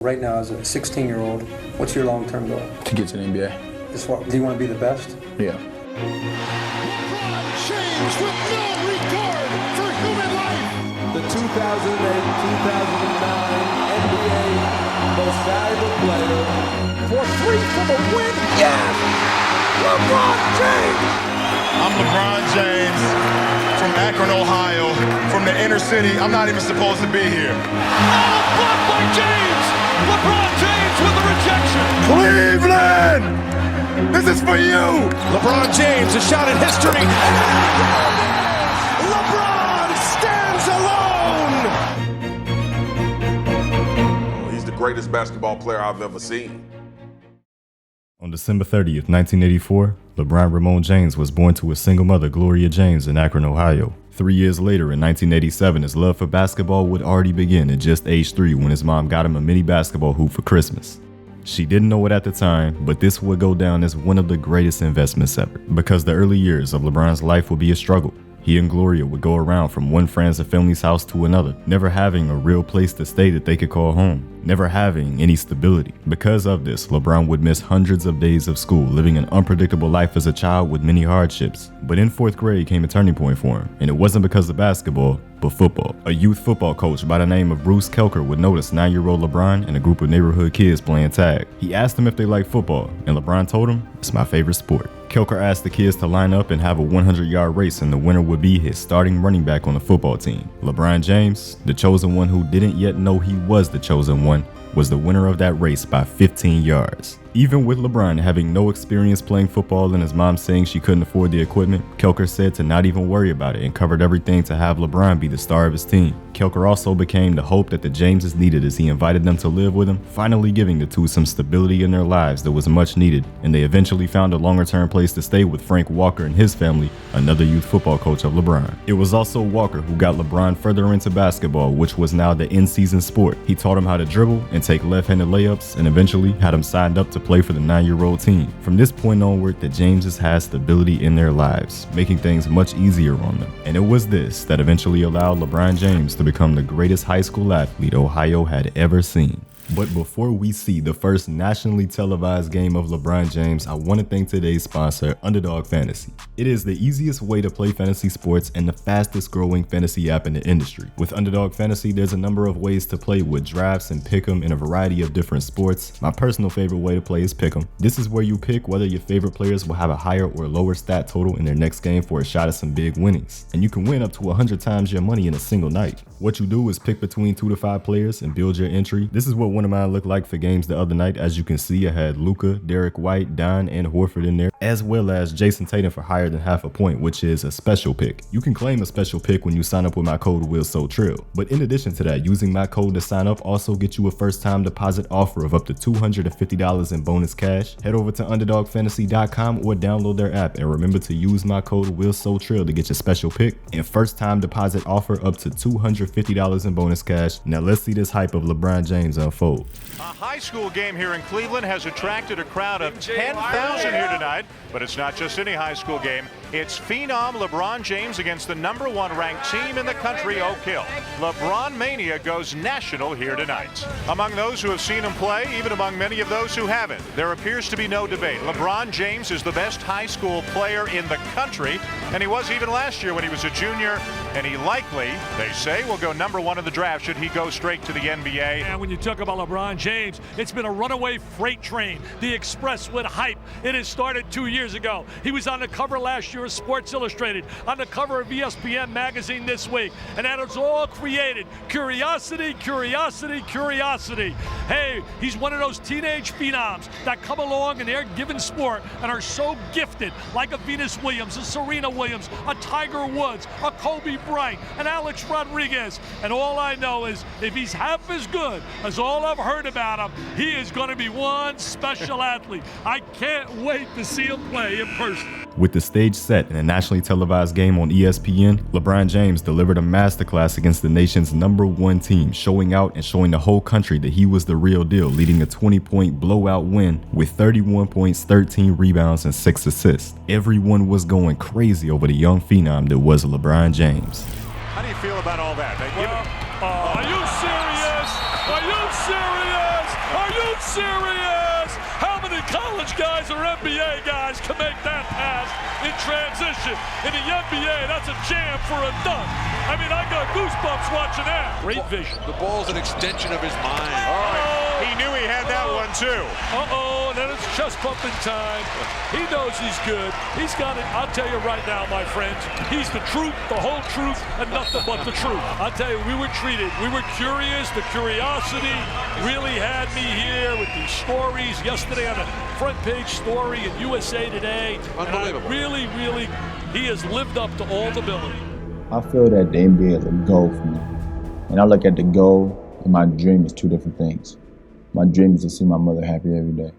Right now, as a 16-year-old, what's your long-term goal? To get to the NBA. Do you want to be the best? Yeah. LeBron James with no regard for human life. The 2008-2009 NBA Most Valuable Player. For three for the win. Yes! LeBron James! I'm LeBron James from Akron, Ohio, from the inner city. I'm not even supposed to be here. Oh, blocked by James! LeBron James with the rejection! Cleveland! This is for you! LeBron James, a shot at history. LeBron stands alone! He's the greatest basketball player I've ever seen. On December 30th, 1984, LeBron Ramon James was born to a single mother, Gloria James, in Akron, Ohio. 3 years later, in 1987, his love for basketball would already begin at just age 3 when his mom got him a mini basketball hoop for Christmas. She didn't know it at the time, but this would go down as one of the greatest investments ever, because the early years of LeBron's life would be a struggle. He and Gloria would go around from one friend's and family's house to another, never having a real place to stay that they could call home, never having any stability. Because of this, LeBron would miss hundreds of days of school, living an unpredictable life as a child with many hardships. But in 4th grade came a turning point for him, and it wasn't because of basketball, but football. A youth football coach by the name of Bruce Kelker would notice 9-year-old LeBron and a group of neighborhood kids playing tag. He asked them if they liked football, and LeBron told him, "It's my favorite sport." Kelker asked the kids to line up and have a 100-yard race, and the winner would be his starting running back on the football team. LeBron James, the chosen one who didn't yet know he was the chosen one, was the winner of that race by 15 yards. Even with LeBron having no experience playing football and his mom saying she couldn't afford the equipment, Kelker said to not even worry about it and covered everything to have LeBron be the star of his team. Kelker also became the hope that the Jameses needed as he invited them to live with him, finally giving the two some stability in their lives that was much needed, and they eventually found a longer-term place to stay with Frank Walker and his family, another youth football coach of LeBron. It was also Walker who got LeBron further into basketball, which was now the in-season sport. He taught him how to dribble and take left-handed layups, and eventually had him signed up to play for the 9-year-old team. From this point onward, the Jameses had stability in their lives, making things much easier on them. And it was this that eventually allowed LeBron James to become the greatest high school athlete Ohio had ever seen. But before we see the first nationally televised game of LeBron James, I want to thank today's sponsor, Underdog Fantasy. It is the easiest way to play fantasy sports and the fastest growing fantasy app in the industry. With Underdog Fantasy, there's a number of ways to play with drafts and pick'em in a variety of different sports. My personal favorite way to play is pick'em. This is where you pick whether your favorite players will have a higher or lower stat total in their next game for a shot at some big winnings. And you can win up to 100 times your money in a single night. What you do is pick between 2 to 5 players and build your entry. This is what one of mine looked like for games the other night. As you can see, I had Luka, Derek White, Don, and Horford in there, as well as Jason Tatum for higher than half a point, which is a special pick. You can claim a special pick when you sign up with my code WillSoTrill. But in addition to that, using my code to sign up also gets you a first-time deposit offer of up to $250 in bonus cash. Head over to UnderdogFantasy.com or download their app, and remember to use my code WillSoTrill to get your special pick and first-time deposit offer up to $250 in bonus cash. Now let's see this hype of LeBron James unfold. A high school game here in Cleveland has attracted a crowd of 10,000 here tonight, but it's not just any high school game. It's phenom LeBron James against the #1 ranked team in the country, Oak Hill. LeBron Mania goes national here tonight. Among those who have seen him play, even among many of those who haven't, there appears to be no debate. LeBron James is the best high school player in the country, and he was even last year when he was a junior, and he likely, they say, will go #1 in the draft should he go straight to the NBA. And when you talk about LeBron James, it's been a runaway freight train. The Express with hype. It has started 2 years ago. He was on the cover last year of Sports Illustrated, on the cover of ESPN magazine this week, and that is all created curiosity, curiosity, curiosity. Hey, he's one of those teenage phenoms that come along in their given sport and are so gifted, like a Venus Williams, a Serena Williams, a Tiger Woods, a Kobe Bryant, an Alex Rodriguez. And all I know is if he's half as good as all I've heard about him, he is going to be one special athlete. I can't wait to see him play in person. With the stage set in a nationally televised game on ESPN, LeBron James delivered a masterclass against the nation's #1 team, showing out and showing the whole country that he was the real deal, leading a 20-point blowout win with 31 points, 13 rebounds, and 6 assists. Everyone was going crazy over the young phenom that was LeBron James. How do you feel about all that? Are you serious? Are you serious? serious? How many college guys or NBA guys can make that pass in transition? In the NBA, that's a jam for a dunk. I mean, I got goosebumps watching that. Great vision. The ball's an extension of his mind. He knew he had that one too. And then it's chest pumping time. He knows he's good. He's got it. I'll tell you right now, my friends, he's the truth, the whole truth, and nothing but the truth. I'll tell you, we were curious. The curiosity really had me here with these stories yesterday on the front page story in USA Today. Unbelievable. Really, he has lived up to all the billing. I feel that the NBA is a goal for me. And I look at the goal and my dream as two different things. My dream is to see my mother happy every day.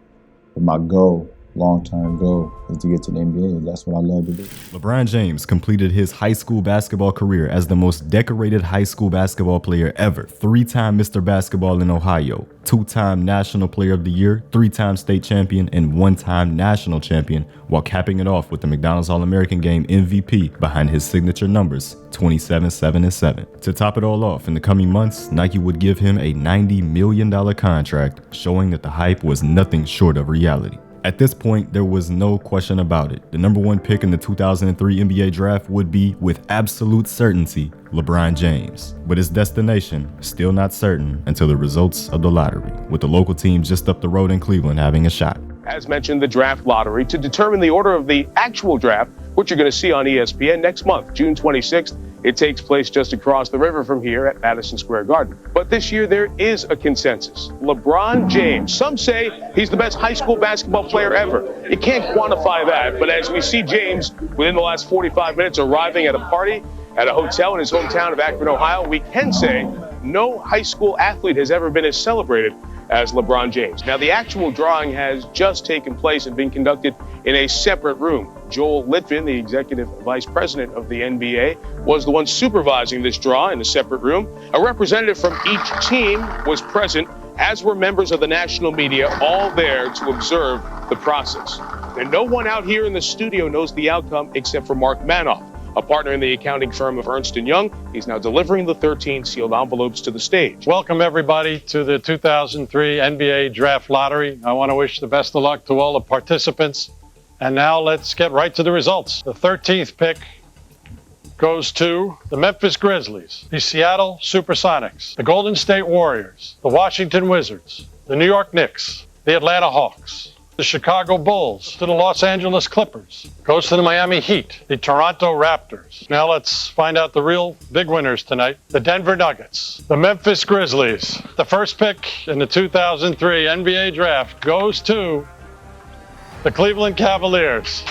But my goal, long-term goal, is to get to the NBA. That's what I love to do. LeBron James completed his high school basketball career as the most decorated high school basketball player ever. 3-time Mr. Basketball in Ohio, 2-time National Player of the Year, 3-time state champion, and 1-time national champion, while capping it off with the McDonald's All-American Game MVP behind his signature numbers, 27, 7, and 7. To top it all off, in the coming months, Nike would give him a $90 million contract, showing that the hype was nothing short of reality. At this point, there was no question about it. The number 1 pick in the 2003 NBA draft would be, with absolute certainty, LeBron James. But his destination, still not certain until the results of the lottery, with the local team just up the road in Cleveland having a shot. As mentioned, the draft lottery to determine the order of the actual draft, which you're going to see on ESPN next month, June 26th. It takes place just across the river from here at Madison Square Garden. But this year, there is a consensus. LeBron James. Some say he's the best high school basketball player ever. You can't quantify that, but as we see James, within the last 45 minutes, arriving at a party at a hotel in his hometown of Akron, Ohio, we can say no high school athlete has ever been as celebrated as LeBron James. Now, the actual drawing has just taken place and been conducted in a separate room. Joel Litvin, the executive vice president of the NBA, was the one supervising this draw in a separate room. A representative from each team was present, as were members of the national media, all there to observe the process. And no one out here in the studio knows the outcome except for Mark Manoff, a partner in the accounting firm of Ernst & Young. He's now delivering the 13 sealed envelopes to the stage. Welcome, everybody, to the 2003 NBA Draft Lottery. I want to wish the best of luck to all the participants. And now let's get right to the results. The 13th pick goes to the Memphis Grizzlies, the Seattle Supersonics, the Golden State Warriors, the Washington Wizards, the New York Knicks, the Atlanta Hawks, the Chicago Bulls, to the Los Angeles Clippers, goes to the Miami Heat, the Toronto Raptors. Now let's find out the real big winners tonight. The Denver Nuggets, the Memphis Grizzlies. The first pick in the 2003 NBA Draft goes to the Cleveland Cavaliers.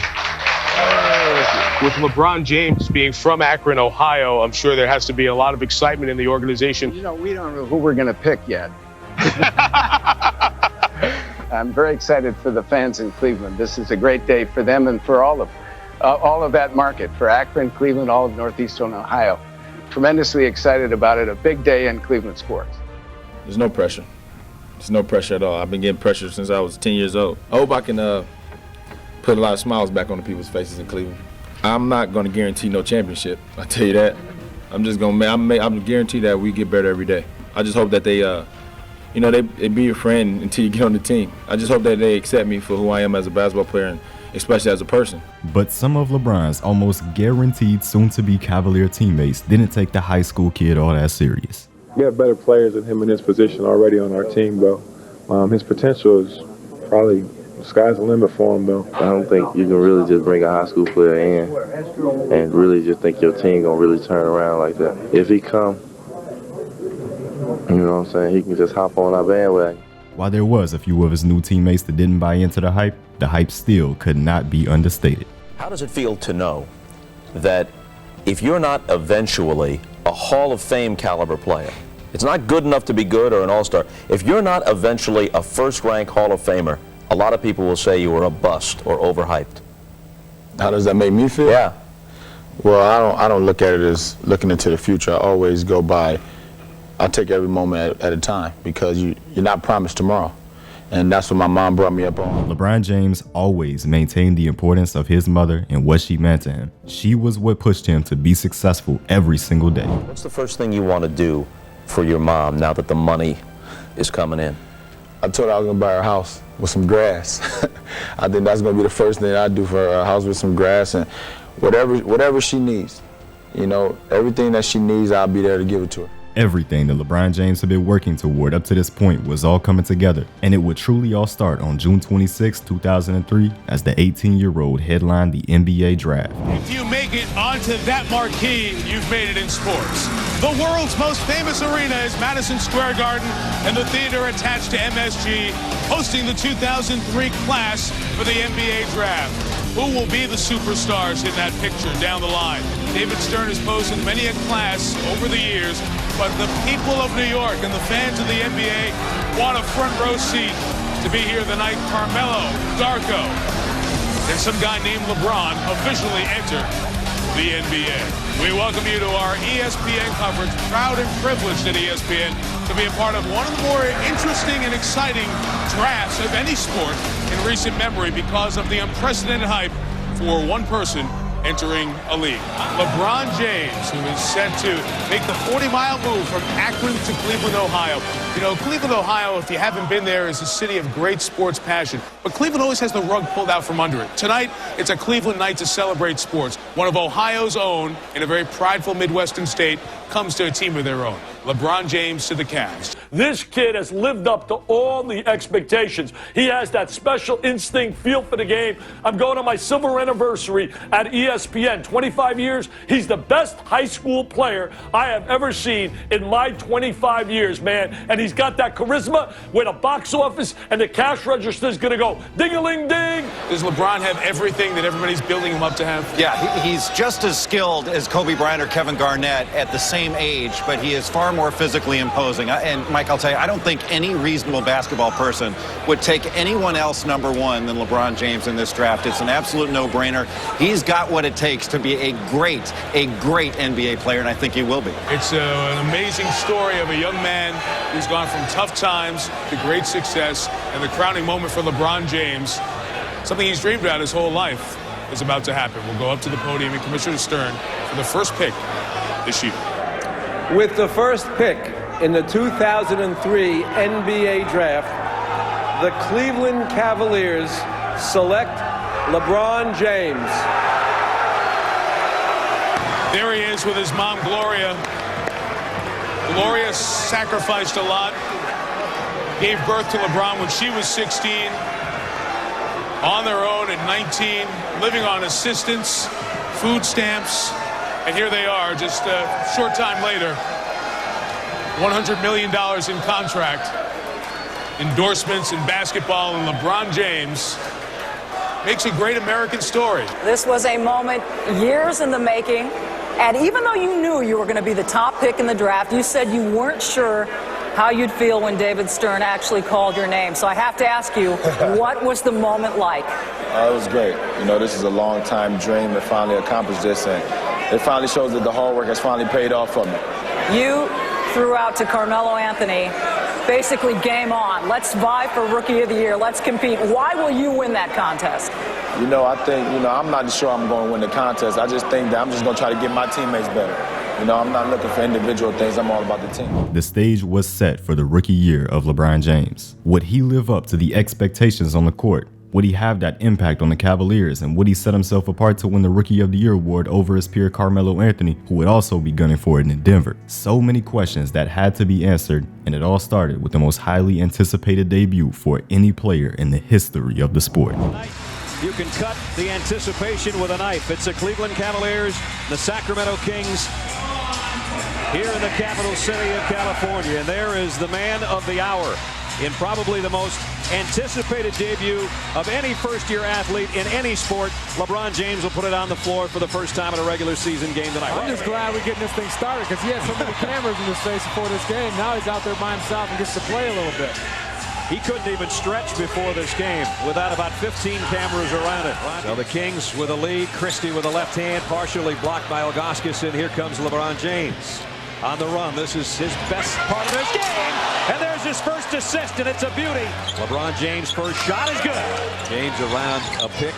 With LeBron James being from Akron, Ohio, I'm sure there has to be a lot of excitement in the organization. You know, we don't know who we're going to pick yet. I'm very excited for the fans in Cleveland. This is a great day for them and for all of that market, for Akron, Cleveland, all of Northeastern Ohio. Tremendously excited about it. A big day in Cleveland sports. There's no pressure. There's no pressure at all. I've been getting pressure since I was 10 years old. I hope I can put a lot of smiles back on the people's faces in Cleveland. I'm not going to guarantee no championship. I tell you that. I'm just going to I'm guaranteed that we get better every day. I just hope that they they be your friend until you get on the team. I just hope that they accept me for who I am as a basketball player and especially as a person. But some of LeBron's almost guaranteed soon-to-be Cavalier teammates didn't take the high school kid all that serious. We have better players than him in his position already on our team, though. His potential is probably, the sky's the limit for him, though. I don't think you can really just bring a high school player in and really just think your team gonna really turn around like that. If he come, you know what I'm saying, he can just hop on our bandwagon. While there was a few of his new teammates that didn't buy into the hype still could not be understated. How does it feel to know that if you're not eventually a Hall of Fame caliber player, it's not good enough to be good or an all-star. If you're not eventually a first-rank Hall of Famer, a lot of people will say you were a bust or overhyped. How does that make me feel? Yeah. Well, I don't look at it as looking into the future. I always go by, I'll take every moment at a time because you're not promised tomorrow. And that's what my mom brought me up on. LeBron James always maintained the importance of his mother and what she meant to him. She was what pushed him to be successful every single day. What's the first thing you want to do for your mom now that the money is coming in? I told her I was gonna buy her a house with some grass. I think that's gonna be the first thing I do for her, a house with some grass and whatever she needs. You know, everything that she needs, I'll be there to give it to her. Everything that LeBron James had been working toward up to this point was all coming together, and it would truly all start on June 26, 2003, as the 18-year-old headlined the NBA draft. If you make it onto that marquee, you've made it in sports. The world's most famous arena is Madison Square Garden, and the theater attached to MSG, hosting the 2003 class for the NBA draft. Who will be the superstars in that picture down the line? David Stern has posed in many a class over the years, but the people of New York and the fans of the NBA want a front row seat to be here the night Carmelo, Darko, and some guy named LeBron officially enter the NBA. We welcome you to our ESPN coverage. Proud and privileged at ESPN to be a part of one of the more interesting and exciting drafts of any sport in recent memory because of the unprecedented hype for one person entering a league. LeBron James, who is set to make the 40-mile move from Akron to Cleveland, Ohio. You know, Cleveland, Ohio, if you haven't been there, is a city of great sports passion. But Cleveland always has the rug pulled out from under it. Tonight, it's a Cleveland night to celebrate sports. One of Ohio's own, in a very prideful Midwestern state, comes to a team of their own. LeBron James to the Cavs. This kid has lived up to all the expectations. He has that special instinct, feel for the game. I'm going to my silver anniversary at ESPN. 25 years. He's the best high school player I have ever seen in my 25 years, man. And he's got that charisma where the box office and the cash register is going to go ding-a-ling-ding. Does LeBron have everything that everybody's building him up to have? Yeah, he's just as skilled as Kobe Bryant or Kevin Garnett at the same age, but he is far more physically imposing. And Mike, I'll tell you, I don't think any reasonable basketball person would take anyone else number one than LeBron James in this draft. It's an absolute no-brainer. He's got what it takes to be a great NBA player, and I think he will be. It's an amazing story of a young man who's gone from tough times to great success, and the crowning moment for LeBron James, something he's dreamed about his whole life, is about to happen. We'll go up to the podium and Commissioner Stern for the first pick this year. With the first pick in the 2003 NBA draft, the Cleveland Cavaliers select LeBron James. There he is with his mom, Gloria. Gloria sacrificed a lot, gave birth to LeBron when she was 16, on their own at 19, living on assistance, food stamps, and here they are just a short time later, $100 million in contract, endorsements in basketball, and LeBron James makes a great American story. This was a moment years in the making, and even though you knew you were going to be the top pick in the draft, you said you weren't sure how you'd feel when David Stern actually called your name. So I have to ask you, what was the moment like? It was great. You know, this is a long-time dream to finally accomplish this, and it finally shows that the hard work has finally paid off for me. You threw out to Carmelo Anthony, basically game on. Let's vie for Rookie of the Year. Let's compete. Why will you win that contest? You know, I think, I'm not sure I'm going to win the contest. I just think that I'm just going to try to get my teammates better. You know, I'm not looking for individual things. I'm all about the team. The stage was set for the rookie year of LeBron James. Would he live up to the expectations on the court? Would he have that impact on the Cavaliers, and would he set himself apart to win the Rookie of the Year award over his peer Carmelo Anthony, who would also be gunning for it in Denver? So many questions that had to be answered, and it all started with the most highly anticipated debut for any player in the history of the sport. You can cut the anticipation with a knife. It's the Cleveland Cavaliers, the Sacramento Kings, here in the capital city of California. And there is the man of the hour in probably the most anticipated debut of any first-year athlete in any sport. LeBron James will put it on the floor for the first time in a regular season game tonight. I'm just glad we're getting this thing started because he had so many cameras in his face before this game. Now he's out there by himself and gets to play a little bit. He couldn't even stretch before this game without about 15 cameras around it. So the Kings with a lead. Christie with a left hand, partially blocked by Ilgauskas, and here comes LeBron James on the run. This is his best part of his game, and there's his first assist, and it's a beauty. LeBron James' first shot is good. James around a pick,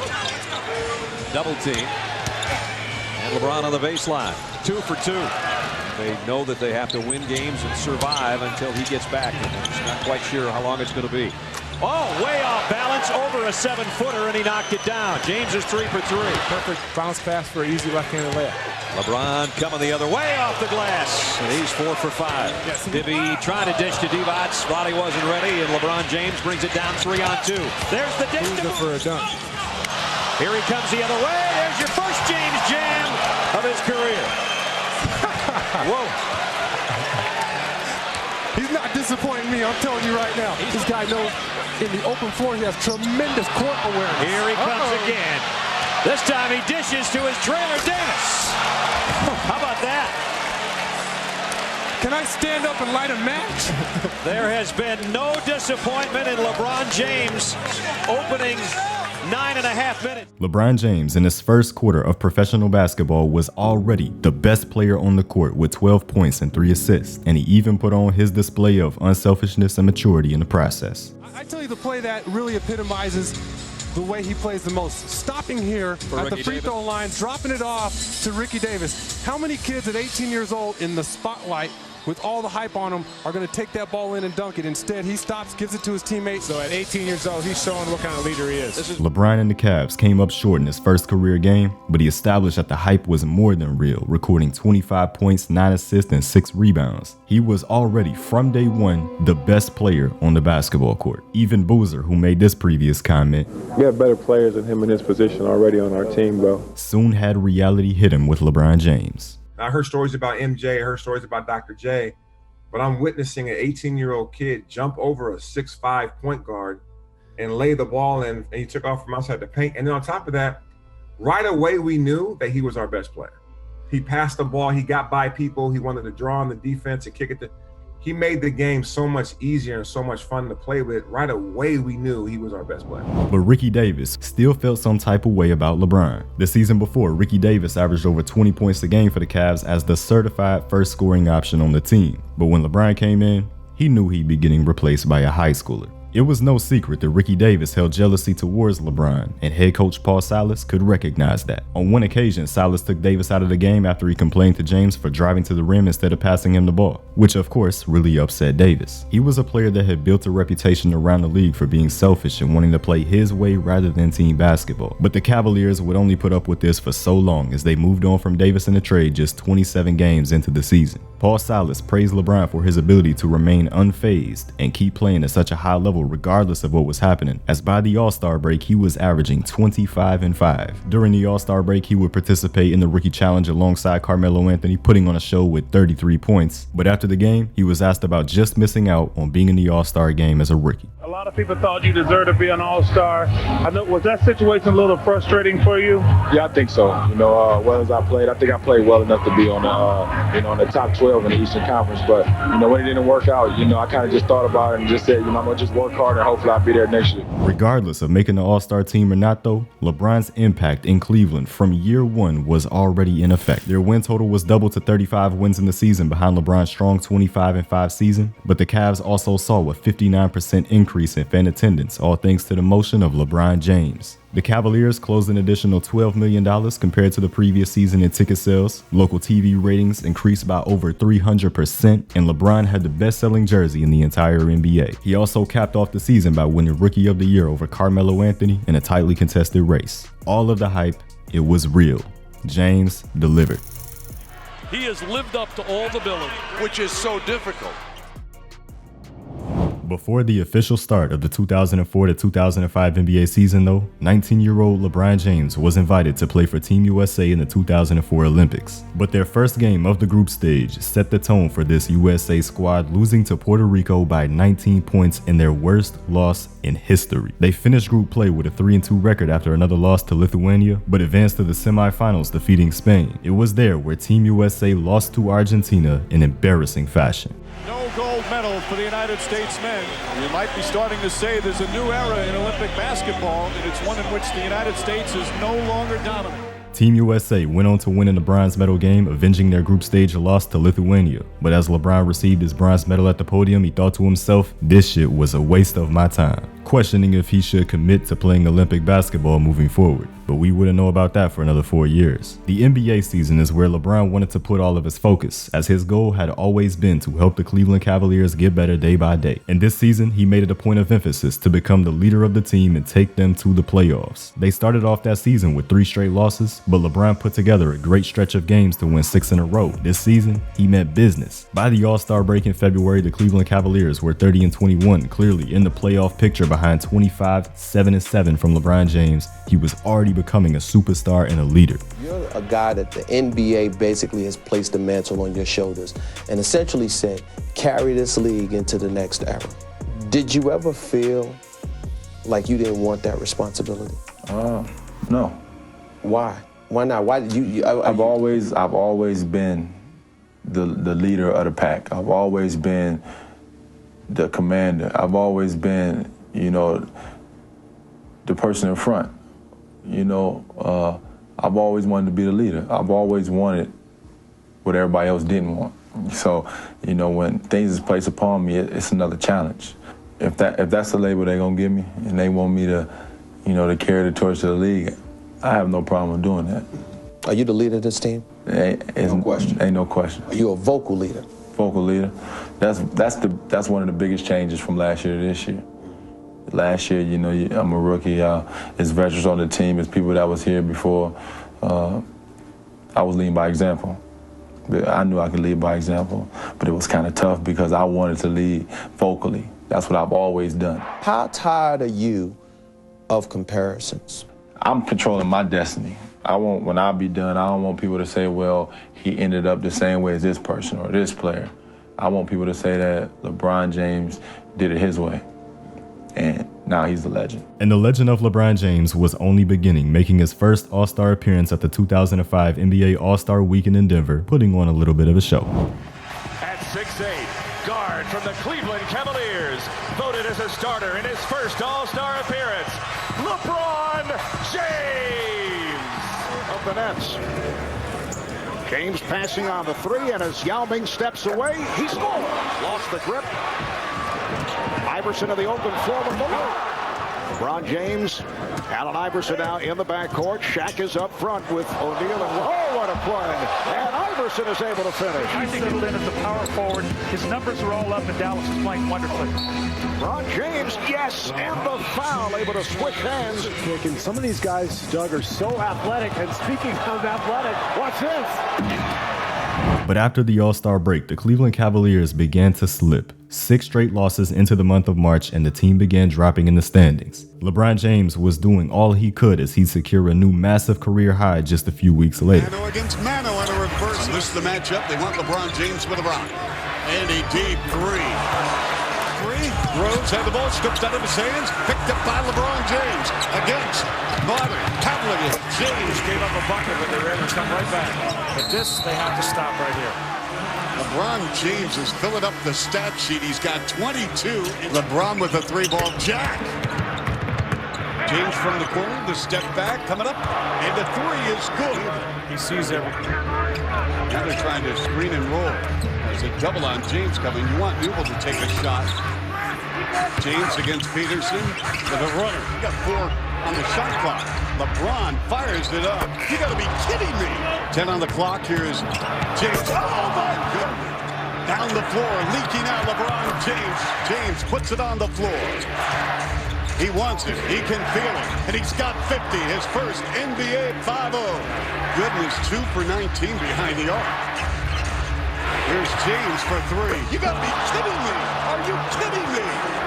double team, and LeBron on the baseline, 2 for 2. They know that they have to win games and survive until he gets back. And it's not quite sure how long it's going to be. Oh, way off balance over a 7-footer, and he knocked it down. James is 3 for 3. Perfect bounce pass for an easy left-handed layup. LeBron coming the other way off the glass, and he's 4 for 5. Divvy trying to dish to Divyansh. Thought he wasn't ready, and LeBron James brings it down 3-on-2. There's the dish for a dunk. Here he comes the other way. There's your first James jam of his career. Whoa. He's not disappointing me, I'm telling you right now. This guy knows in the open floor he has tremendous court awareness. Here he comes again. This time he dishes to his trailer, Davis. How about that? Can I stand up and light a match? There has been no disappointment in LeBron James opening 9.5 minutes. LeBron James in his first quarter of professional basketball was already the best player on the court with 12 points and 3 assists, and he even put on his display of unselfishness and maturity in the process. I tell you the play that really epitomizes the way he plays the most. Stopping here at the free throw line, dropping it off to Ricky Davis. How many kids at 18 years old in the spotlight with all the hype on him are going to take that ball in and dunk it? Instead, he stops, gives it to his teammates. So at 18 years old, he's showing what kind of leader he is. LeBron and the Cavs came up short in his first career game, but he established that the hype was more than real, recording 25 points, 9 assists, and 6 rebounds. He was already, from day one, the best player on the basketball court. Even Boozer, who made this previous comment, We have better players than him in his position already on our team, bro. soon had reality hit him with LeBron James. I heard stories about MJ, I heard stories about Dr. J, but I'm witnessing an 18-year-old kid jump over a 6'5" point guard and lay the ball in, and he took off from outside the paint. And then on top of that, right away we knew that he was our best player. He passed the ball, he got by people, he wanted to draw on the defense and kick it. He made the game so much easier and so much fun to play with. Right away we knew he was our best player. But Ricky Davis still felt some type of way about LeBron. The season before, Ricky Davis averaged over 20 points a game for the Cavs as the certified first scoring option on the team. But when LeBron came in, he knew he'd be getting replaced by a high schooler. It was no secret that Ricky Davis held jealousy towards LeBron, and head coach Paul Silas could recognize that. On one occasion, Silas took Davis out of the game after he complained to James for driving to the rim instead of passing him the ball, which of course really upset Davis. He was a player that had built a reputation around the league for being selfish and wanting to play his way rather than team basketball. But the Cavaliers would only put up with this for so long as they moved on from Davis in the trade just 27 games into the season. Paul Silas praised LeBron for his ability to remain unfazed and keep playing at such a high level regardless of what was happening, as by the All-Star break he was averaging 25-5. During the All-Star break he would participate in the Rookie Challenge alongside Carmelo Anthony, putting on a show with 33 points. But after the game, he was asked about just missing out on being in the All-Star game as a rookie. A lot of people thought you deserved to be an All-Star. I know, was that situation a little frustrating for you? Yeah, I think so. Well as I played, I think I played well enough to be on the top 12 in the Eastern Conference. But when it didn't work out, I kind of just thought about it and just said, I'm gonna just work hard and hopefully I'll be there next year. Regardless of making the All-Star team or not though, LeBron's impact in Cleveland from year one was already in effect. Their win total was doubled to 35 wins in the season behind LeBron's strong 25-5 season, but the Cavs also saw a 59% increase in fan attendance, all thanks to the motion of LeBron James. The Cavaliers closed an additional $12 million compared to the previous season in ticket sales. Local TV ratings increased by over 300%, and LeBron had the best-selling jersey in the entire NBA. He also capped off the season by winning Rookie of the Year over Carmelo Anthony in a tightly contested race. All of the hype, it was real. James delivered. He has lived up to all the billing, which is so difficult. Before the official start of the 2004 to 2005 NBA season though, 19-year-old LeBron James was invited to play for Team USA in the 2004 Olympics. But their first game of the group stage set the tone for this USA squad, losing to Puerto Rico by 19 points in their worst loss in history. They finished group play with a 3-2 record after another loss to Lithuania, but advanced to the semifinals defeating Spain. It was there where Team USA lost to Argentina in embarrassing fashion. No gold medal for the United States men. You might be starting to say there's a new era in Olympic basketball, and it's one in which the United States is no longer dominant. Team USA went on to win in the bronze medal game, avenging their group stage loss to Lithuania. But as LeBron received his bronze medal at the podium, he thought to himself, this shit was a waste of my time, questioning if he should commit to playing Olympic basketball moving forward. But we wouldn't know about that for another 4 years. The NBA season is where LeBron wanted to put all of his focus, as his goal had always been to help the Cleveland Cavaliers get better day by day. And this season, he made it a point of emphasis to become the leader of the team and take them to the playoffs. They started off that season with 3 straight losses, but LeBron put together a great stretch of games to win 6 in a row. This season, he meant business. By the All-Star break in February, the Cleveland Cavaliers were 30-21, clearly in the playoff picture behind 25-7-7 from LeBron James. He was already becoming a superstar and a leader. You're a guy that the NBA basically has placed the mantle on your shoulders and essentially said, carry this league into the next era. Did you ever feel like you didn't want that responsibility? No. Why? Why not? Why did you? I've always been the leader of the pack. I've always been the commander. I've always been, the person in front. I've always wanted to be the leader. I've always wanted what everybody else didn't want. So, when things is placed upon me, it's another challenge. If that's the label they're gonna give me, and they want me to, to carry the torch to the league, I have no problem doing that. Are you the leader of this team? No question. Ain't no question. Are you a vocal leader? Vocal leader. That's one of the biggest changes from last year to this year. Last year, I'm a rookie. There's veterans on the team. There's people that was here before. I was leading by example. I knew I could lead by example, but it was kind of tough because I wanted to lead vocally. That's what I've always done. How tired are you of comparisons? I'm controlling my destiny. When I be done, I don't want people to say, well, he ended up the same way as this person or this player. I want people to say that LeBron James did it his way. And now he's the legend. And the legend of LeBron James was only beginning, making his first All-Star appearance at the 2005 NBA All-Star Weekend in Denver, putting on a little bit of a show. At 6'8", guard from the Cleveland Cavaliers, voted as a starter in his first All-Star appearance, LeBron James of the Nets. James passing on the 3, and as Yao Ming steps away, he scores. Lost the grip. Iverson in the open floor with Malone. LeBron James, Allen Iverson now in the backcourt. Shaq is up front with O'Neal, and oh, what a play! And Iverson is able to finish. I think settled in as a power forward. His numbers are all up, and Dallas is playing wonderfully. LeBron James, yes, and the foul, able to switch hands. And some of these guys, Doug, are so athletic. And speaking of athletic, watch this. But after the All-Star break, the Cleveland Cavaliers began to slip. 6 straight losses into the month of March, and the team began dropping in the standings. LeBron James was doing all he could as he secured a new massive career high just a few weeks later. Mano against Mano and a reverse. This is the matchup. They want LeBron James with a rock. And a deep 3. Rhodes had the ball, scooped out of his hands, picked up by LeBron James against Marvin Cavalier. James gave up a bucket, but they were able to come right back. But this, they have to stop right here. LeBron James is filling up the stat sheet. He's got 22. LeBron with a 3-ball jack. James from the corner, the step back coming up, and the 3 is good. He sees everything. Now they're trying to screen and roll. There's a double on James coming. You want Newell to take a shot. James against Peterson with a runner. You got 4 on the shot clock. LeBron fires it up. You got to be kidding me. 10 on the clock. Here's James. Oh, my goodness. Down the floor, leaking out LeBron James. James puts it on the floor. He wants it. He can feel it. And he's got 50. His first NBA 5-0. Goodness, 2 for 19 behind the arc. Here's James for 3. You got to be kidding me. Are you kidding me?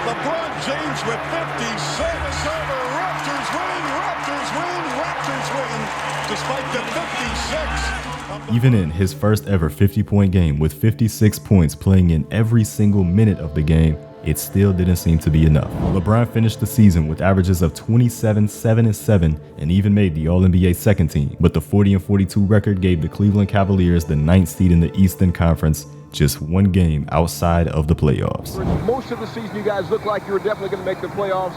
LeBron James with 56. Over. Raptors win. Raptors win. Raptors win. Despite the 56. Even in his first ever 50-point game with 56 points playing in every single minute of the game, it still didn't seem to be enough. LeBron finished the season with averages of 27, 7, and 7, and even made the All-NBA second team. But the 40-42 record gave the Cleveland Cavaliers the 9th seed in the Eastern Conference, just 1 game outside of the playoffs. Most of the season, you guys looked like you were definitely going to make the playoffs.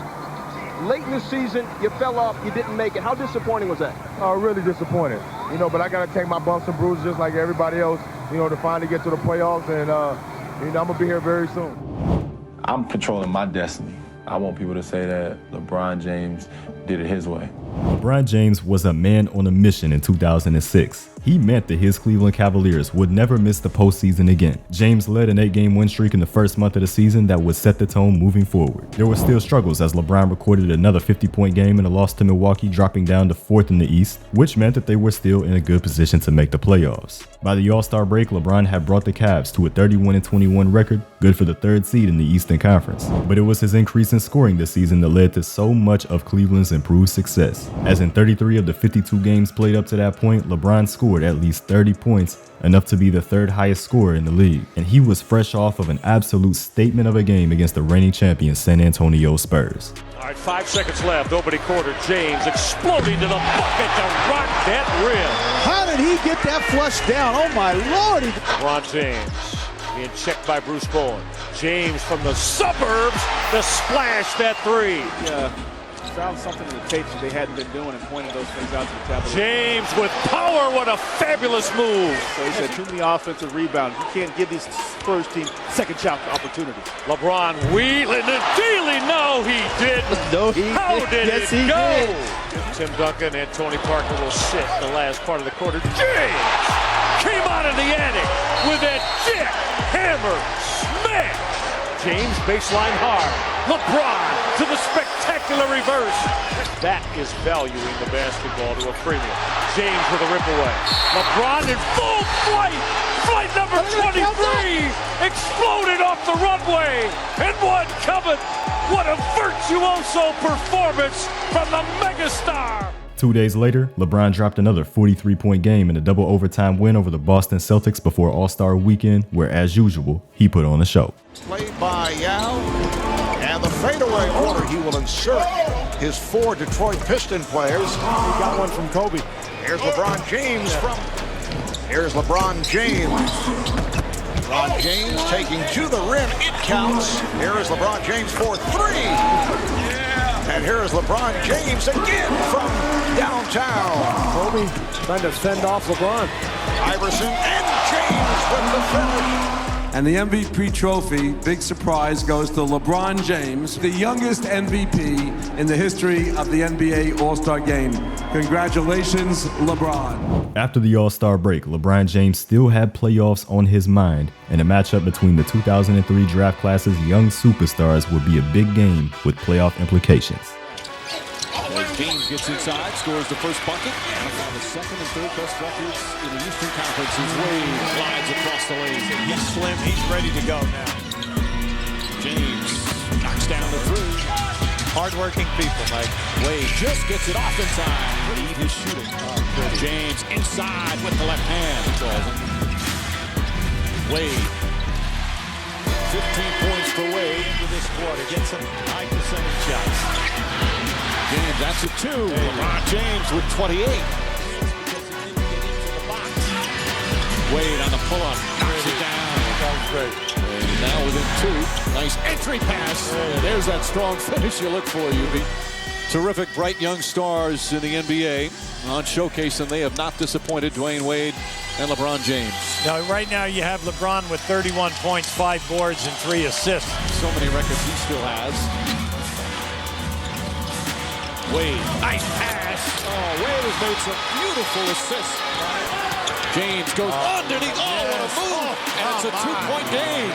Late in the season, you fell off, you didn't make it. How disappointing was that? Really disappointed. But I got to take my bumps and bruises just like everybody else, to finally get to the playoffs, and, I'm going to be here very soon. I'm controlling my destiny. I want people to say that LeBron James did it his way. LeBron James was a man on a mission in 2006. He meant that his Cleveland Cavaliers would never miss the postseason again. James led an 8-game win streak in the first month of the season that would set the tone moving forward. There were still struggles as LeBron recorded another 50-point game in a loss to Milwaukee, dropping down to 4th in the East, which meant that they were still in a good position to make the playoffs. By the All-Star break, LeBron had brought the Cavs to a 31-21 record, good for the 3rd seed in the Eastern Conference. But it was his increase in scoring this season that led to so much of Cleveland's improved success. As in 33 of the 52 games played up to that point, LeBron scored at least 30 points, enough to be the 3rd highest scorer in the league. And he was fresh off of an absolute statement of a game against the reigning champion San Antonio Spurs. All right, 5 seconds left, opening quarter. James exploding to the bucket to rock that rim. How did he get that flush down? Oh my Lord! LeBron James being checked by Bruce Bowen. James from the suburbs to splash that 3. Found something in the tapes that they hadn't been doing and pointed those things out to the Cavaliers. James with power, what a fabulous move. So he said too many offensive rebounds. You can't give these Spurs team second shot opportunities. LeBron wheeling and dealing. No, he didn't. No, he How did yes, it he go? did. Tim Duncan and Tony Parker will sit in the last part of the quarter. James came out of the attic with that jackhammer smash. James baseline hard. LeBron to the spectacular reverse. That is valuing the basketball to a premium. James with a rip away. LeBron in full flight. Flight number 23 exploded off the runway. And one coming. What a virtuoso performance from the megastar. 2 days later, LeBron dropped another 43-point game in a double overtime win over the Boston Celtics before All-Star Weekend, where, as usual, he put on a show. Played by Yao, and the fadeaway order he will insert his 4 Detroit Piston players. He got one from Kobe. Here's LeBron James Here's LeBron James. LeBron James taking to the rim. It counts. Here is LeBron James for 3. And here is LeBron James again from downtown. Kobe trying to fend off LeBron. Iverson and James with the finish. And the MVP trophy, big surprise, goes to LeBron James, the youngest MVP in the history of the NBA All-Star Game. Congratulations, LeBron. After the All-Star break, LeBron James still had playoffs on his mind, and a matchup between the 2003 draft class's young superstars would be a big game with playoff implications. As James gets inside, scores the first bucket. Now the second and third best records in the Eastern Conference as Wade slides across the lane. He's slim. He's ready to go now. James knocks down the 3. Hard-working people, Mike. Wade just gets it off in time. Lead his shooting. James inside with the left hand. Wade. 15 points for Wade into this quarter. Gets some high percentage shots. James, that's a 2. LeBron James with 28. Wade on the pull-up. Knocks it down. That was great. And now within 2. Nice entry pass. There's that strong finish you look for, UB. Terrific, bright young stars in the NBA on showcase, and they have not disappointed Dwayne Wade and LeBron James. Now, right now you have LeBron with 31 points, 5 boards, and 3 assists. So many records he still has. Wade, nice pass. Oh, Wade has made some beautiful assists. James goes underneath. Oh, what a move. And it's a 2-point game.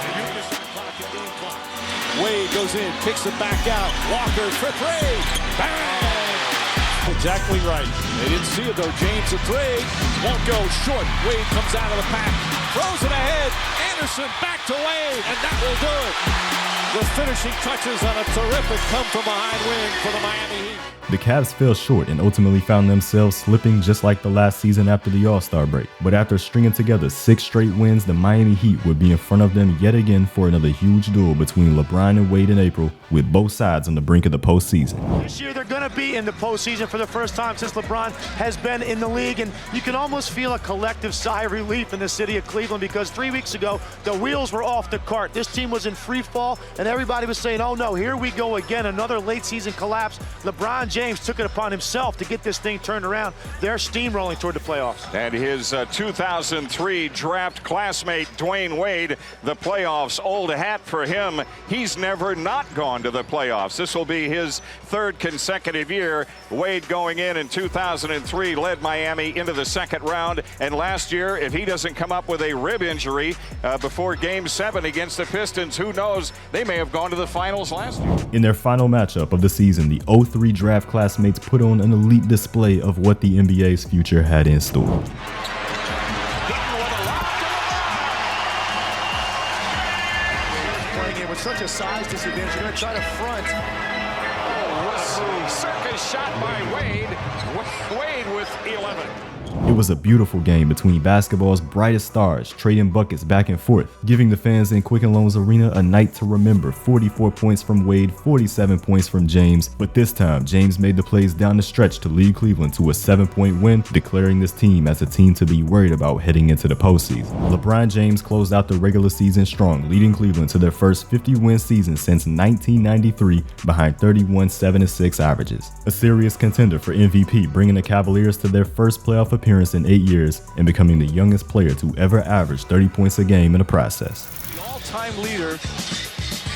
Wade goes in, kicks it back out. Walker for 3. Bang! Exactly right. They didn't see it though. James a 3. Won't go short. Wade comes out of the pack. Throws it ahead. Anderson back to Wade. And that will do it. The finishing touches on a terrific come-from-behind win for the Miami Heat. The Cavs fell short and ultimately found themselves slipping just like the last season after the All-Star break. But after stringing together 6 straight wins, the Miami Heat would be in front of them yet again for another huge duel between LeBron and Wade in April, with both sides on the brink of the postseason. This year they're going to be in the postseason for the first time since LeBron has been in the league, and you can almost feel a collective sigh of relief in the city of Cleveland because 3 weeks ago the wheels were off the cart. This team was in free fall, and everybody was saying, oh no, here we go again, another late season collapse. LeBron James took it upon himself to get this thing turned around. They're steamrolling toward the playoffs. And his 2003 draft classmate, Dwayne Wade, the playoffs old hat for him. He's never not gone to the playoffs. This will be his third consecutive year. Wade going in 2003 led Miami into the second round. And last year, if he doesn't come up with a rib injury before Game 7 against the Pistons, who knows? They may have gone to the finals last year. In their final matchup of the season, the 03 draft classmates put on an elite display of what the NBA's future had in store. Playing it with such a size disadvantage, you're going to try to front. Circus shot by Wade. Wade with 11. It was a beautiful game between basketball's brightest stars, trading buckets back and forth, giving the fans in Quicken Loans Arena a night to remember. 44 points from Wade, 47 points from James, but this time James made the plays down the stretch to lead Cleveland to a 7-point win, declaring this team as a team to be worried about heading into the postseason. LeBron James closed out the regular season strong, leading Cleveland to their first 50-win season since 1993 behind 31 7-6 averages. A serious contender for MVP, bringing the Cavaliers to their first playoff appearance in 8 years and becoming the youngest player to ever average 30 points a game in the process. The all-time leader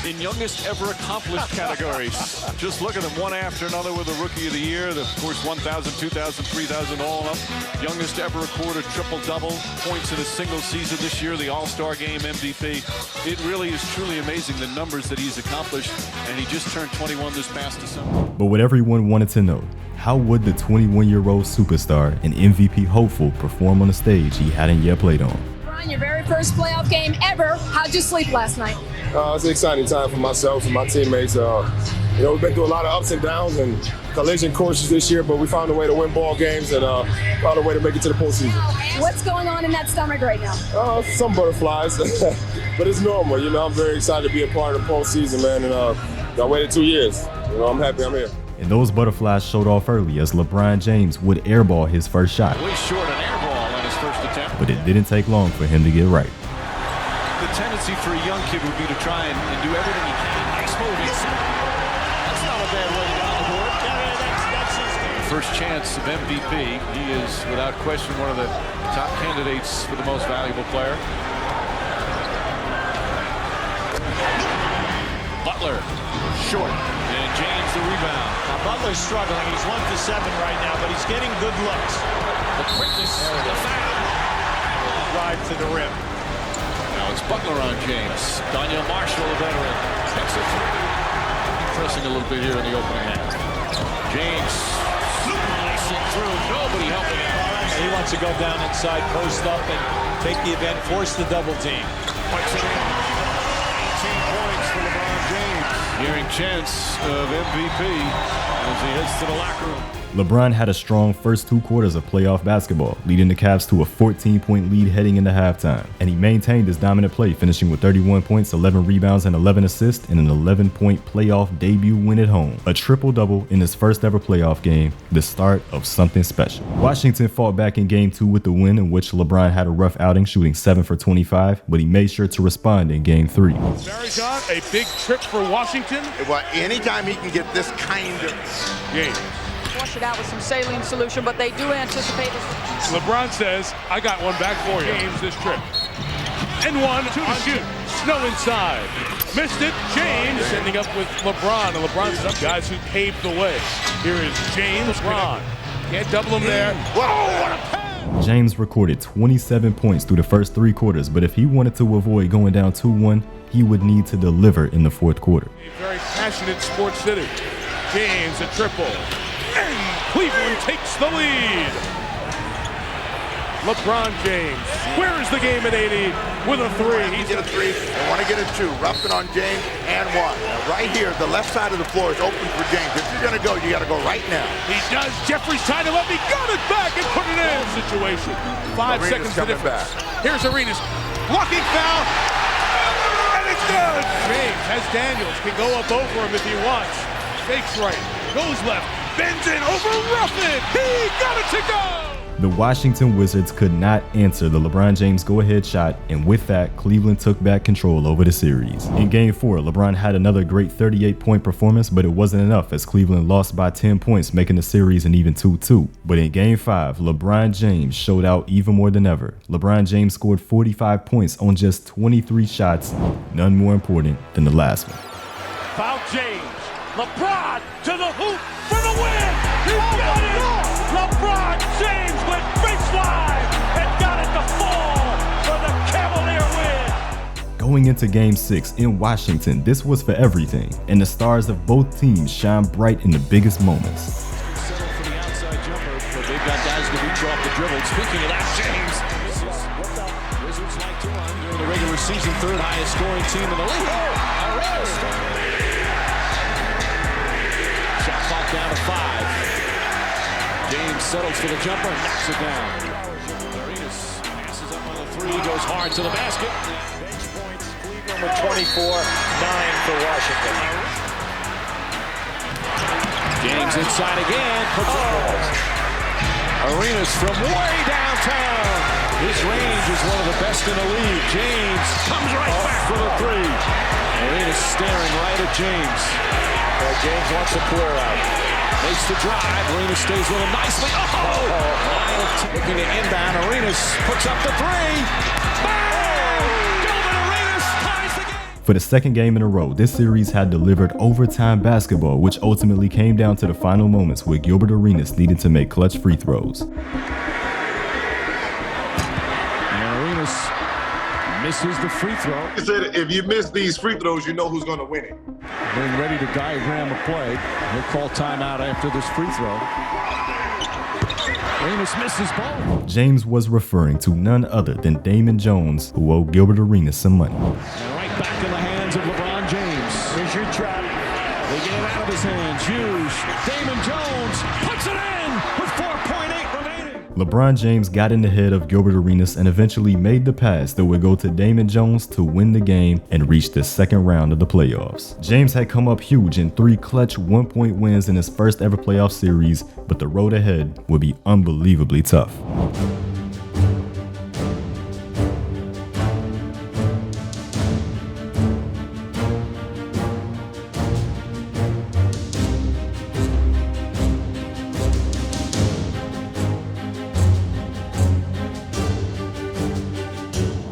in youngest ever accomplished categories. Just look at them one after another with the Rookie of the Year, of course 1,000, 2,000, 3,000 all up. Youngest ever recorded triple-double, points in a single season this year, the All-Star Game MVP. It really is truly amazing the numbers that he's accomplished, and he just turned 21 this past December. But what everyone wanted to know, how would the 21-year-old superstar and MVP hopeful perform on a stage he hadn't yet played on? Brian, your very first playoff game ever. How'd you sleep last night? It's an exciting time for myself and my teammates. We've been through a lot of ups and downs and collision courses this year, but we found a way to win ball games and found a way to make it to the postseason. What's going on in that stomach right now? Some butterflies, but it's normal. I'm very excited to be a part of the postseason, man, and I waited 2 years. I'm happy I'm here. And those butterflies showed off early as LeBron James would airball his first shot. Way short an airball on his first attempt. But it didn't take long for him to get right. The tendency for a young kid would be to try and do everything he can. Nice move. That's not a bad way to get on the board. That's his game. First chance of MVP. He is, without question, one of the top candidates for the most valuable player. Butler, short. And James the rebound. Now Butler's struggling. He's 1 for 7 right now, but he's getting good looks. The quickness, the foul. Drive to the rim. Now it's Butler on James. Daniel Marshall, the veteran. That's a three. Pressing a little bit here in the opening half. James slicing through. Nobody helping out. He wants to go down inside, post up, and take the event, force the double team. Puts it in. 18 points for LeBron James. Nearing chance of MVP as he heads to the locker room. LeBron had a strong first 2 quarters of playoff basketball, leading the Cavs to a 14-point lead heading into halftime. And he maintained his dominant play, finishing with 31 points, 11 rebounds, and 11 assists in an 11-point playoff debut win at home. A triple-double in his first ever playoff game, the start of something special. Washington fought back in Game 2 with the win, in which LeBron had a rough outing, shooting 7 for 25, but he made sure to respond in Game 3. Barry John, a big trip for Washington. Well, anytime he can get this kind of game. Wash it out with some saline solution, but they do anticipate this. LeBron says, I got one back for you. James this trip. And 1, 2 to shoot. Snow inside. Missed it. James ending up with LeBron. And LeBron's up guys who paved the way. Here is James. LeBron. Can't double him there. Whoa, what a pass! James recorded 27 points through the first 3 quarters, but if he wanted to avoid going down 2-1, he would need to deliver in the 4th quarter. A very passionate sports city. James, a triple. And Cleveland takes the lead. LeBron James squares the game at 80 with a 3. He's get a 3. They want to get a 2. Rough it on James and 1. Now right here, the left side of the floor is open for James. If you're going to go, you got to go right now. He does. Jeffrey's tied him up. He got it back and put it in. Situation. 5 seconds to difference. Here's Arenas. Blocking foul. And it's good. James has Daniels. Can go up over him if he wants. Fakes right. Goes left. Bends in over Ruffin. He got it to go. The Washington Wizards could not answer the LeBron James go-ahead shot, and with that, Cleveland took back control over the series. In Game 4, LeBron had another great 38-point performance, but it wasn't enough as Cleveland lost by 10 points, making the series an even 2-2. But in Game 5, LeBron James showed out even more than ever. LeBron James scored 45 points on just 23 shots, none more important than the last one. Foul James. LeBron to the hoop for the win. He got it. LeBron James went baseline and got it to fall for the Cavalier win. Going into Game 6 in Washington, this was for everything, and the stars of both teams shine bright in the biggest moments. Settle for the outside jumper, but they've got guys to reach off the dribble. Speaking of that, James. This is what the Wizards like to run during the regular season, third highest scoring team in the league. Shot clock down to 5. James settles for the jumper and knocks it down. Arenas passes up on the 3, goes hard to the basket. Bench points, Cleveland with 24, 9 for Washington. James inside again. Arenas from way downtown. His range is one of the best in the league. James comes right back for the 3. Arenas staring right at James. Well, James wants to clear out. Makes the drive. Arenas stays with him nicely. Oh! Looking to inbound. Arenas puts up the 3. Bang! Gilbert Arenas ties the game. For the second game in a row, this series had delivered overtime basketball, which ultimately came down to the final moments where Gilbert Arenas needed to make clutch free throws. Misses the free throw. He said if you miss these free throws, you know who's going to win it. Being ready to diagram a play. He'll call timeout after this free throw. Arenas misses ball. James was referring to none other than Damon Jones, who owed Gilbert Arenas some money. And right back in the hands of LeBron James. Here's your trap. They get it out of his hands. Hughes. Damon Jones puts it in with 4.8 remaining. LeBron James got in the head of Gilbert Arenas and eventually made the pass that would go to Damon Jones to win the game and reach the second round of the playoffs. James had come up huge in 3 clutch 1-point wins in his first ever playoff series, but the road ahead would be unbelievably tough.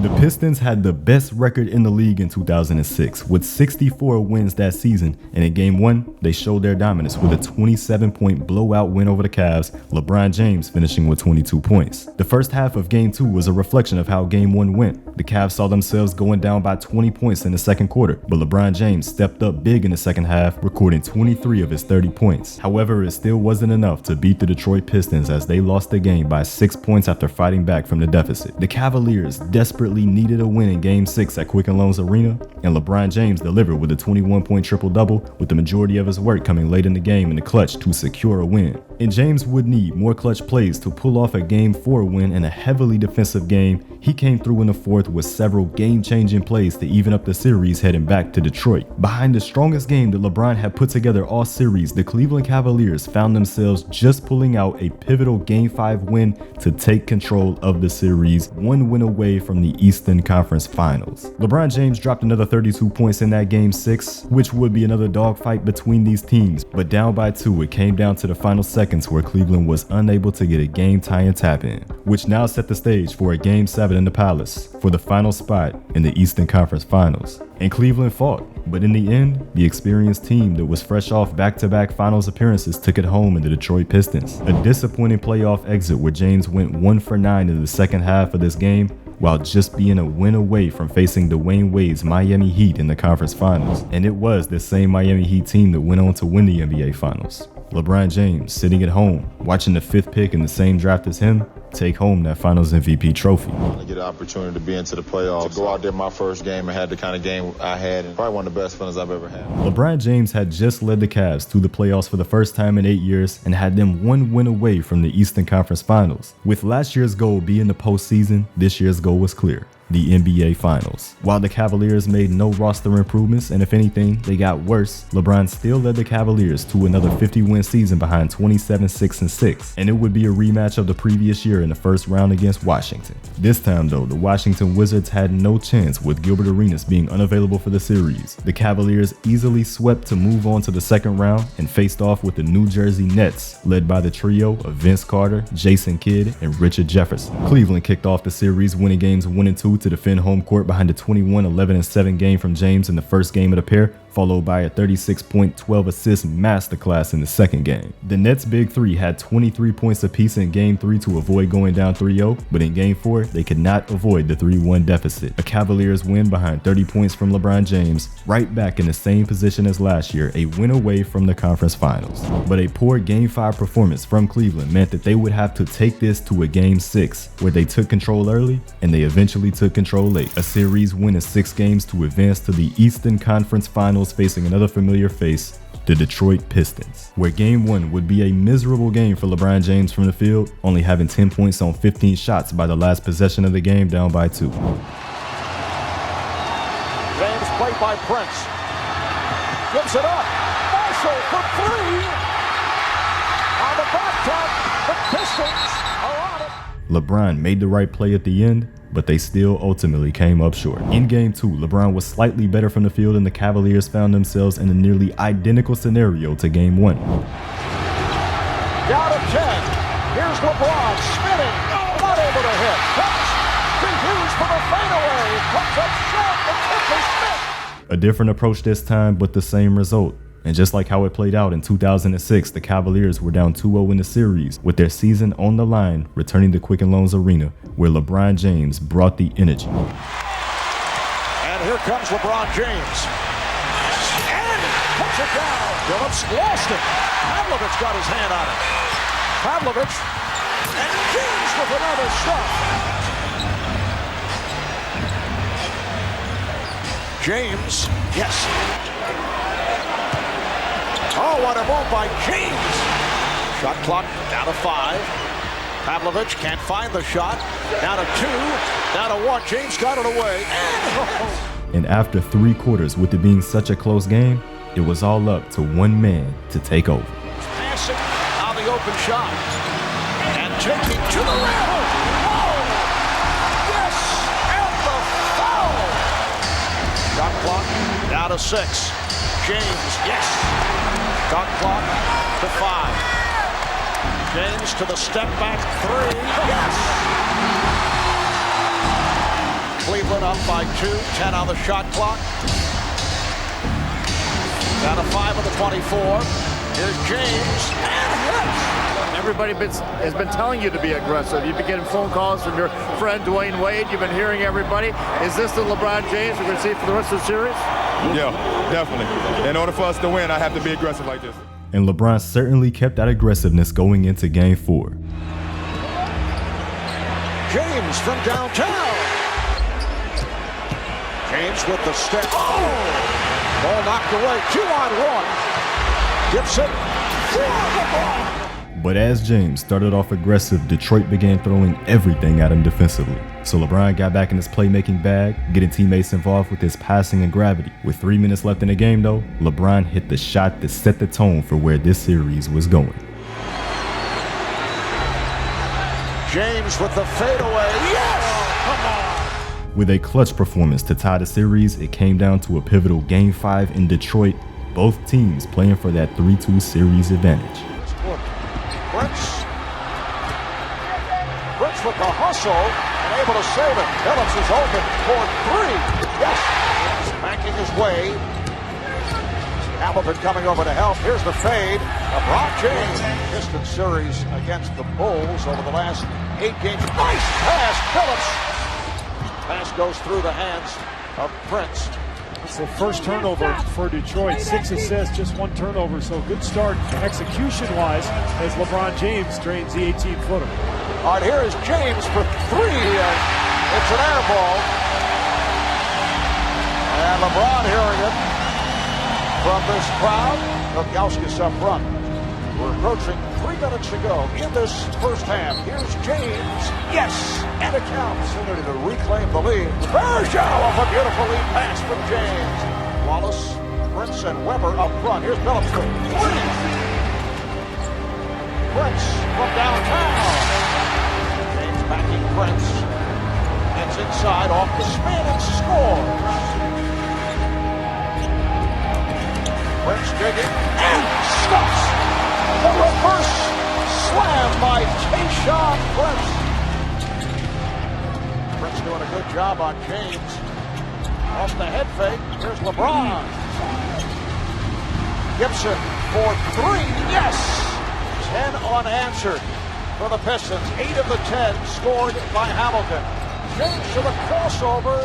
The Pistons had the best record in the league in 2006 with 64 wins that season, and in Game 1, they showed their dominance with a 27-point blowout win over the Cavs, LeBron James finishing with 22 points. The first half of Game 2 was a reflection of how Game 1 went. The Cavs saw themselves going down by 20 points in the second quarter, but LeBron James stepped up big in the second half, recording 23 of his 30 points. However, it still wasn't enough to beat the Detroit Pistons as they lost the game by 6 points after fighting back from the deficit. The Cavaliers desperately needed a win in Game 6 at Quicken Loans Arena, and LeBron James delivered with a 21-point triple-double, with the majority of his work coming late in the game in the clutch to secure a win. And James would need more clutch plays to pull off a Game 4 win in a heavily defensive game. He came through in the fourth with several game-changing plays to even up the series heading back to Detroit. Behind the strongest game that LeBron had put together all series, the Cleveland Cavaliers found themselves just pulling out a pivotal Game 5 win to take control of the series, 1 win away from the Eastern Conference Finals. LeBron James dropped another 32 points in that Game 6, which would be another dogfight between these teams, but down by 2, it came down to the final seconds where Cleveland was unable to get a game-tying tap-in, which now set the stage for a Game 7 in the Palace for the final spot in the Eastern Conference Finals. And Cleveland fought, but in the end, the experienced team that was fresh off back-to-back finals appearances took it home in the Detroit Pistons. A disappointing playoff exit where James went 1 for 9 in the second half of this game, while just being a win away from facing Dwayne Wade's Miami Heat in the conference finals. And it was this same Miami Heat team that went on to win the NBA Finals. LeBron James, sitting at home, watching the 5th pick in the same draft as him, take home that Finals MVP trophy. I get an opportunity to be into the playoffs, to go out there my first game and had the kind of game I had, and probably one of the best feelings I've ever had. LeBron James had just led the Cavs to the playoffs for the first time in 8 years and had them 1 win away from the Eastern Conference Finals. With last year's goal being the postseason, this year's goal was clear: the NBA Finals. While the Cavaliers made no roster improvements, and if anything, they got worse, LeBron still led the Cavaliers to another 50-win season behind 27-6-6, and it would be a rematch of the previous year in the first round against Washington. This time though, the Washington Wizards had no chance with Gilbert Arenas being unavailable for the series. The Cavaliers easily swept to move on to the second round and faced off with the New Jersey Nets, led by the trio of Vince Carter, Jason Kidd, and Richard Jefferson. Cleveland kicked off the series winning games 1 and 2 to defend home court behind a 21-11-7 game from James in the first game of the pair, followed by a 36-point, 12-assist masterclass in the second game. The Nets' big three had 23 points apiece in Game 3 to avoid going down 3-0, but in Game 4, they could not avoid the 3-1 deficit. A Cavaliers win behind 30 points from LeBron James, right back in the same position as last year, a win away from the conference finals. But a poor Game 5 performance from Cleveland meant that they would have to take this to a Game 6, where they took control early, and they eventually took control late. A series win in 6 games to advance to the Eastern Conference Finals, facing another familiar face, the Detroit Pistons, where Game 1 would be a miserable game for LeBron James from the field, only having 10 points on 15 shots by the last possession of the game, down by 2. James played by Prince. Gives it up. Marshall for 3. On the back top, the Pistons are on it. LeBron made the right play at the end, but they still ultimately came up short. In Game 2, LeBron was slightly better from the field and the Cavaliers found themselves in a nearly identical scenario to Game 1. Down to 10. Here's LeBron spinning. Not able to hit. Continues for the fadeaway. Comes up short. The tip is missed. A different approach this time, but the same result. And just like how it played out in 2006, the Cavaliers were down 2-0 in the series, with their season on the line, returning to Quicken Loans Arena, where LeBron James brought the energy. And here comes LeBron James. And puts it down. Phillips lost it. Pavlovich got his hand on it. Pavlovich and James with another shot. James, yes. Oh, what a move by James. Shot clock down to 5. Pavlovich can't find the shot. Down to 2, down to 1. James got it away. And after 3 quarters, with it being such a close game, it was all up to one man to take over. Passing on the open shot. And taking to the rim. Oh! Yes! And the foul! Shot clock down to 6. James, yes! Shot clock to 5. James to the step back 3. Yes! Cleveland up by 2. 10 on the shot clock. Down to 5 on the 24. Here's James and hits. Everybody has been telling you to be aggressive. You've been getting phone calls from your friend Dwayne Wade. You've been hearing everybody. Is this the LeBron James we're going to see for the rest of the series? Yeah, definitely. In order for us to win, I have to be aggressive like this. And LeBron certainly kept that aggressiveness going into Game 4. James from downtown. James with the step. Oh! Ball knocked away. 2-on-1. Gibson. 4-on-1. But as James started off aggressive, Detroit began throwing everything at him defensively. So LeBron got back in his playmaking bag, getting teammates involved with his passing and gravity. With 3 minutes left in the game though, LeBron hit the shot that set the tone for where this series was going. James with the fadeaway. Yes! Come on! With a clutch performance to tie the series, it came down to a pivotal Game 5 in Detroit, both teams playing for that 3-2 series advantage. Prince with the hustle and able to save it. Phillips is open for 3. Yes! He's banking his way. Hamilton coming over to help. Here's the fade. LeBron James. Pistons series against the Bulls over the last 8 games. Nice pass, Phillips. Pass goes through the hands of Prince. It's the first turnover for Detroit. 6 assists, just 1 turnover. So good start execution-wise as LeBron James drains the 18-footer. All right, here is James for 3. It's an air ball. And LeBron hearing it from this crowd. Ilgauskas up front. We're approaching 3 minutes to go in this first half. Here's James. Yes, and it counts. Opportunity to reclaim the lead. Bergeau off a beautiful lead pass from James. Wallace, Prince, and Weber up front. Here's Phillips for 3. Prince from downtown. James backing Prince. Gets inside off the spin and scores. Prince digging and stops. The reverse slam by Tayshaun Prince. Prince doing a good job on James. Off the head fake. Here's LeBron. Gibson for 3. Yes! 10 unanswered for the Pistons. 8 of the 10 scored by Hamilton. James to the crossover.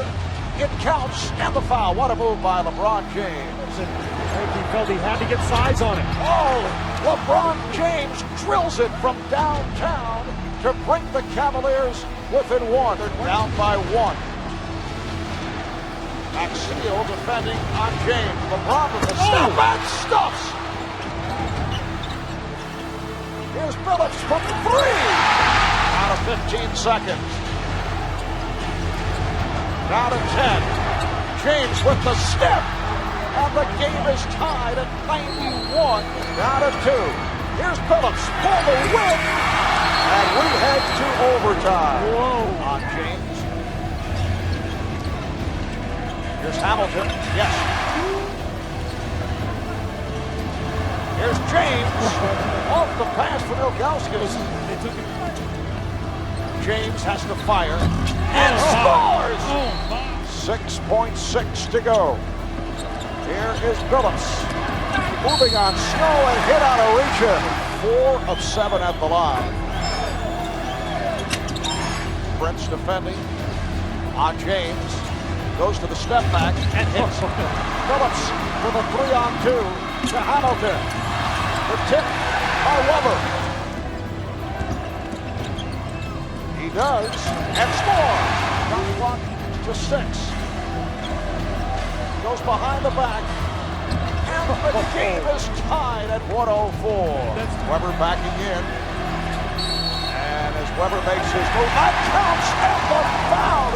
It counts, and the foul. What a move by LeBron James. He felt he had to get size on it. Oh, LeBron James drills it from downtown to bring the Cavaliers within 1. They're down by 1. Axel defending on James. LeBron with the step back stuffs. Here's Phillips from 3. Out of 15 seconds. Down to 10. James with the step. And the game is tied at 91. Down to 2. Here's Phillips for the win. And we head to overtime. Whoa. On James. Here's Hamilton. Yes. Here's James. Off the pass for Ilgauskas. James has to fire. And scores! 6.6 to go. Here is Phillips. Moving on Snow and hit on Aricha. 4 of 7 at the line. Prince defending on James. Goes to the step back and hits. Phillips with a 3-on-2 to Hamilton. The tip by Weber. He does and scores. Shot clock to 6. Goes behind the back. And the game is tied at 104. Weber backing in. And as Weber makes his move, that counts and the foul.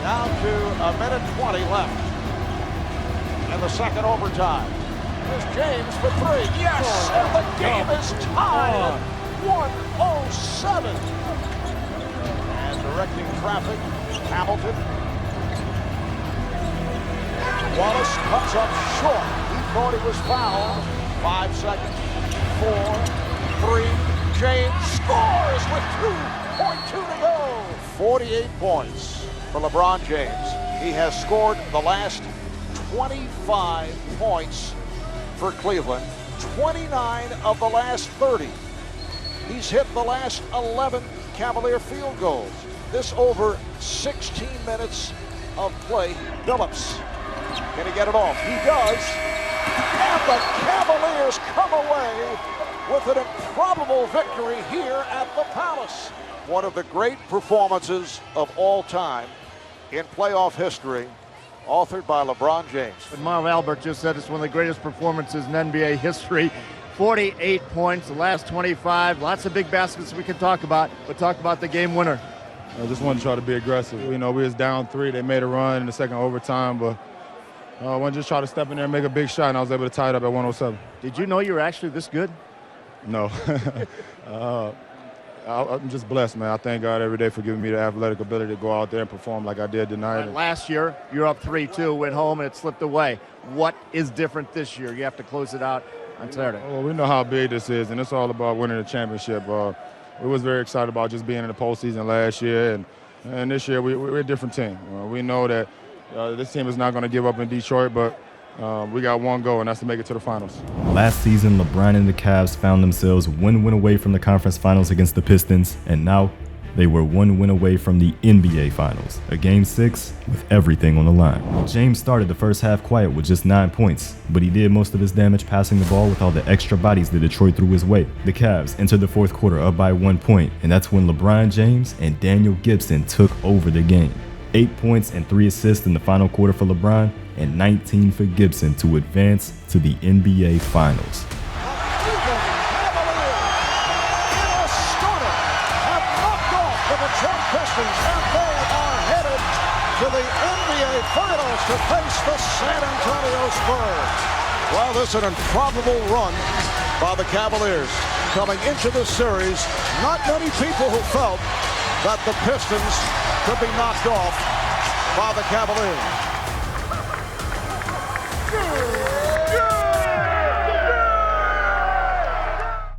Down to a minute 20 left in the second overtime. Here's James for 3. Yes! And the game is tied at 107. And directing traffic, Hamilton. Wallace comes up short. He thought he was fouled. 5 seconds. 4, 3. James scores with 2.2 to go. 48 points for LeBron James. He has scored the last 25 points for Cleveland. 29 of the last 30. He's hit the last 11 Cavalier field goals. This over 16 minutes of play. Phillips. Can he get it off? He does. And the Cavaliers come away with an improbable victory here at the Palace. One of the great performances of all time in playoff history, authored by LeBron James. But Marv Albert just said it's one of the greatest performances in NBA history. 48 points, the last 25. Lots of big baskets we can talk about, but talk about the game winner. I just wanted to try to be aggressive. You know, we was down 3. They made a run in the second overtime, but I wanted to just try to step in there and make a big shot, and I was able to tie it up at 107. Did you know you were actually this good? No. I'm just blessed, man. I thank God every day for giving me the athletic ability to go out there and perform like I did tonight. Last year, you're up 3-2, went home, and it slipped away. What is different this year? You have to close it out on Saturday. Well, we know how big this is, and it's all about winning the championship. We was very excited about just being in the postseason last year, and this year we're a different team. We know that this team is not going to give up in Detroit, but we got one goal, and that's to make it to the finals. Last season, LeBron and the Cavs found themselves one win away from the conference finals against the Pistons, and now they were one win away from the NBA Finals, a Game 6 with everything on the line. James started the first half quiet with just 9 points, but he did most of his damage passing the ball with all the extra bodies that Detroit threw his way. The Cavs entered the fourth quarter up by 1 point, and that's when LeBron James and Daniel Gibson took over the game. 8 points and 3 assists in the final quarter for LeBron, and 19 for Gibson to advance to the NBA Finals. Cleveland Detroit Pistons, and they are headed to the NBA Finals to face the San Antonio Spurs. Well, this is an improbable run by the Cavaliers coming into this series. Not many people who felt that the Pistons could be knocked off by the Cavaliers.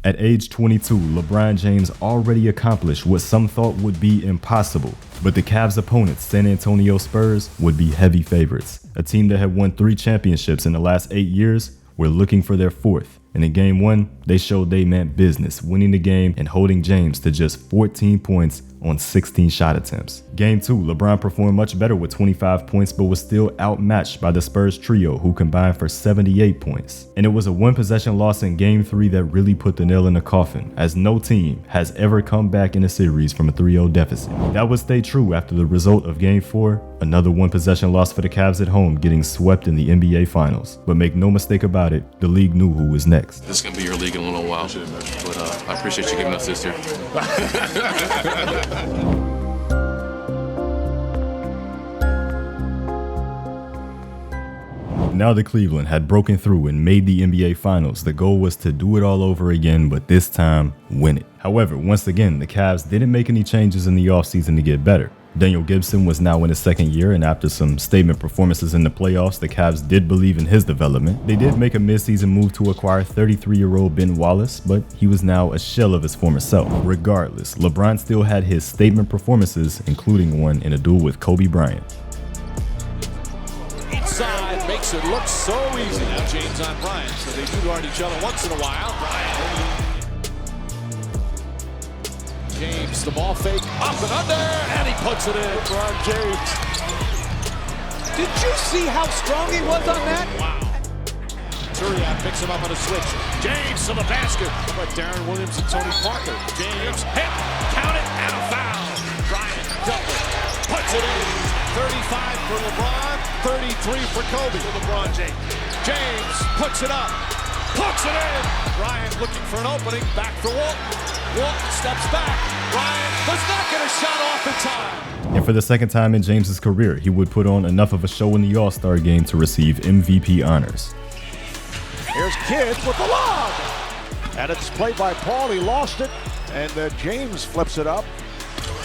At age 22, LeBron James already accomplished what some thought would be impossible. But the Cavs' opponents, San Antonio Spurs, would be heavy favorites. A team that had won 3 championships in the last 8 years were looking for their 4th. And in Game 1, they showed they meant business, winning the game and holding James to just 14 points on 16 shot attempts. Game 2, LeBron performed much better with 25 points, but was still outmatched by the Spurs trio, who combined for 78 points. And it was a 1-possession loss in Game 3 that really put the nail in the coffin, as no team has ever come back in a series from a 3-0 deficit. That would stay true after the result of Game 4, another 1-possession loss for the Cavs at home, getting swept in the NBA Finals. But make no mistake about it, the league knew who was next. This is going to be your league in a little while, but I appreciate you giving us this year. Now that Cleveland had broken through and made the NBA Finals, the goal was to do it all over again, but this time, win it. However, once again, the Cavs didn't make any changes in the offseason to get better. Daniel Gibson was now in his 2nd year, and after some statement performances in the playoffs, the Cavs did believe in his development. They did make a midseason move to acquire 33-year-old Ben Wallace, but he was now a shell of his former self. Regardless, LeBron still had his statement performances, including one in a duel with Kobe Bryant. Inside makes it look so easy. Now James on Bryant, so they do guard each other once in a while. Bryant. James, the ball fake, up and under, and he puts it in. LeBron James. Did you see how strong he was on that? Wow. Turiaf picks him up on a switch. James to the basket. But Darren Williams and Tony Parker. James hit, count it, and a foul. Bryant double, puts it in. 35 for LeBron, 33 for Kobe. For LeBron James. James puts it up, puts it in. Bryant looking for an opening, back for Walton. Walton steps back. Bryant does not get a shot off in time. And for the 2nd time in James's career, he would put on enough of a show in the All-Star game to receive MVP honors. Here's Kidd with the lob. And it's played by Paul. He lost it. And James flips it up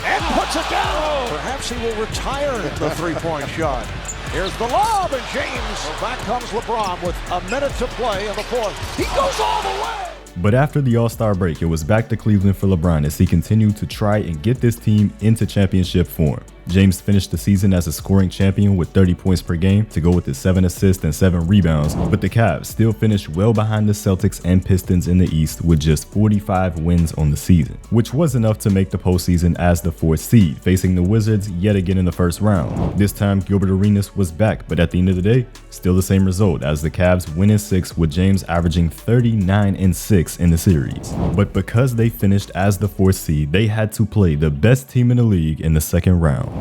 and puts it down. Perhaps he will retire the 3-point shot. Here's the lob, and James. Back comes LeBron with a minute to play in the 4th. He goes all the way. But after the All-Star break, it was back to Cleveland for LeBron as he continued to try and get this team into championship form. James finished the season as a scoring champion with 30 points per game to go with his 7 assists and 7 rebounds, but the Cavs still finished well behind the Celtics and Pistons in the East with just 45 wins on the season, which was enough to make the postseason as the 4th seed, facing the Wizards yet again in the 1st round. This time, Gilbert Arenas was back, but at the end of the day, still the same result as the Cavs win in 6 with James averaging 39-6 in the series. But because they finished as the 4th seed, they had to play the best team in the league in the 2nd round.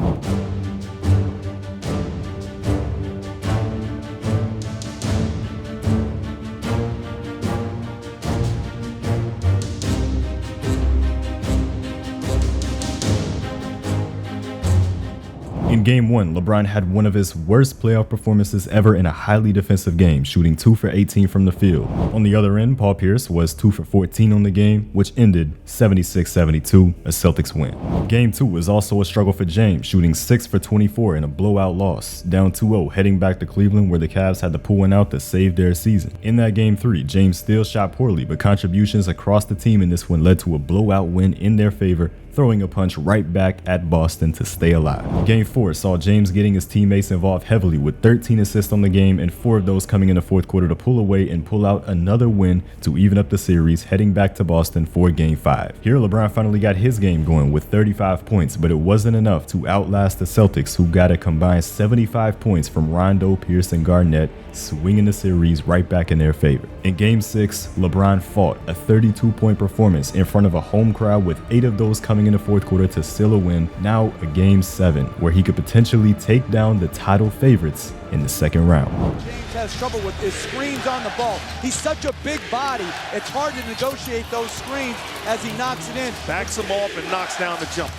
In Game 1, LeBron had one of his worst playoff performances ever in a highly defensive game, shooting 2 for 18 from the field. On the other end, Paul Pierce was 2 for 14 on the game, which ended 76-72, a Celtics win. Game 2 was also a struggle for James, shooting 6 for 24 in a blowout loss, down 2-0, heading back to Cleveland where the Cavs had to pull one out to save their season. In that Game 3, James still shot poorly, but contributions across the team in this one led to a blowout win in their favor, throwing a punch right back at Boston to stay alive. Game 4 saw James getting his teammates involved heavily with 13 assists on the game and 4 of those coming in the 4th quarter to pull away and pull out another win to even up the series, heading back to Boston for Game 5. Here, LeBron finally got his game going with 35 points, but it wasn't enough to outlast the Celtics, who got a combined 75 points from Rondo, Pierce, and Garnett, swinging the series right back in their favor. In Game 6, LeBron fought a 32-point performance in front of a home crowd with 8 of those coming in the 4th quarter to seal a win, now a Game 7, where he could potentially take down the title favorites in the 2nd round. James has trouble with his screens on the ball. He's such a big body, it's hard to negotiate those screens as he knocks it in. Backs him off and knocks down the jump.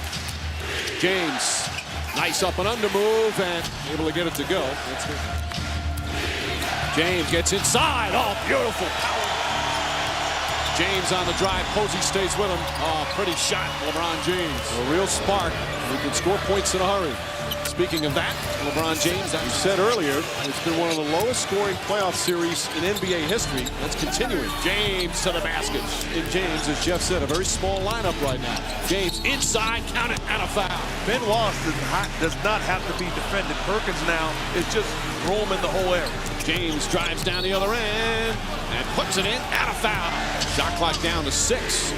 James, nice up and under move and able to get it to go. That's good. James gets inside. Oh, beautiful power. James on the drive. Posey stays with him. Oh, pretty shot, LeBron James. A real spark. He can score points in a hurry. Speaking of that, LeBron James, as you said earlier, it's been one of the lowest scoring playoff series in NBA history. That's continuing. James to the basket. And James, as Jeff said, a very small lineup right now. James inside, count it, and a foul. Ben Wallace does not have to be defended. Perkins now is just throw him in the whole area. James drives down the other end and puts it in, and a foul. Shot clock down to 6.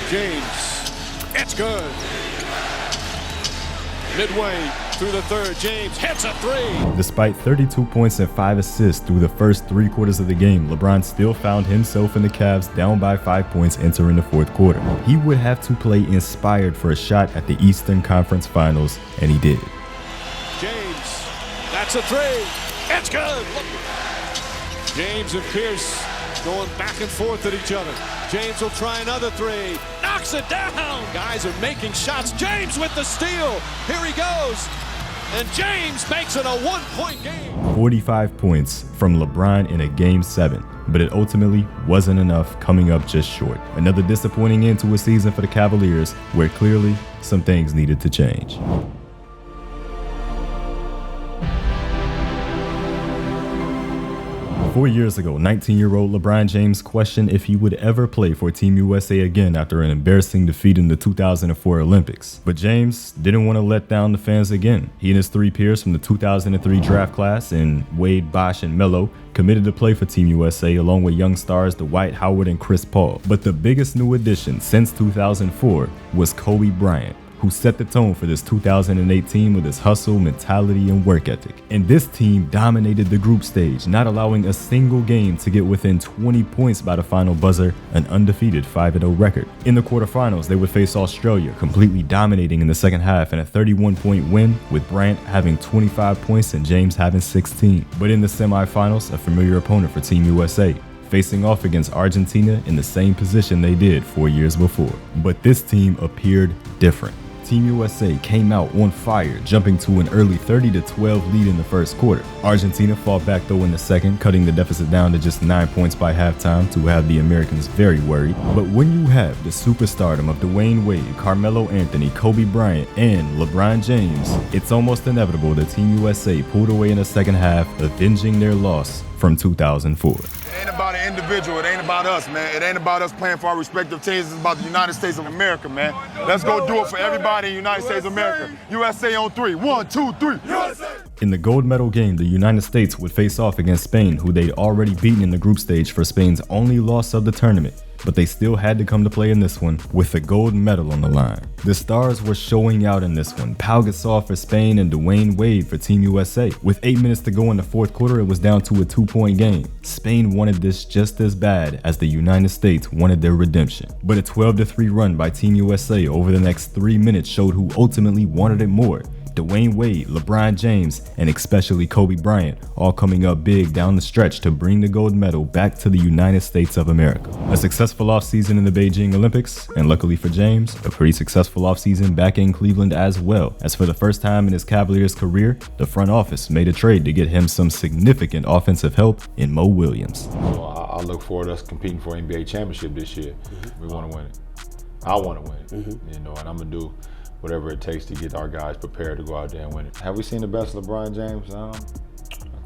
James, it's good. Midway through the third, James hits a 3. Despite 32 points and 5 assists through the first 3 quarters of the game, LeBron still found himself and the Cavs down by 5 points entering the fourth quarter. He would have to play inspired for a shot at the Eastern Conference Finals, and he did. James, that's a 3. It's good. James and Pierce going back and forth at each other. James will try another 3. Knocks it down. Guys are making shots. James with the steal. Here he goes. And James makes it a 1-point game. 45 points from LeBron in a Game 7, but it ultimately wasn't enough, coming up just short. Another disappointing end to a season for the Cavaliers, where clearly some things needed to change. 4 years ago, 19-year-old LeBron James questioned if he would ever play for Team USA again after an embarrassing defeat in the 2004 Olympics. But James didn't want to let down the fans again. He and his 3 peers from the 2003 draft class, in Wade, Bosh, and Melo, committed to play for Team USA along with young stars Dwight Howard and Chris Paul. But the biggest new addition since 2004 was Kobe Bryant, who set the tone for this 2008 team with his hustle, mentality, and work ethic. And this team dominated the group stage, not allowing a single game to get within 20 points by the final buzzer, an undefeated 5-0 record. In the quarterfinals, they would face Australia, completely dominating in the second half in a 31-point win, with Bryant having 25 points and James having 16. But in the semifinals, a familiar opponent for Team USA, facing off against Argentina in the same position they did 4 years before. But this team appeared different. Team USA came out on fire, jumping to an early 30-12 lead in the first quarter. Argentina fought back though in the second, cutting the deficit down to just 9 points by halftime to have the Americans very worried. But when you have the superstardom of Dwayne Wade, Carmelo Anthony, Kobe Bryant, and LeBron James, it's almost inevitable that Team USA pulled away in the second half, avenging their loss from 2004. It ain't about an individual. It ain't about us, man. It ain't about us playing for our respective teams. It's about the United States of America, man. Let's go do it for everybody in the United States of America. USA on 3. 1, 2, 3. USA! In the gold medal game, the United States would face off against Spain, who they'd already beaten in the group stage for Spain's only loss of the tournament. But they still had to come to play in this one with the gold medal on the line. The stars were showing out in this one. Pau Gasol for Spain and Dwayne Wade for Team USA. With 8 minutes to go in the fourth quarter, it was down to a 2-point game. Spain wanted this just as bad as the United States wanted their redemption. But a 12-3 run by Team USA over the next 3 minutes showed who ultimately wanted it more. Dwayne Wade, LeBron James, and especially Kobe Bryant, all coming up big down the stretch to bring the gold medal back to the United States of America. A successful offseason in the Beijing Olympics, and luckily for James, a pretty successful offseason back in Cleveland as well, as for the first time in his Cavaliers career, the front office made a trade to get him some significant offensive help in Mo Williams. I look forward to us competing for an NBA championship this year. We want to win it. I want to win it, and I'm going to do whatever it takes to get our guys prepared to go out there and win it. Have we seen the best LeBron James? I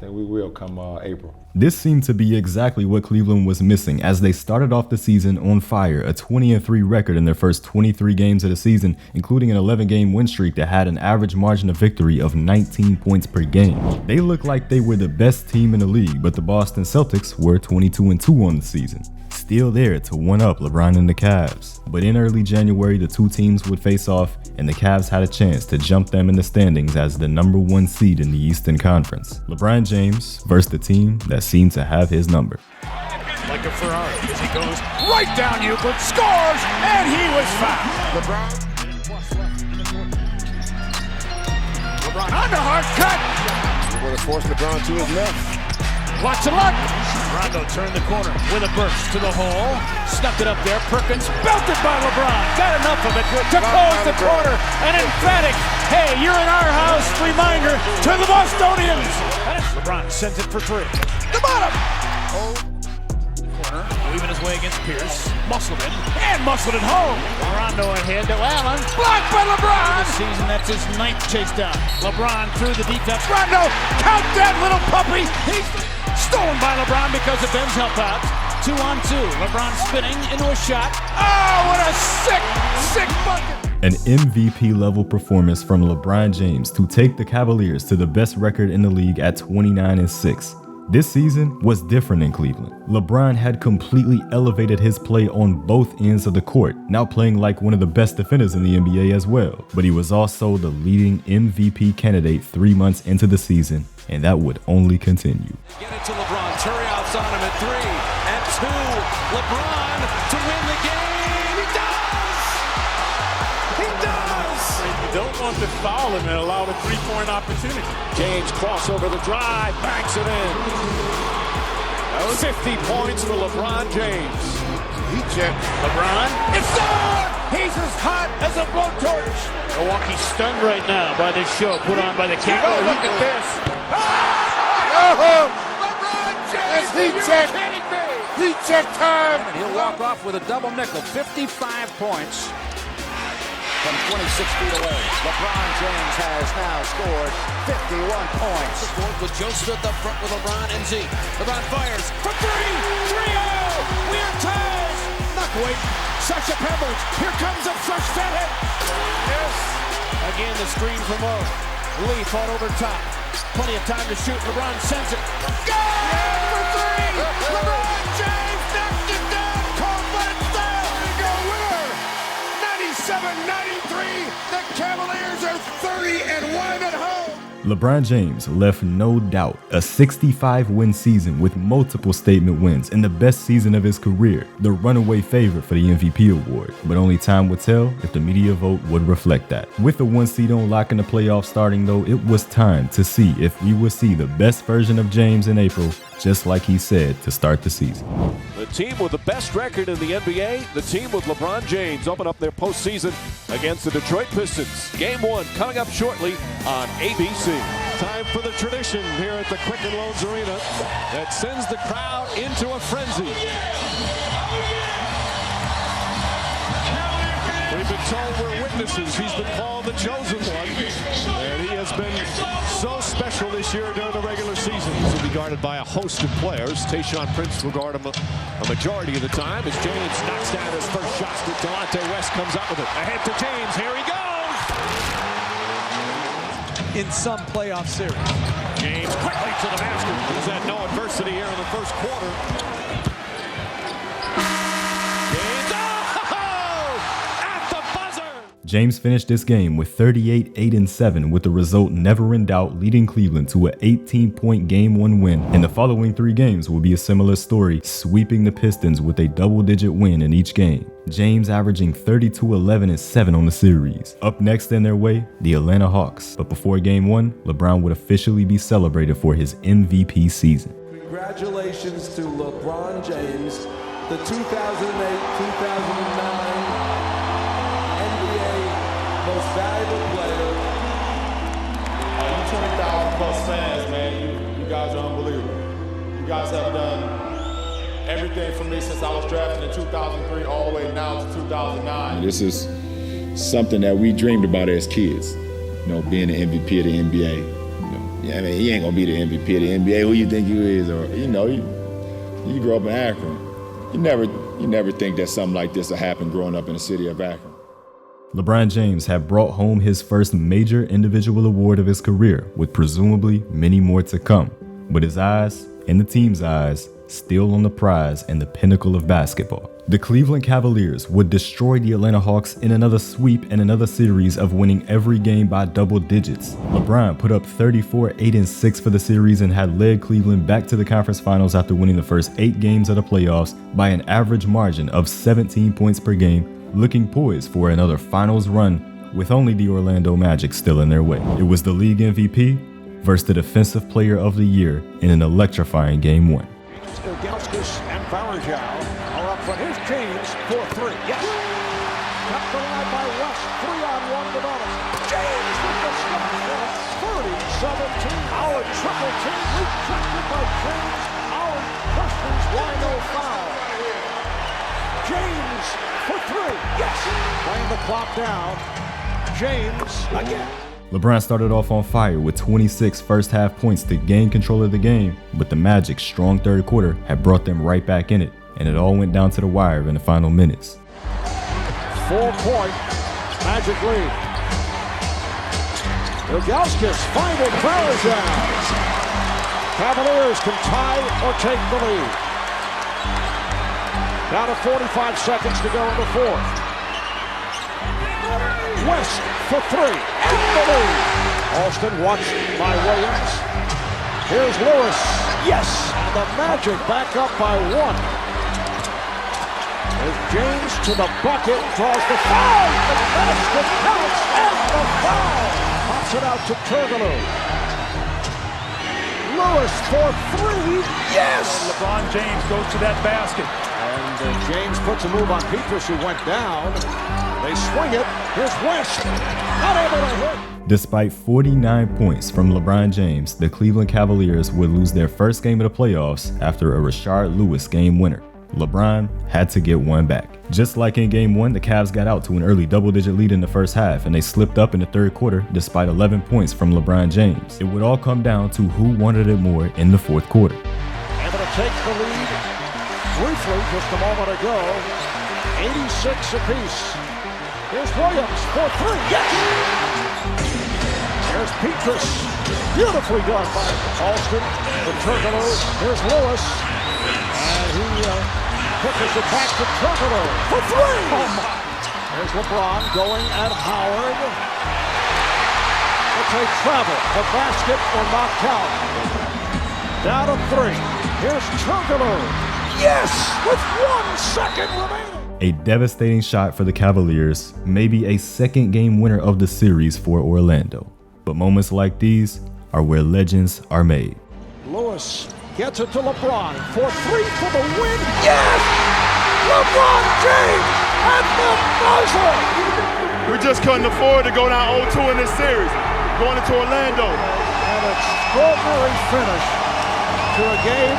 think we will come April. This seemed to be exactly what Cleveland was missing as they started off the season on fire, a 20-3 record in their first 23 games of the season, including an 11-game win streak that had an average margin of victory of 19 points per game. They looked like they were the best team in the league, but the Boston Celtics were 22-2 on the season, still there to one-up LeBron and the Cavs. But in early January, the two teams would face off, and the Cavs had a chance to jump them in the standings as the #1 seed in the Eastern Conference. LeBron James versus the team that seemed to have his number. Like a Ferrari as he goes right down Euclid, scores, and he was fouled. LeBron on the hard cut. You're going to force LeBron to his left. Lots of luck. Rondo turned the corner with a burst to the hole. Snuck it up there. Perkins belted by LeBron. Got enough of it to close the corner. An emphatic, hey, you're in our house reminder to the Bostonians. LeBron sends it for three. The bottom. Corner, weaving his way against Pierce. Musselman, and Musselman home. Rondo ahead to Allen. Blocked by LeBron. This season, that's his 9th chase down. LeBron through the defense. Rondo, count that little puppy. He's stolen by LeBron because of Ben's help out. 2-on-2. LeBron spinning into a shot. Oh, what a sick bucket. An MVP level performance from LeBron James to take the Cavaliers to the best record in the league at 29-6. This season was different in Cleveland. LeBron had completely elevated his play on both ends of the court, now playing like one of the best defenders in the NBA as well. But he was also the leading MVP candidate 3 months into the season, and that would only continue. Get it to LeBron. Curry outs on him at 3 and 2. LeBron to win the game. He does! He does! You don't want to foul him and allow the three-point opportunity. James crossover the drive, banks it in. 50 points for LeBron James. He checked. LeBron. It's on! He's as hot as a blowtorch. Milwaukee stunned right now by this show put on by the King. Oh, look at this. LeBron James, heat check. Heat check time. And he'll walk off with a double nickel. 55 points. From 26 feet away, LeBron James has now scored 51 points. With Joe stood up front with LeBron and Zeke. LeBron fires for 3. 3-0. We are tied. Knucklewick. Sasha Pebbles. Here comes a fresh fat hit. Yes. Again, the screen from O. Lee fought over top. Plenty of time to shoot. LeBron sends it. Go! For 3. LeBron James knocked it down. Cold blooded style. There you go, winner. 97-93. The Cavaliers are 30-1 at home. LeBron James left no doubt a 65-win season with multiple statement wins and the best season of his career, the runaway favorite for the MVP award. But only time would tell if the media vote would reflect that. With the 1 seed on lock in the playoffs starting though, it was time to see if we would see the best version of James in April, just like he said to start the season. The team with the best record in the NBA, the team with LeBron James, open up their postseason against the Detroit Pistons. Game 1 coming up shortly on ABC. Time for the tradition here at the Quicken Loans Arena that sends the crowd into a frenzy. We've been told we're witnesses. He's been called the chosen one, and he has been so special this year during the regular season. He'll be guarded by a host of players. Tayshaun Prince will guard him a majority of the time as James knocks down his first shot. Delonte West comes up with it. Ahead to James. Here he goes! In some playoff series. James quickly to the basket. He's had no adversity here in the first quarter. James, at the buzzer! James finished this game with 38-8-7 with the result never in doubt, leading Cleveland to an 18-point Game 1 win. And the following 3 games will be a similar story, sweeping the Pistons with a double-digit win in each game. James averaging 32-11-7 on the series. Up next in their way, the Atlanta Hawks. But before Game 1, LeBron would officially be celebrated for his MVP season. Congratulations to LeBron James, the 2008-2009 NBA Most Valuable Player. You 20,000 plus fans, man. You guys are unbelievable. You guys have done everything for me since I was drafted in 2003 all the way now to 2009. This is something that we dreamed about as kids, being the MVP of the NBA. I mean, he ain't gonna be the MVP of the NBA. Who you think you is? Or you grew up in Akron. You never think that something like this will happen growing up in the city of Akron. LeBron James had brought home his first major individual award of his career, with presumably many more to come. But his eyes, and the team's eyes, still on the prize and the pinnacle of basketball. The Cleveland Cavaliers would destroy the Atlanta Hawks in another sweep and another series of winning every game by double digits. LeBron put up 34-8-6 for the series and had led Cleveland back to the conference finals after winning the first 8 games of the playoffs by an average margin of 17 points per game, looking poised for another finals run with only the Orlando Magic still in their way. It was the league MVP versus the Defensive Player of the Year in an electrifying Game 1. Ilgauskas and Varejao are up front. Here's James for three. Yes. Cut the line by West. 3-on-1 develops. James with the stop for 30-17. Howard triple team rejected by James. Howard questions why no foul. James for three. Yes. Playing the clock down. James again. LeBron started off on fire with 26 first-half points to gain control of the game, but the Magic's strong third quarter had brought them right back in it, and it all went down to the wire in the final minutes. 4-point Magic lead. Ilgauskas finding Varejao. Cavaliers can tie or take the lead. Down to 45 seconds to go in the fourth. West for three, and the lead. Alston watched by Williams. Here's Lewis. Yes, and the Magic back up by one. As James to the bucket, draws the foul. The basket counts, and the foul. Pops it out to Turkoglu. Lewis for three. Yes! And LeBron James goes to that basket. And James puts a move on Petrus, who went down. They swing it. Here's West. Not able to hit. Despite 49 points from LeBron James, the Cleveland Cavaliers would lose their first game of the playoffs after a Rashard Lewis game winner. LeBron had to get one back. Just like in Game 1, the Cavs got out to an early double-digit lead in the first half, and they slipped up in the third quarter despite 11 points from LeBron James. It would all come down to who wanted it more in the fourth quarter. Able to take the lead briefly just a moment ago. 86 apiece. Here's Williams for three. Yes! Here's Petrus. Beautifully done by Alston. The Turkoglu. Here's Lewis. And he pushes it back to Turkoglu for three. Oh my. There's LeBron going at Howard. It's a travel. The basket will not count. Down to three. Here's Turkoglu. Yes! With 1 second remaining. A devastating shot for the Cavaliers, maybe a second game winner of the series for Orlando. But moments like these are where legends are made. Lewis gets it to LeBron for three for the win. Yes! LeBron James at the buzzer! We just couldn't afford to go down 0-2 in this series. Going into Orlando. An extraordinary finish to a game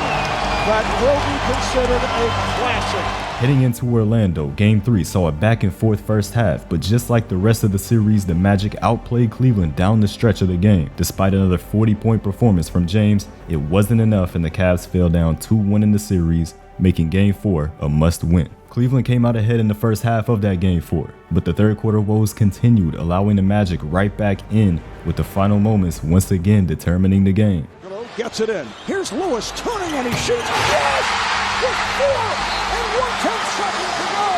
that will be considered a classic. Heading into Orlando, Game 3 saw a back-and-forth first half, but just like the rest of the series, the Magic outplayed Cleveland down the stretch of the game. Despite another 40-point performance from James, it wasn't enough and the Cavs fell down 2-1 in the series, making Game 4 a must-win. Cleveland came out ahead in the first half of that Game 4, but the third quarter woes continued, allowing the Magic right back in with the final moments once again determining the game. Gets it in. Here's Lewis turning and he shoots. Yes! With 4 and 1/10 seconds to go.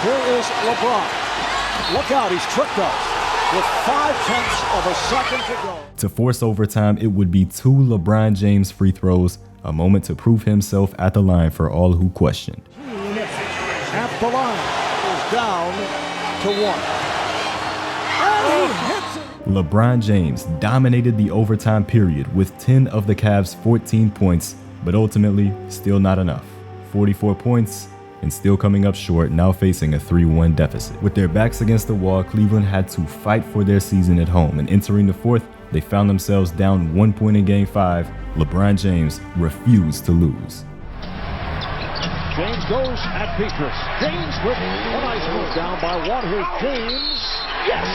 Here is LeBron. Look out, he's tricked us. With 0.5 of a second to go. To force overtime, it would be 2 LeBron James free throws, a moment to prove himself at the line for all who questioned. At the line is down to 1. And he hits it. LeBron James dominated the overtime period with 10 of the Cavs' 14 points, but ultimately still not enough. 44 points and still coming up short, now facing a 3-1 deficit. With their backs against the wall, Cleveland had to fight for their season at home, and entering the fourth, they found themselves down 1 point in Game 5. LeBron James refused to lose. James goes at Petrus. James with a nice move down by 1. Here's James. Yes!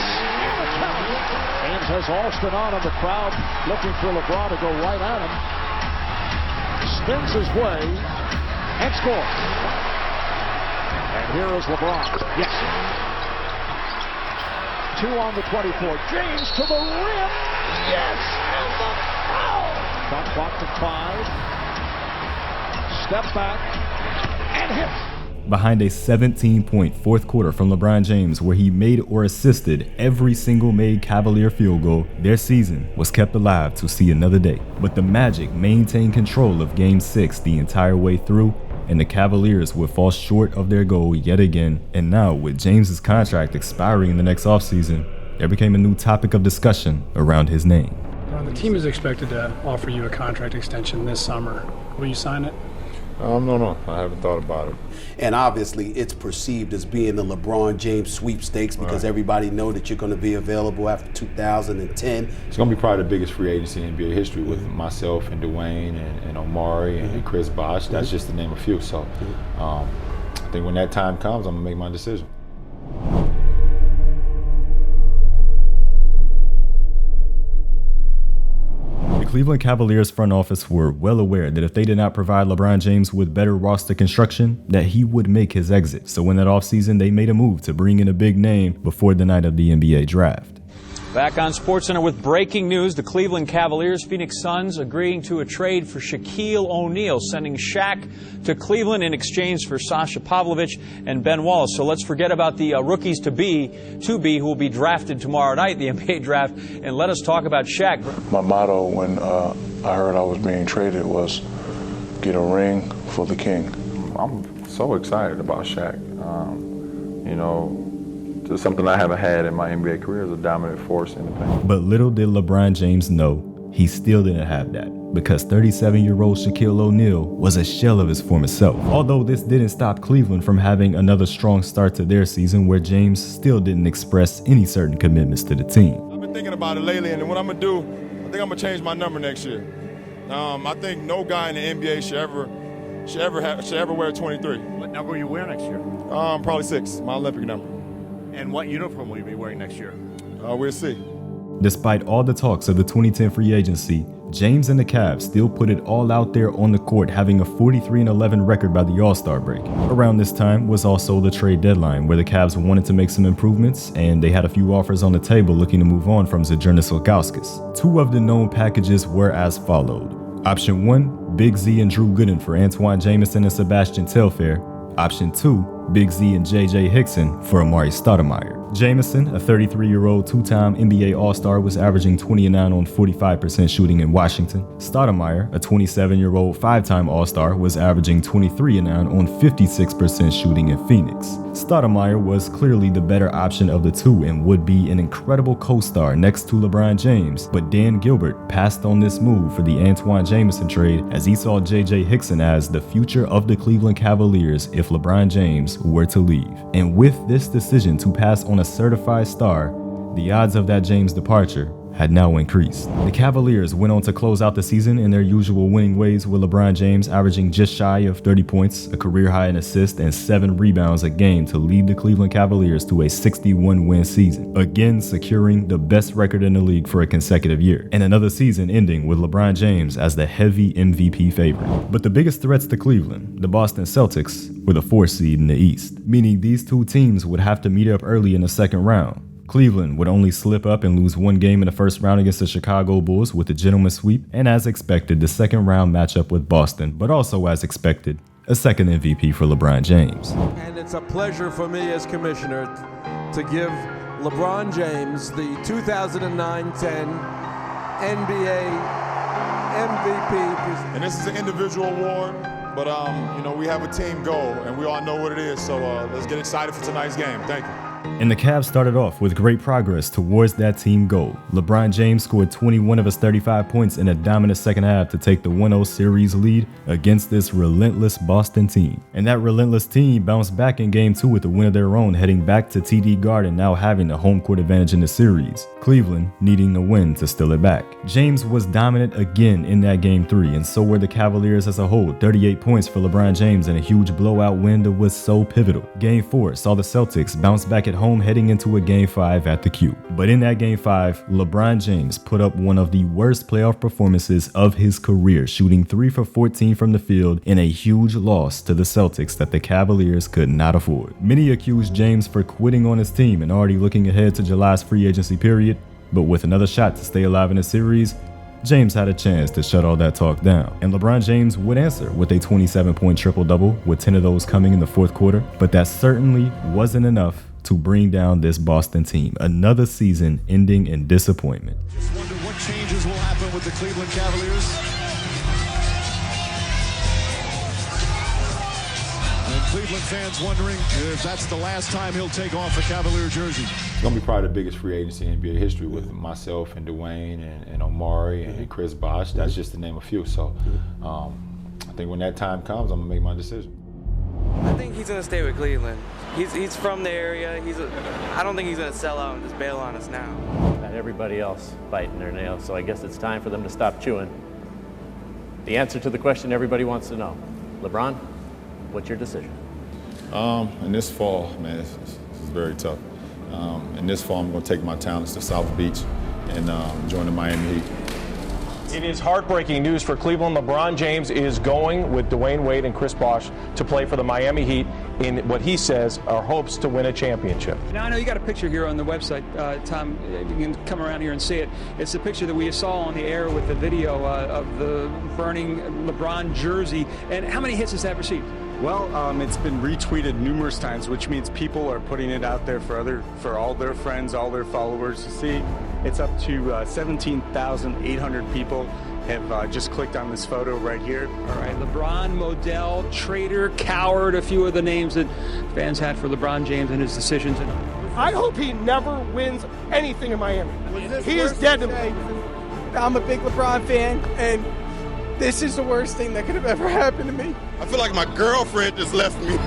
James has Alston on in the crowd, looking for LeBron to go right at him. Spins his way and scores. And here is LeBron. Yes. 2 on the 24. James to the rim. Yes! And the foul! Shot clock to 5. Step back and hits. Behind a 17-point fourth quarter from LeBron James where he made or assisted every single made Cavalier field goal, their season was kept alive to see another day. But the Magic maintained control of Game 6 the entire way through, and the Cavaliers would fall short of their goal yet again. And now, with James's contract expiring in the next offseason, there became a new topic of discussion around his name. LeBron The team is expected to offer you a contract extension this summer. Will you sign it? No, I haven't thought about it. And obviously, it's perceived as being the LeBron James sweepstakes because everybody know that you're going to be available after 2010. It's going to be probably the biggest free agency in NBA history with myself and Dwayne and Omari and Chris Bosh. That's just to name a few. So I think when that time comes, I'm going to make my decision. The Cleveland Cavaliers front office were well aware that if they did not provide LeBron James with better roster construction, that he would make his exit. So in that offseason, they made a move to bring in a big name before the night of the NBA draft. Back on SportsCenter with breaking news, the Cleveland Cavaliers, Phoenix Suns agreeing to a trade for Shaquille O'Neal, sending Shaq to Cleveland in exchange for Sasha Pavlovich and Ben Wallace. So let's forget about the rookies to be who will be drafted tomorrow night, the NBA draft, and let us talk about Shaq. My motto when I heard I was being traded was get a ring for the king. I'm so excited about Shaq. Just something I haven't had in my NBA career is a dominant force in the paint. But little did LeBron James know, he still didn't have that, because 37-year-old Shaquille O'Neal was a shell of his former self. Although this didn't stop Cleveland from having another strong start to their season where James still didn't express any certain commitments to the team. I've been thinking about it lately, and what I'm going to do, I think I'm going to change my number next year. I think no guy in the NBA should ever wear 23. What number will you wear next year? Probably 6, my Olympic number. And what uniform will you be wearing next year? We'll see. Despite all the talks of the 2010 free agency, James and the Cavs still put it all out there on the court, having a 43-11 record by the All-Star break. Around this time was also the trade deadline, where the Cavs wanted to make some improvements, and they had a few offers on the table looking to move on from Zydrunas Ilgauskas. Two of the known packages were as followed. Option 1, Big Z and Drew Gooden for Antoine Jamison and Sebastian Telfair. Option 2, Big Z and J.J. Hickson for Amari Stoudemire. Jamison, a 33-year-old two-time NBA All-Star, was averaging 20-9 on 45% shooting in Washington. Stoudemire, a 27-year-old five-time All-Star, was averaging 23-9 on 56% shooting in Phoenix. Stoudemire was clearly the better option of the two and would be an incredible co-star next to LeBron James, but Dan Gilbert passed on this move for the Antoine Jamison trade as he saw J.J. Hickson as the future of the Cleveland Cavaliers if LeBron James were to leave. And with this decision to pass on a certified star, the odds of that James departure had now increased. The Cavaliers went on to close out the season in their usual winning ways, with LeBron James averaging just shy of 30 points, a career high in assists, and 7 rebounds a game to lead the Cleveland Cavaliers to a 61-win season, again securing the best record in the league for a consecutive year, and another season ending with LeBron James as the heavy MVP favorite. But the biggest threats to Cleveland, the Boston Celtics, were the 4th seed in the East, meaning these two teams would have to meet up early in the second round. Cleveland would only slip up and lose one game in the first round against the Chicago Bulls with a gentleman's sweep, and as expected, the second round matchup with Boston, but also as expected, a second MVP for LeBron James. And it's a pleasure for me as commissioner to give LeBron James the 2009-10 NBA MVP. And this is an individual award, but we have a team goal, and we all know what it is, so let's get excited for tonight's game. Thank you. And the Cavs started off with great progress towards that team goal. LeBron James scored 21 of his 35 points in a dominant second half to take the 1-0 series lead against this relentless Boston team. And that relentless team bounced back in Game 2 with a win of their own, heading back to TD Garden, now having the home court advantage in the series. Cleveland needing the win to steal it back. James was dominant again in that Game 3, and so were the Cavaliers as a whole. 38 points for LeBron James in a huge blowout win that was so pivotal. Game 4 saw the Celtics bounce back at home heading into a Game 5 at the Cube. But in that Game 5, LeBron James put up one of the worst playoff performances of his career, shooting 3 for 14 from the field in a huge loss to the Celtics that the Cavaliers could not afford. Many accused James for quitting on his team and already looking ahead to July's free agency period, but with another shot to stay alive in the series, James had a chance to shut all that talk down, and LeBron James would answer with a 27-point triple-double, with 10 of those coming in the fourth quarter, but that certainly wasn't enough to bring down this Boston team. Another season ending in disappointment. Just wonder what changes will happen with the Cleveland Cavaliers. And Cleveland fans wondering if that's the last time he'll take off a Cavalier jersey. It's going to be probably the biggest free agency in NBA history with myself and Dwayne and Omari and Chris Bosh. That's just to name a few. So I think when that time comes, I'm going to make my decision. I think he's going to stay with Cleveland. He's from the area. I don't think he's going to sell out and just bail on us now. Got everybody else biting their nails, so I guess it's time for them to stop chewing. The answer to the question everybody wants to know. LeBron, what's your decision? In this fall, man, this is very tough. In this fall, I'm going to take my talents to South Beach and join the Miami Heat. It is heartbreaking news for Cleveland. LeBron James is going with Dwayne Wade and Chris Bosh to play for the Miami Heat in what he says are hopes to win a championship. Now, I know you got a picture here on the website, Tom. You can come around here and see it. It's the picture that we saw on the air with the video of the burning LeBron jersey. And how many hits has that received? Well, it's been retweeted numerous times, which means people are putting it out there for all their friends, all their followers to see. It's up to 17,800 people have just clicked on this photo right here. All right, LeBron, Modell, traitor, coward, a few of the names that fans had for LeBron James and his decisions. I hope he never wins anything in Miami. He is dead to me. I'm a big LeBron fan, and this is the worst thing that could have ever happened to me. I feel like my girlfriend just left me.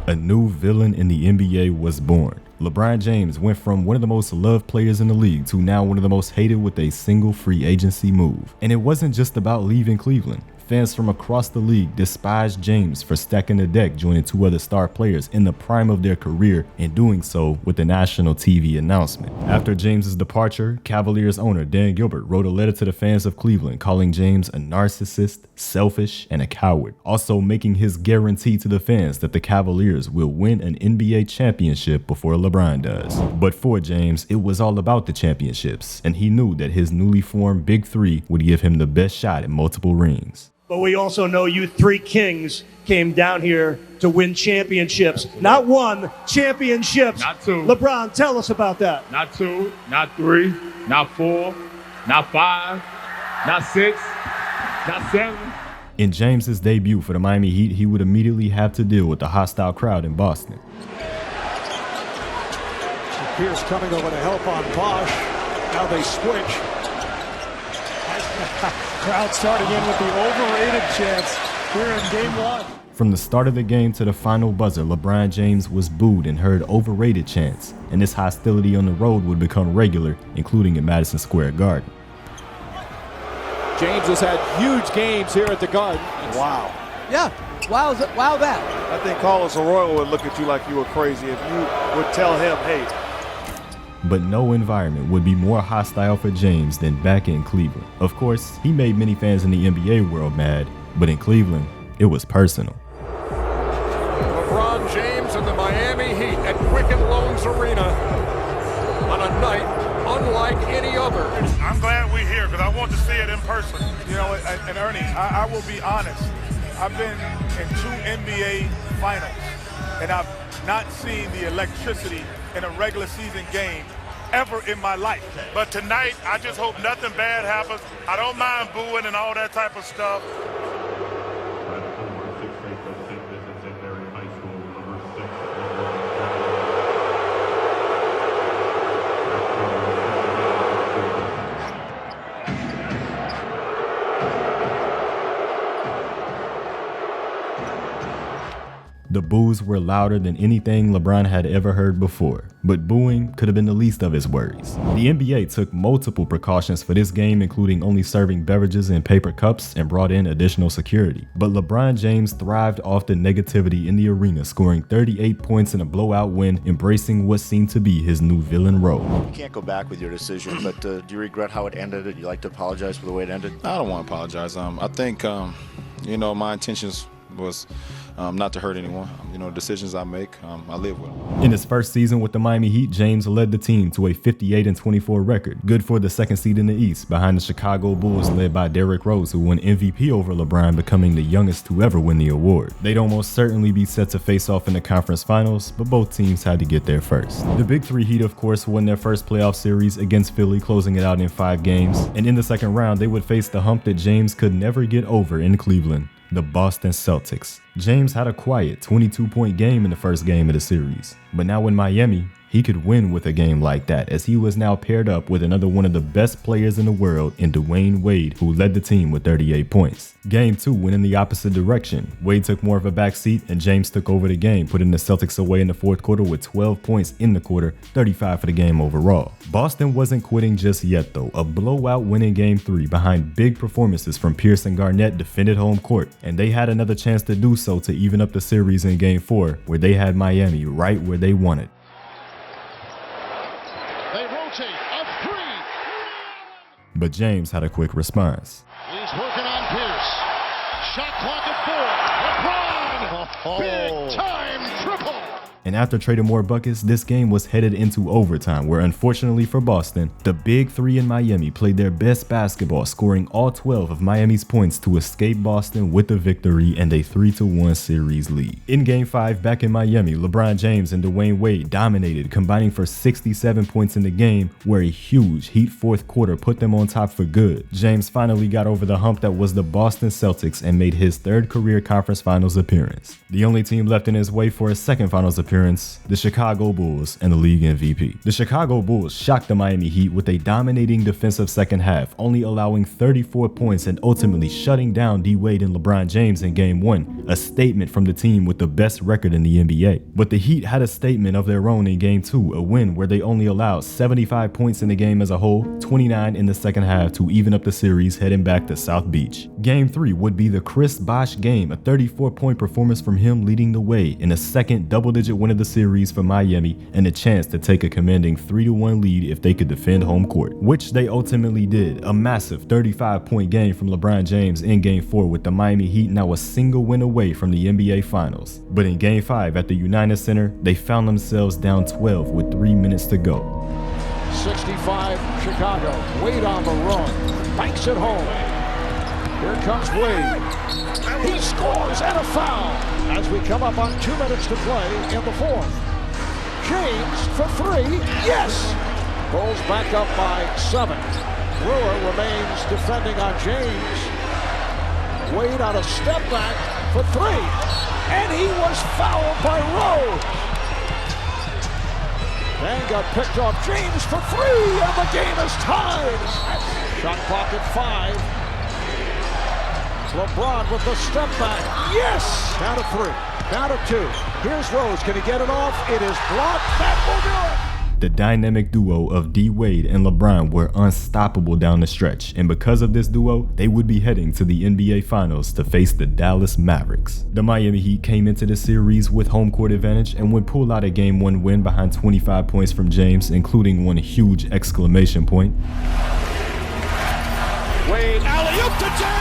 A new villain in the NBA was born. LeBron James went from one of the most loved players in the league to now one of the most hated with a single free agency move. And it wasn't just about leaving Cleveland. Fans from across the league despised James for stacking the deck, joining two other star players in the prime of their career and doing so with a national TV announcement. After James's departure, Cavaliers owner Dan Gilbert wrote a letter to the fans of Cleveland calling James a narcissist, selfish, and a coward, also making his guarantee to the fans that the Cavaliers will win an NBA championship before LeBron does. But for James, it was all about the championships, and he knew that his newly formed Big Three would give him the best shot at multiple rings. But we also know you three kings came down here to win championships. Not one, championships. Not two. LeBron, tell us about that. Not two, not three, not four, not five, not six, not seven. In James's debut for the Miami Heat, he would immediately have to deal with the hostile crowd in Boston. Pierce coming over to help on Bosh. Now they switch. Crowd starting in with the overrated chants here in game one. From the start of the game to the final buzzer, LeBron James was booed and heard overrated chants, and this hostility on the road would become regular, including in Madison Square Garden. James has had huge games here at the Garden. Wow. Yeah. Wow that. I think Carlos Arroyo would look at you like you were crazy if you would tell him, hey. But no environment would be more hostile for James than back in Cleveland. Of course, he made many fans in the NBA world mad, but in Cleveland, it was personal. LeBron James and the Miami Heat at Quicken Loans Arena on a night unlike any other. I'm glad we're here because I want to see it in person. You know, and Ernie, I will be honest. I've been in 2 NBA finals, and I've not seen the electricity in a regular season game ever in my life. But tonight, I just hope nothing bad happens. I don't mind booing and all that type of stuff. The boos were louder than anything LeBron had ever heard before, but booing could have been the least of his worries. The NBA took multiple precautions for this game, including only serving beverages in paper cups and brought in additional security. But LeBron James thrived off the negativity in the arena, scoring 38 points in a blowout win, embracing what seemed to be his new villain role. You can't go back with your decision, but do you regret how it ended? Would you like to apologize for the way it ended? I don't want to apologize. I think, you know, my intentions was not to hurt anyone. You know, decisions I make, I live with them. In his first season with the Miami Heat, James led the team to a 58-24 record, good for the second seed in the East, behind the Chicago Bulls led by Derrick Rose, who won MVP over LeBron, becoming the youngest to ever win the award. They'd almost certainly be set to face off in the conference finals, but both teams had to get there first. The Big Three Heat, of course, won their first playoff series against Philly, closing it out in 5 games, and in the second round, they would face the hump that James could never get over in Cleveland: the Boston Celtics. James had a quiet 22-point game in the first game of the series, but now in Miami, he could win with a game like that, as he was now paired up with another one of the best players in the world in Dwayne Wade, who led the team with 38 points. Game 2 went in the opposite direction. Wade took more of a backseat and James took over the game, putting the Celtics away in the fourth quarter with 12 points in the quarter, 35 for the game overall. Boston wasn't quitting just yet though. A blowout win in Game 3 behind big performances from Pierce and Garnett defended home court, and they had another chance to do so to even up the series in Game 4, where they had Miami right where they wanted. But James had a quick response. He's working on Pierce. Shot clock at 4. LeBron! Big time triple! And after trading more buckets, this game was headed into overtime, where unfortunately for Boston, the Big Three in Miami played their best basketball, scoring all 12 of Miami's points to escape Boston with the victory and a 3-1 series lead. In Game 5 back in Miami, LeBron James and Dwayne Wade dominated, combining for 67 points in the game, where a huge Heat fourth quarter put them on top for good. James finally got over the hump that was the Boston Celtics and made his third career conference finals appearance. The only team left in his way for a second finals appearance, the Chicago Bulls, and the league MVP. The Chicago Bulls shocked the Miami Heat with a dominating defensive second half, only allowing 34 points and ultimately shutting down D. Wade and LeBron James in Game 1, a statement from the team with the best record in the NBA. But the Heat had a statement of their own in Game 2, a win where they only allowed 75 points in the game as a whole, 29 in the second half to even up the series heading back to South Beach. Game 3 would be the Chris Bosh game, a 34-point performance from him leading the way in a second double-digit win of the series for Miami and a chance to take a commanding 3-1 lead if they could defend home court, which they ultimately did. A massive 35-point game from LeBron James in Game 4, with the Miami Heat now a single win away from the NBA Finals. But in Game 5 at the United Center, they found themselves down 12 with 3 minutes to go. 65 Chicago. Wade on the run. Banks it home. Here comes Wade. He scores and a foul as we come up on 2 minutes to play in the fourth. James for 3. Yes! Bulls back up by 7. Brewer remains defending on James. Wade on a step back for 3. And he was fouled by Rose. Then got picked off James for 3, and the game is tied. Shot clock at 5. LeBron with the step back. Yes! Down to 3. Down to 2. Here's Rose. Can he get it off? It is blocked. That will do it. The dynamic duo of D. Wade and LeBron were unstoppable down the stretch, and because of this duo, they would be heading to the NBA Finals to face the Dallas Mavericks. The Miami Heat came into the series with home court advantage and would pull out a Game 1 win behind 25 points from James, including one huge exclamation point. Wade, alley-oop to James!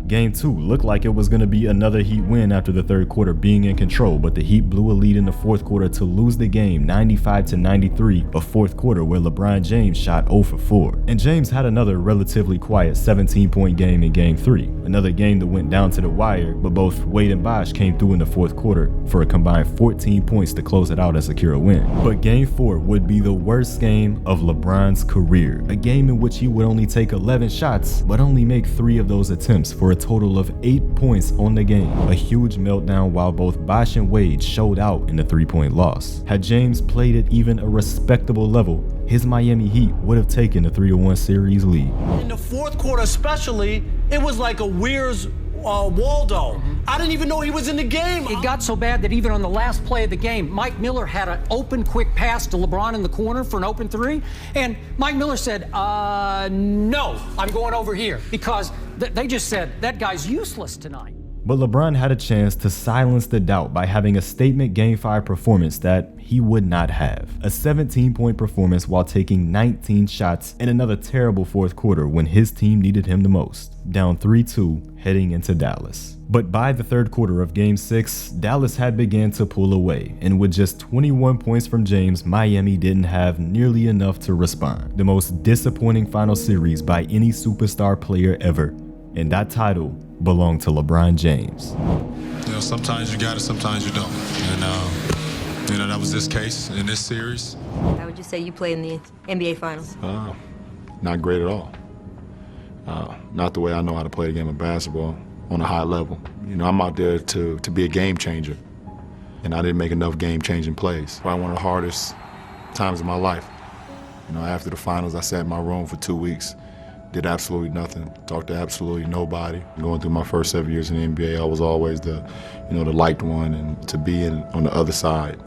Game 2 looked like it was going to be another Heat win after the third quarter being in control, but the Heat blew a lead in the fourth quarter to lose the game 95-93, a fourth quarter where LeBron James shot 0 for 4. And James had another relatively quiet 17-point game in Game 3, another game that went down to the wire, but both Wade and Bosh came through in the fourth quarter for a combined 14 points to close it out and secure a win. But Game 4 would be the worst game of LeBron's career, a game in which he would only take 11 shots, but only make 3 of those attempts for a total of 8 points on the game. A huge meltdown while both Bosh and Wade showed out in the 3-point loss. Had James played at even a respectable level, his Miami Heat would have taken the 3-1 series lead. In the fourth quarter especially, it was like a Where's Waldo. I didn't even know he was in the game. It got so bad that even on the last play of the game, Mike Miller had an open quick pass to LeBron in the corner for an open 3, and Mike Miller said, no, I'm going over here, because they just said, that guy's useless tonight. But LeBron had a chance to silence the doubt by having a statement Game 5 performance that he would not have. A 17-point performance while taking 19 shots in another terrible fourth quarter when his team needed him the most. Down 3-2 heading into Dallas. But by the third quarter of Game 6, Dallas had begun to pull away, and with just 21 points from James, Miami didn't have nearly enough to respond. The most disappointing final series by any superstar player ever, and that title belonged to LeBron James. You know, sometimes you got it, sometimes you don't. And, you know, that was this case in this series. How would you say you play in the NBA Finals? Not great at all. Not the way I know how to play the game of basketball. on a high level. You know, I'm out there to be a game changer, and I didn't make enough game-changing plays. Probably one of the hardest times of my life. You know, after the finals, I sat in my room for 2 weeks, did absolutely nothing, talked to absolutely nobody. Going through my first 7 years in the NBA, I was always the liked one, and to be on the other side.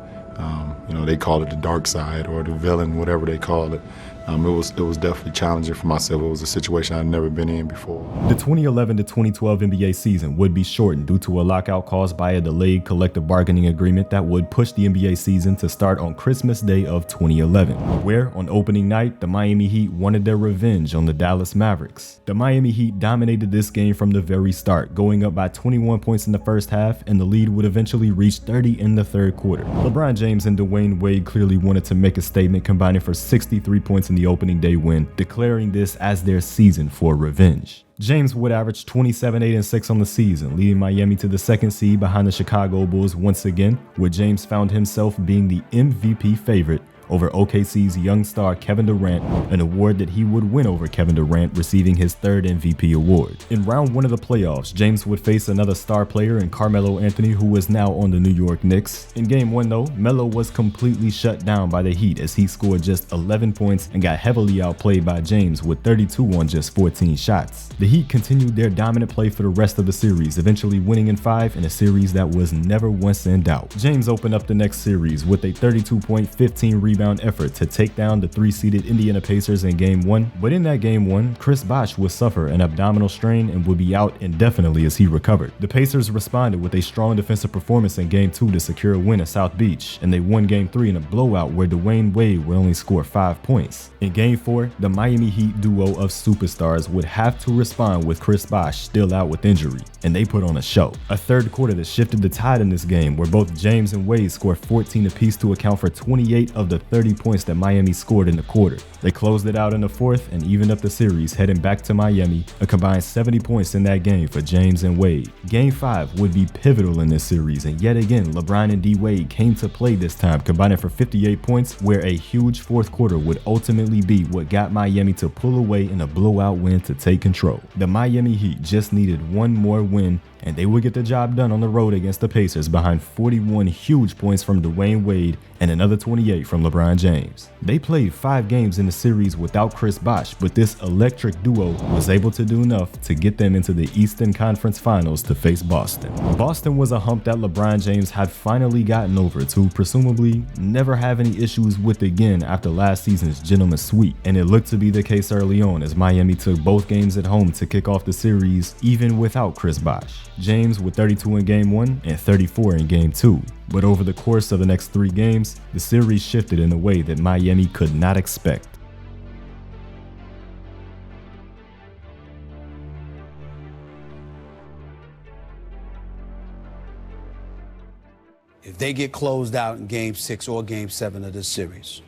You know, they call it the dark side or the villain, whatever they call it. It was definitely challenging for myself. It was a situation I'd never been in before. The 2011 to 2012 NBA season would be shortened due to a lockout caused by a delayed collective bargaining agreement that would push the NBA season to start on Christmas Day of 2011, where on opening night, the Miami Heat wanted their revenge on the Dallas Mavericks. The Miami Heat dominated this game from the very start, going up by 21 points in the first half, and the lead would eventually reach 30 in the third quarter. LeBron James and Dwayne Wade clearly wanted to make a statement, combining for 63 points in the opening day win, declaring this as their season for revenge. James would average 27, 8, and 6 on the season, leading Miami to the second seed behind the Chicago Bulls once again, where James found himself being the MVP favorite over OKC's young star Kevin Durant, an award that he would win over Kevin Durant, receiving his third MVP award. In round 1 of the playoffs, James would face another star player in Carmelo Anthony, who was now on the New York Knicks. In game 1 though, Melo was completely shut down by the Heat as he scored just 11 points and got heavily outplayed by James with 32 on just 14 shots. The Heat continued their dominant play for the rest of the series, eventually winning in 5 in a series that was never once in doubt. James opened up the next series with a 32-point, 15-rebound effort to take down the 3-seeded Indiana Pacers in game 1, but in that game 1, Chris Bosh would suffer an abdominal strain and would be out indefinitely as he recovered. The Pacers responded with a strong defensive performance in game 2 to secure a win at South Beach, and they won game 3 in a blowout where Dwayne Wade would only score 5 points. In game 4, the Miami Heat duo of superstars would have to respond with Chris Bosh still out with injury, and they put on a show. A third quarter that shifted the tide in this game, where both James and Wade scored 14 apiece to account for 28 of the 30 points that Miami scored in the quarter. They closed it out in the fourth and evened up the series, heading back to Miami, a combined 70 points in that game for James and Wade. Game 5 would be pivotal in this series, and yet again, LeBron and D Wade came to play this time, combining for 58 points, where a huge fourth quarter would ultimately be what got Miami to pull away in a blowout win to take control. The Miami Heat just needed one more win, and they would get the job done on the road against the Pacers behind 41 huge points from Dwayne Wade and another 28 from LeBron James. They played 5 games in the series without Chris Bosh, but this electric duo was able to do enough to get them into the Eastern Conference Finals to face Boston. Boston was a hump that LeBron James had finally gotten over to presumably never have any issues with again after last season's gentleman's sweep, and it looked to be the case early on as Miami took both games at home to kick off the series even without Chris Bosh. James with 32 in game 1 and 34 in game 2. But over the course of the next 3 games, the series shifted in a way that Miami could not expect. If they get closed out in game 6 or game 7 of this series,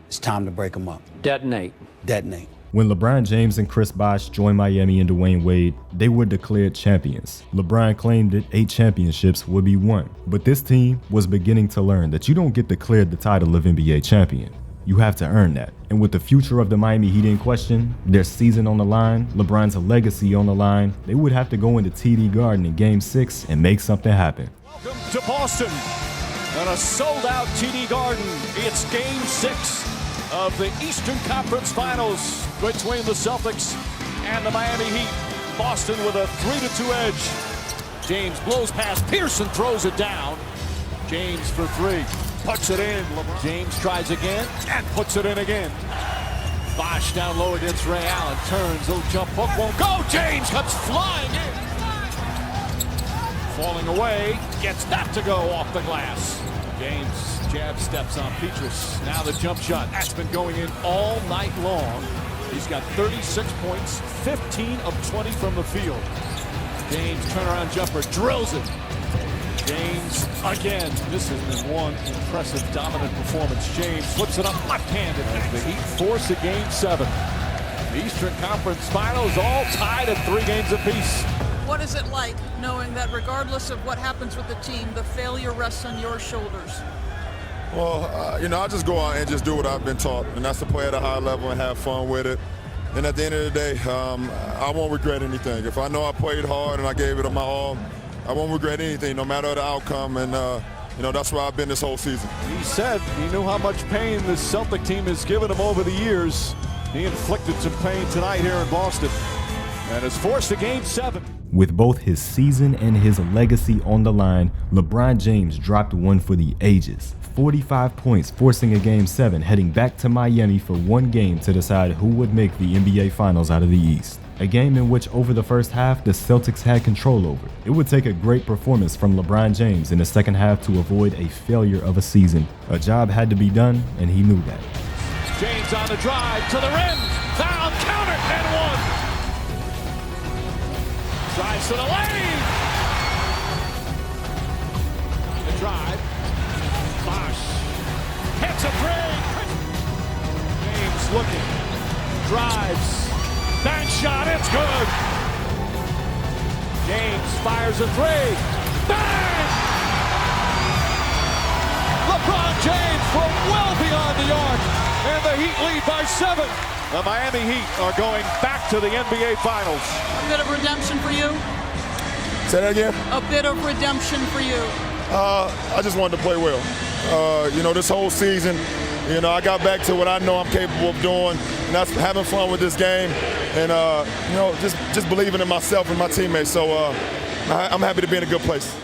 it's time to break them up. Detonate. Detonate. When LeBron James and Chris Bosh joined Miami and Dwayne Wade, they were declared champions. LeBron claimed that 8 championships would be won. But this team was beginning to learn that you don't get declared the title of NBA champion. You have to earn that. And with the future of the Miami Heat in question, their season on the line, LeBron's legacy on the line, they would have to go into TD Garden in Game 6 and make something happen. Welcome to Boston and a sold-out TD Garden. It's Game 6 of the Eastern Conference Finals between the Celtics and the Miami Heat. Boston with a 3-2 edge. James blows past Pearson, throws it down. James for 3, puts it in. James tries again and puts it in again. Bosh down low against Ray Allen, turns, little jump hook, won't go. James comes flying in. Falling away, gets that to go off the glass. James jab steps on Petrus. Now the jump shot. That's been going in all night long. He's got 36 points, 15 of 20 from the field. James turnaround jumper, drills it. James again. This has been one impressive dominant performance. James flips it up left-handed as the Heat force a Game 7. The Eastern Conference Finals all tied at 3 games apiece. What is it like knowing that regardless of what happens with the team, the failure rests on your shoulders? Well, I just go out and just do what I've been taught, and that's to play at a high level and have fun with it. And at the end of the day, I won't regret anything. If I know I played hard and I gave it my all, I won't regret anything, no matter the outcome. And, that's where I've been this whole season. He said he knew how much pain the Celtic team has given him over the years. He inflicted some pain tonight here in Boston and is forced to Game 7. With both his season and his legacy on the line, LeBron James dropped one for the ages. 45 points, forcing a Game 7, heading back to Miami for one game to decide who would make the NBA Finals out of the East. A game in which over the first half, the Celtics had control over. It would take a great performance from LeBron James in the second half to avoid a failure of a season. A job had to be done, and he knew that. James on the drive to the rim, foul, counter, and one. Drives to the lane. The drive. Bosh hits a three. James looking. Drives. Bank shot. It's good. James fires a three. Bang! LeBron James from well beyond the arc. And the Heat lead by 7. The Miami Heat are going back to the NBA Finals. A bit of redemption for you? Say that again? A bit of redemption for you. I just wanted to play well. This whole season, I got back to what I know I'm capable of doing, and that's having fun with this game, and just believing in myself and my teammates. So I'm happy to be in a good place.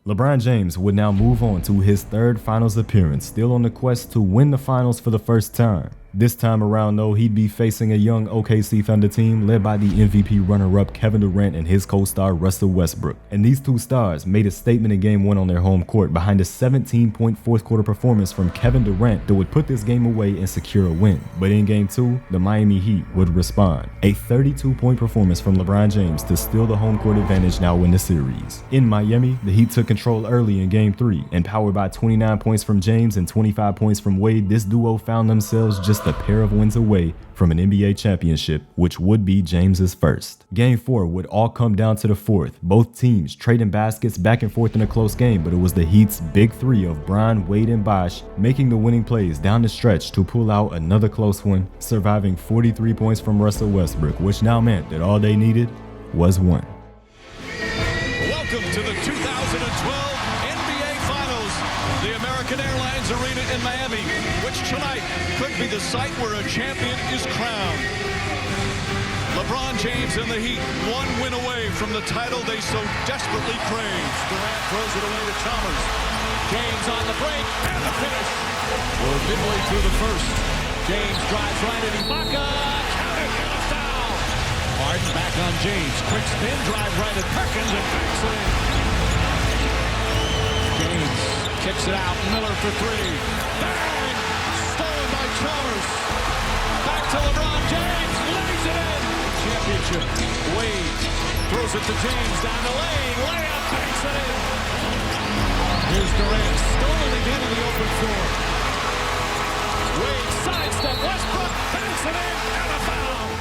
LeBron James would now move on to his third finals appearance, still on the quest to win the finals for the first time. This time around, though, he'd be facing a young OKC Thunder team led by the MVP runner-up Kevin Durant and his co-star Russell Westbrook. And these two stars made a statement in Game 1 on their home court behind a 17-point fourth-quarter performance from Kevin Durant that would put this game away and secure a win. But in Game 2, the Miami Heat would respond. A 32-point performance from LeBron James to steal the home court advantage now in the series. In Miami, the Heat took control early in Game 3, and powered by 29 points from James and 25 points from Wade, this duo found themselves just a pair of wins away from an NBA championship, which would be James's first. Game 4 would all come down to the fourth, both teams trading baskets back and forth in a close game, but it was the Heat's big three of Bron, Wade, and Bosh making the winning plays down the stretch to pull out another close one, surviving 43 points from Russell Westbrook, which now meant that all they needed was one. Welcome to the 2012 NBA Finals, the American Airlines Arena in Miami, which tonight could be the site where a champion is crowned. LeBron James and the Heat, one win away from the title they so desperately crave. Durant throws it away to Chalmers. James on the break and the finish. We're midway through the first. James drives right at Ibaka. Counted and a foul. Harden back on James. Quick spin drive right at Perkins and backs it in. James kicks it out. Miller for three. Bang! Stolen by Chalmers. Back to LeBron James. Lays it in. Championship. Wade throws it to James down the lane. Layup. Banks it in. Here's Durant. Stolen again in the open floor. Wade sidestep. Westbrook. Banks it in. And a foul.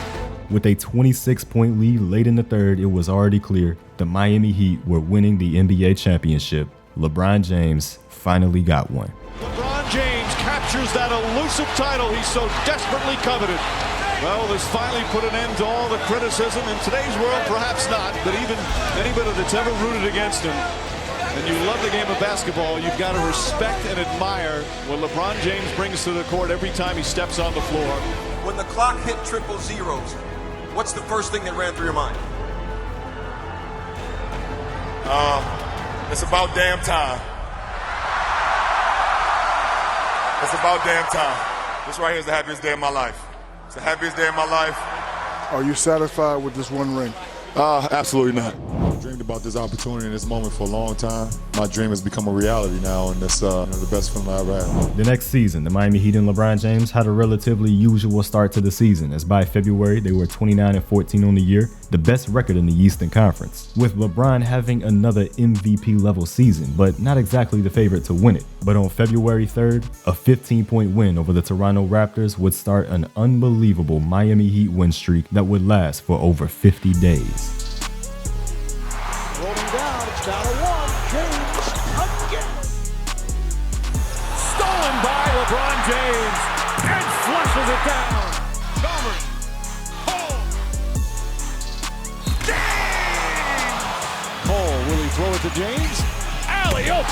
With a 26-point lead late in the third, it was already clear the Miami Heat were winning the NBA championship. LeBron James finally got one. LeBron James captures that elusive title he so desperately coveted. Well, this finally put an end to all the criticism. In today's world, perhaps not, but even anybody that's ever rooted against him, and you love the game of basketball, you've got to respect and admire what LeBron James brings to the court every time he steps on the floor. When the clock hit triple zeros, what's the first thing that ran through your mind? It's about damn time. It's about damn time. This right here is the happiest day of my life. It's the happiest day of my life. Are you satisfied with this one ring? Absolutely not. I've dreamed about this opportunity and this moment for a long time. My dream has become a reality now, and it's the best feeling I ever had. The next season, the Miami Heat and LeBron James had a relatively usual start to the season, as by February they were 29-14 on the year, the best record in the Eastern Conference, with LeBron having another MVP-level season, but not exactly the favorite to win it. But on February 3rd, a 15-point win over the Toronto Raptors would start an unbelievable Miami Heat win streak that would last for over 50 days. Rolling down, it's down to one. James again. Stolen by LeBron James and flushes it down. Chalmers. to James. Alley-oop.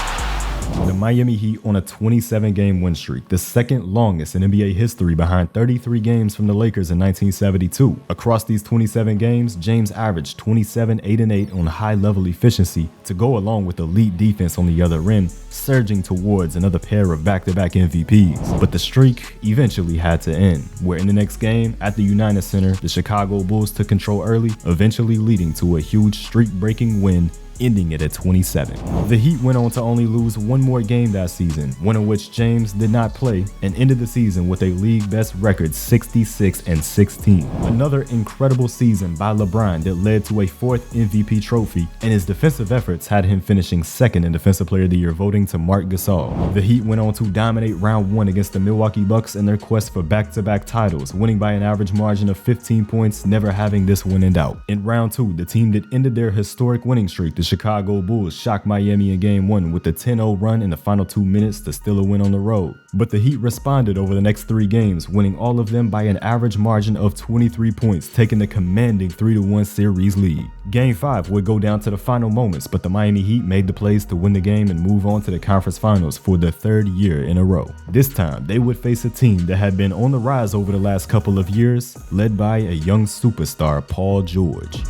The Miami Heat on a 27-game win streak, the second longest in NBA history behind 33 games from the Lakers in 1972. Across these 27 games, James averaged 27, 8, and 8 on high-level efficiency to go along with elite defense on the other end, surging towards another pair of back-to-back MVPs. But the streak eventually had to end, where in the next game, at the United Center, the Chicago Bulls took control early, eventually leading to a huge streak-breaking win, ending it at 27. The Heat went on to only lose one more game that season, one in which James did not play, and ended the season with a league best record 66-16. Another incredible season by LeBron that led to a fourth MVP trophy, and his defensive efforts had him finishing second in Defensive Player of the Year voting to Marc Gasol. The Heat went on to dominate round one against the Milwaukee Bucks in their quest for back-to-back titles, winning by an average margin of 15 points, never having this one in doubt. In round two, the team that ended their historic winning streak, the Chicago Bulls, shocked Miami in game one with a 10-0 run in the final 2 minutes to steal a win on the road. But the Heat responded over the next 3 games, winning all of them by an average margin of 23 points, taking the commanding 3-1 series lead. Game 5 would go down to the final moments, but the Miami Heat made the plays to win the game and move on to the conference finals for the 3rd year in a row. This time, they would face a team that had been on the rise over the last couple of years, led by a young superstar, Paul George.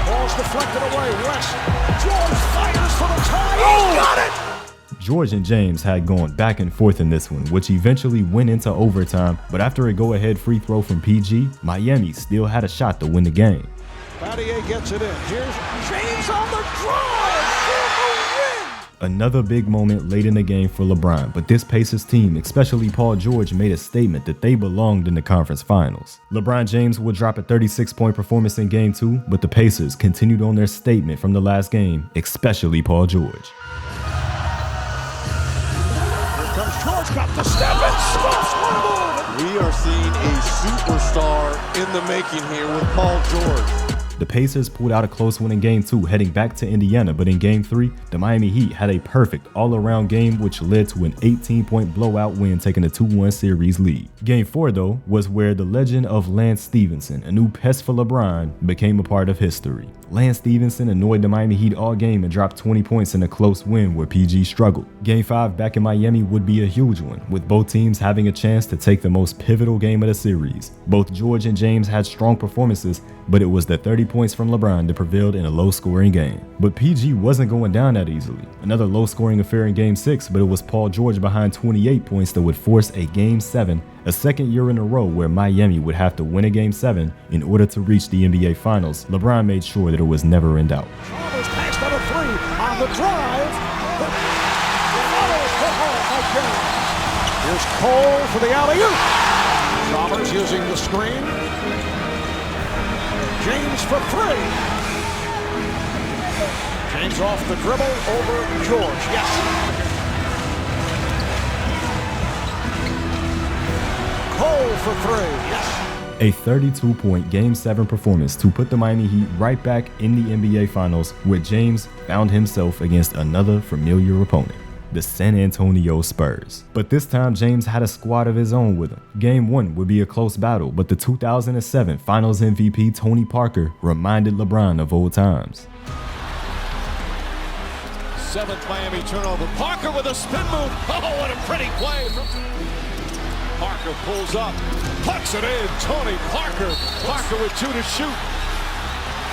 Ball's deflected away. West. George fires for the tie. Oh, got it! George and James had gone back and forth in this one, which eventually went into overtime, but after a go-ahead free throw from PG, Miami still had a shot to win the game. Battier gets it in. Here's James on the drive for the win! Another big moment late in the game for LeBron, but this Pacers team, especially Paul George, made a statement that they belonged in the conference finals. LeBron James would drop a 36-point performance in game 2, but the Pacers continued on their statement from the last game, especially Paul George. Here comes George, got the step and stuffs one move! We are seeing a superstar in the making here with Paul George. The Pacers pulled out a close win in Game 2, heading back to Indiana, but in Game 3, the Miami Heat had a perfect all-around game which led to an 18-point blowout win, taking a 2-1 series lead. Game 4, though, was where the legend of Lance Stephenson, a new pest for LeBron, became a part of history. Lance Stephenson annoyed the Miami Heat all game and dropped 20 points in a close win where PG struggled. Game 5 back in Miami would be a huge one, with both teams having a chance to take the most pivotal game of the series. Both George and James had strong performances, but it was the 30 points from LeBron that prevailed in a low-scoring game. But PG wasn't going down that easily. Another low-scoring affair in Game 6, but it was Paul George behind 28 points that would force a Game 7, a second year in a row where Miami would have to win a Game 7 in order to reach the NBA Finals. LeBron made sure that it was never in doubt. Chalmers passed out of 3 on the drive. Here's Cole for the alley-oop. Chalmers using the screen. James for 3. James off the dribble over George. Yes. Cole for 3. Yes. A 32-point Game 7 performance to put the Miami Heat right back in the NBA Finals, where James found himself against another familiar opponent, the San Antonio Spurs. But this time, James had a squad of his own with him. Game 1 would be a close battle, but the 2007 Finals MVP Tony Parker reminded LeBron of old times. 7th Miami turnover. Parker with a spin move. Oh, what a pretty play. Parker pulls up, puts it in. Tony Parker. Parker with 2 to shoot.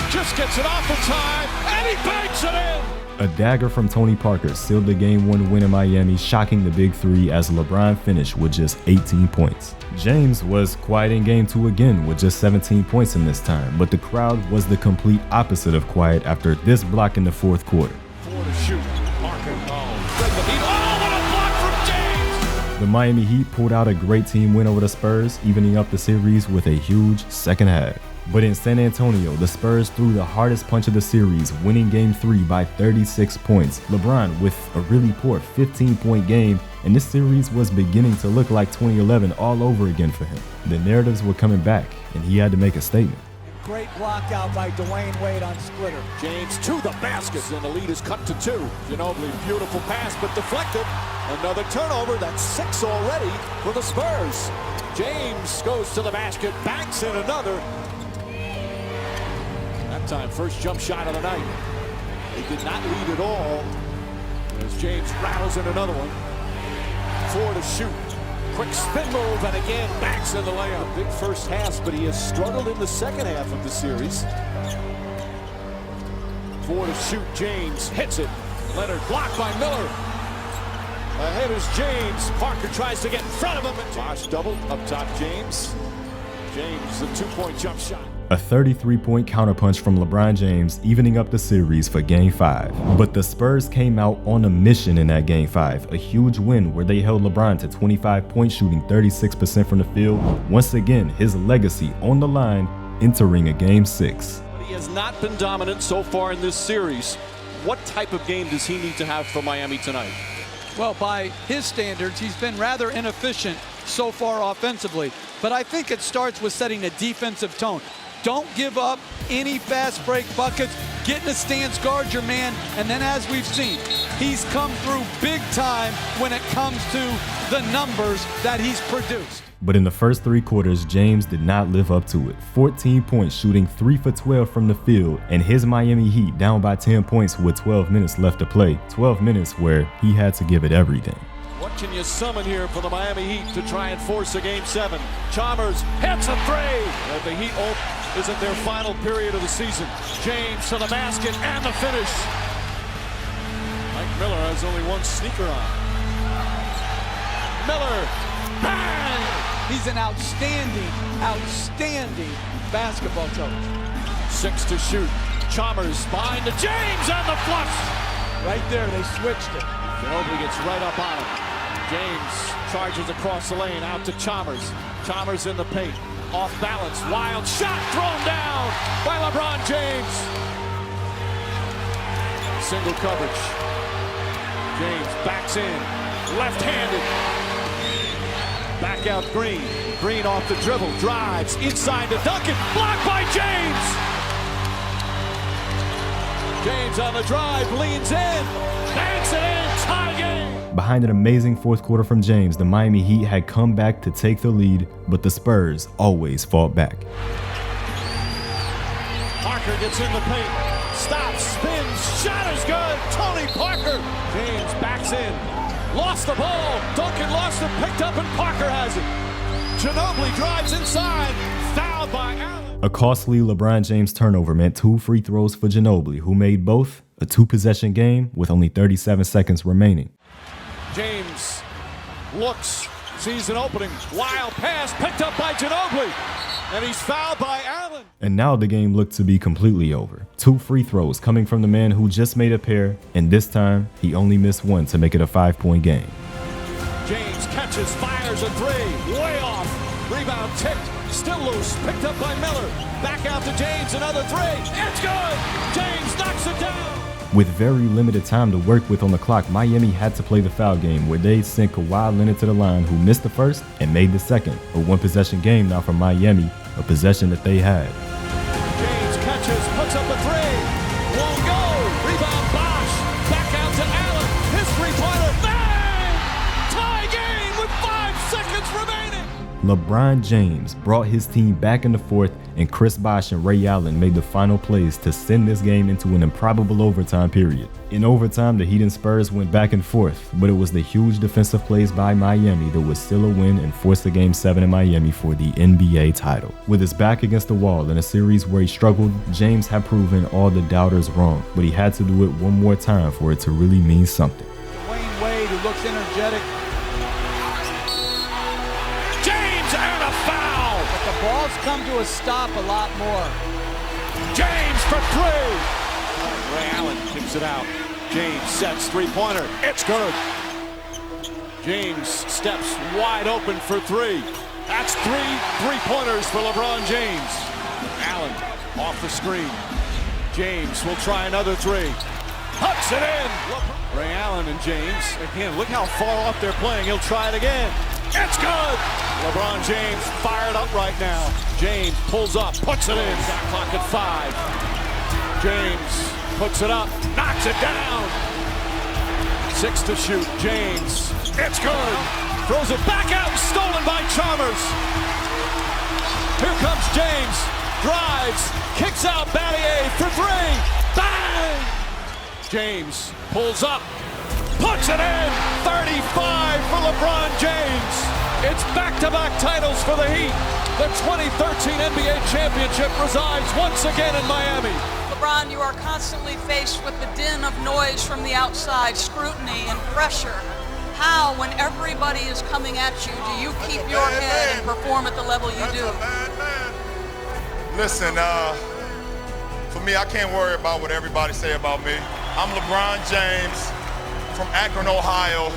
Just gets it off in time, and he banks it in. A dagger from Tony Parker sealed the Game 1 win in Miami, shocking the Big Three as LeBron finished with just 18 points. James was quiet in Game 2 again with just 17 points in this time, but the crowd was the complete opposite of quiet after this block in the 4th quarter. 4 to shoot. Parker, what a block from James! The Miami Heat pulled out a great team win over the Spurs, evening up the series with a huge second half. But in San Antonio, the Spurs threw the hardest punch of the series, winning Game 3 by 36 points. LeBron with a really poor 15-point game, and this series was beginning to look like 2011 all over again for him. The narratives were coming back, and he had to make a statement. Great block out by Dwayne Wade on Splitter. James to the basket, and the lead is cut to 2. Ginobili, beautiful pass, but deflected. Another turnover, that's 6 already for the Spurs. James goes to the basket, banks in another. That time, first jump shot of the night. They did not lead at all as James rattles in another one. 4 to shoot. Quick spin move, and again backs in the layup. Big first half, but he has struggled in the second half of the series. 4 to shoot, James hits it. Leonard blocked by Miller. Ahead is James. Parker tries to get in front of him. Bosh doubled up top, James. James, the 2-point jump shot. A 33-point counterpunch from LeBron James, evening up the series for Game 5. But the Spurs came out on a mission in that Game 5, a huge win where they held LeBron to 25 points, shooting 36% from the field. Once again, his legacy on the line, entering a Game 6. He has not been dominant so far in this series. What type of game does he need to have for Miami tonight? Well, by his standards, he's been rather inefficient so far offensively. But I think it starts with setting a defensive tone. Don't give up any fast break buckets. Get in the stance, guard your man, and then as we've seen, he's come through big time when it comes to the numbers that he's produced. But in the first 3 quarters, James did not live up to it. 14 points, shooting 3 for 12 from the field, and his Miami Heat down by 10 points with 12 minutes left to play. 12 minutes where he had to give it everything. What can you summon here for the Miami Heat to try and force a Game 7? Chalmers hits a 3. And the Heat is in their final period of the season. James to the basket and the finish. Mike Miller has only one sneaker on. Miller, bang! He's an outstanding basketball coach. 6 to shoot. Chalmers behind to James and the flush. Right there, they switched it. Ginobili gets right up on him. James charges across the lane, out to Chalmers. Chalmers in the paint, off balance, wild shot thrown down by LeBron James. Single coverage. James backs in, left-handed. Back out Green. Green off the dribble, drives inside to Duncan, blocked by James. James on the drive, leans in, banks it in, tie game. Behind an amazing fourth quarter from James, the Miami Heat had come back to take the lead, but the Spurs always fought back. Parker gets in the paint, stops, spins, shot is good, Tony Parker. James backs in, lost the ball, Duncan lost it, picked up, and Parker has it. Ginobili drives inside, fouled by Allen. A costly LeBron James turnover meant 2 free throws for Ginobili, who made both a 2-possession game with only 37 seconds remaining. James looks, sees an opening, wild pass picked up by Ginobili, and he's fouled by Allen. And now the game looked to be completely over. 2 free throws coming from the man who just made a pair, and this time he only missed 1 to make it a 5-point game. James catches, fires a 3, way off, rebound tipped, still loose, picked up by Miller, back out to James, another 3, it's good, James knocks it down. With very limited time to work with on the clock, Miami had to play the foul game where they sent Kawhi Leonard to the line, who missed the first and made the second. A 1-possession game now for Miami, a possession that they had. James catches, puts up a 3, won't go, rebound Bosh, back out to Allen, his 3-pointer, bang! Tie game with 5 seconds remaining. LeBron James brought his team back in the fourth, and Chris Bosh and Ray Allen made the final plays to send this game into an improbable overtime period. In overtime, the Heat and Spurs went back and forth, but it was the huge defensive plays by Miami that was still a win and forced the Game 7 in Miami for the NBA title. With his back against the wall in a series where he struggled, James had proven all the doubters wrong, but he had to do it one more time for it to really mean something. Dwayne Wade, who looks energetic. And a foul! But the ball's come to a stop a lot more. James for 3! Ray Allen kicks it out. James sets 3-pointer. It's good. James steps wide open for 3. That's 3 3-pointers for LeBron James. Allen off the screen. James will try another 3. Puts it in! Ray Allen and James. Again, look how far off they're playing. He'll try it again. It's good! LeBron James fired up right now. James pulls up, puts it in. Shot clock at 5. James puts it up, knocks it down. 6 to shoot. James, it's good. Throws it back out, stolen by Chalmers. Here comes James, drives, kicks out Battier for 3. Bang! James pulls up, puts it in, 35 for LeBron James. It's back-to-back titles for the Heat. The 2013 NBA championship resides once again in Miami. LeBron, you are constantly faced with the din of noise from the outside, scrutiny and pressure. How, when everybody is coming at you, do you keep your head and perform at the level you do? Listen, for me, I can't worry about what everybody say about me. I'm LeBron James from Akron, Ohio,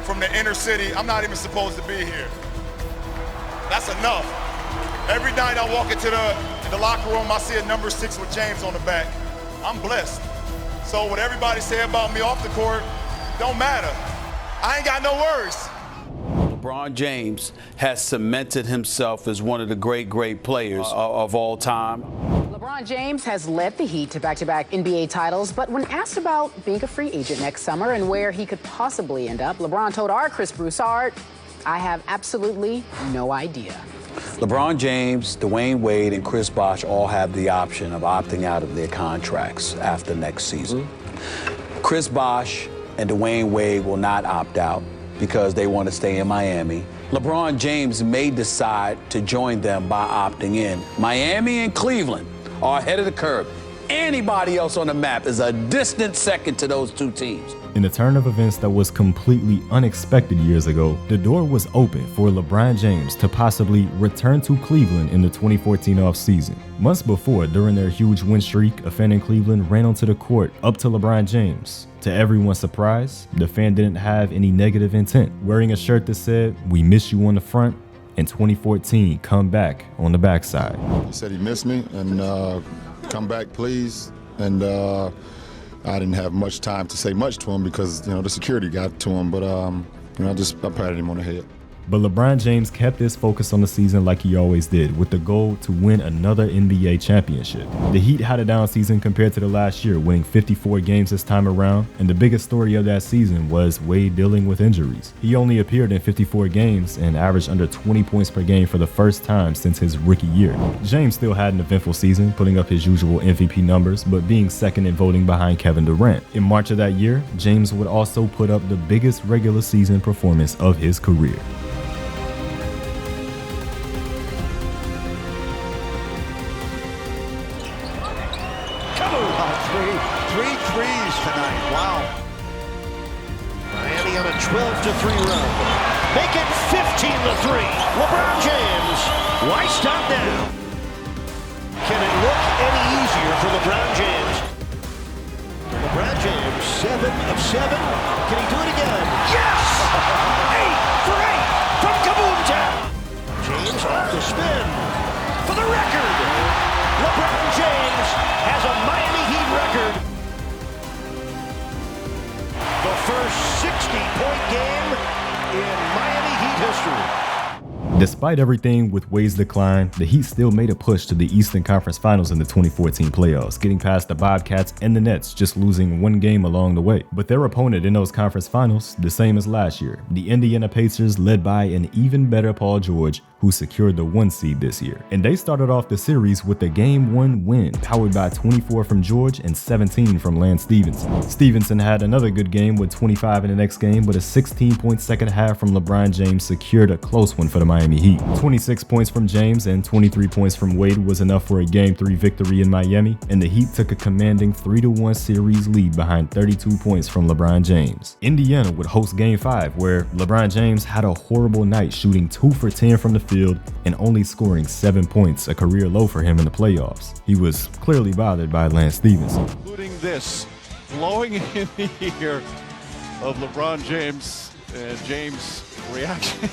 from the inner city. I'm not even supposed to be here. That's enough. Every night I walk into the locker room, I see a number 6 with James on the back. I'm blessed. So what everybody say about me off the court don't matter. I ain't got no worries. LeBron James has cemented himself as one of the great players of all time. LeBron James has led the Heat to back-to-back NBA titles, but when asked about being a free agent next summer and where he could possibly end up, LeBron told our Chris Broussard, "I have absolutely no idea." LeBron James, Dwayne Wade, and Chris Bosh all have the option of opting out of their contracts after next season. Chris Bosh and Dwayne Wade will not opt out because they want to stay in Miami. LeBron James may decide to join them by opting in. Miami and Cleveland are ahead of the curve. Anybody else on the map is a distant second to those two teams. In a turn of events that was completely unexpected years ago, the door was open for LeBron James to possibly return to Cleveland in the 2014 offseason. Months before, during their huge win streak, a fan in Cleveland ran onto the court up to LeBron James. To everyone's surprise, the fan didn't have any negative intent. Wearing a shirt that said, "We miss you on the front," in 2014, come back on the backside. He said he missed me and come back, please. And I didn't have much time to say much to him because, the security got to him. But, I patted him on the head. But LeBron James kept his focus on the season like he always did, with the goal to win another NBA championship. The Heat had a down season compared to the last year, winning 54 games this time around, and the biggest story of that season was Wade dealing with injuries. He only appeared in 54 games and averaged under 20 points per game for the first time since his rookie year. James still had an eventful season, putting up his usual MVP numbers, but being second in voting behind Kevin Durant. In March of that year, James would also put up the biggest regular season performance of his career. Three threes tonight. Wow. Miami on a 12-3 run. Make it 15-3. LeBron James. Why stop now? Can it look any easier for LeBron James? LeBron James, 7 of 7. Can he do it again? Yes! 8 for 8 from Kaboom Town. James off the spin for the record. LeBron James has a Miami Heat record. The first 60-point game in Miami Heat history. Despite everything with Wade's decline, the Heat still made a push to the Eastern Conference Finals in the 2014 playoffs, getting past the Bobcats and the Nets, just losing one game along the way. But their opponent in those conference finals, the same as last year, the Indiana Pacers, led by an even better Paul George, who secured the 1 seed this year. And they started off the series with a Game 1 win, powered by 24 from George and 17 from Lance Stephenson. Stephenson had another good game with 25 in the next game, but a 16-point second half from LeBron James secured a close one for the Miami Heat. 26 points from James and 23 points from Wade was enough for a Game 3 victory in Miami, and the Heat took a commanding 3-1 series lead behind 32 points from LeBron James. Indiana would host Game 5, where LeBron James had a horrible night, shooting 2 for 10 from the field and only scoring 7 points, a career low for him in the playoffs. He was clearly bothered by Lance Stephenson. Including this, flowing in the ear of LeBron James, and James' reaction,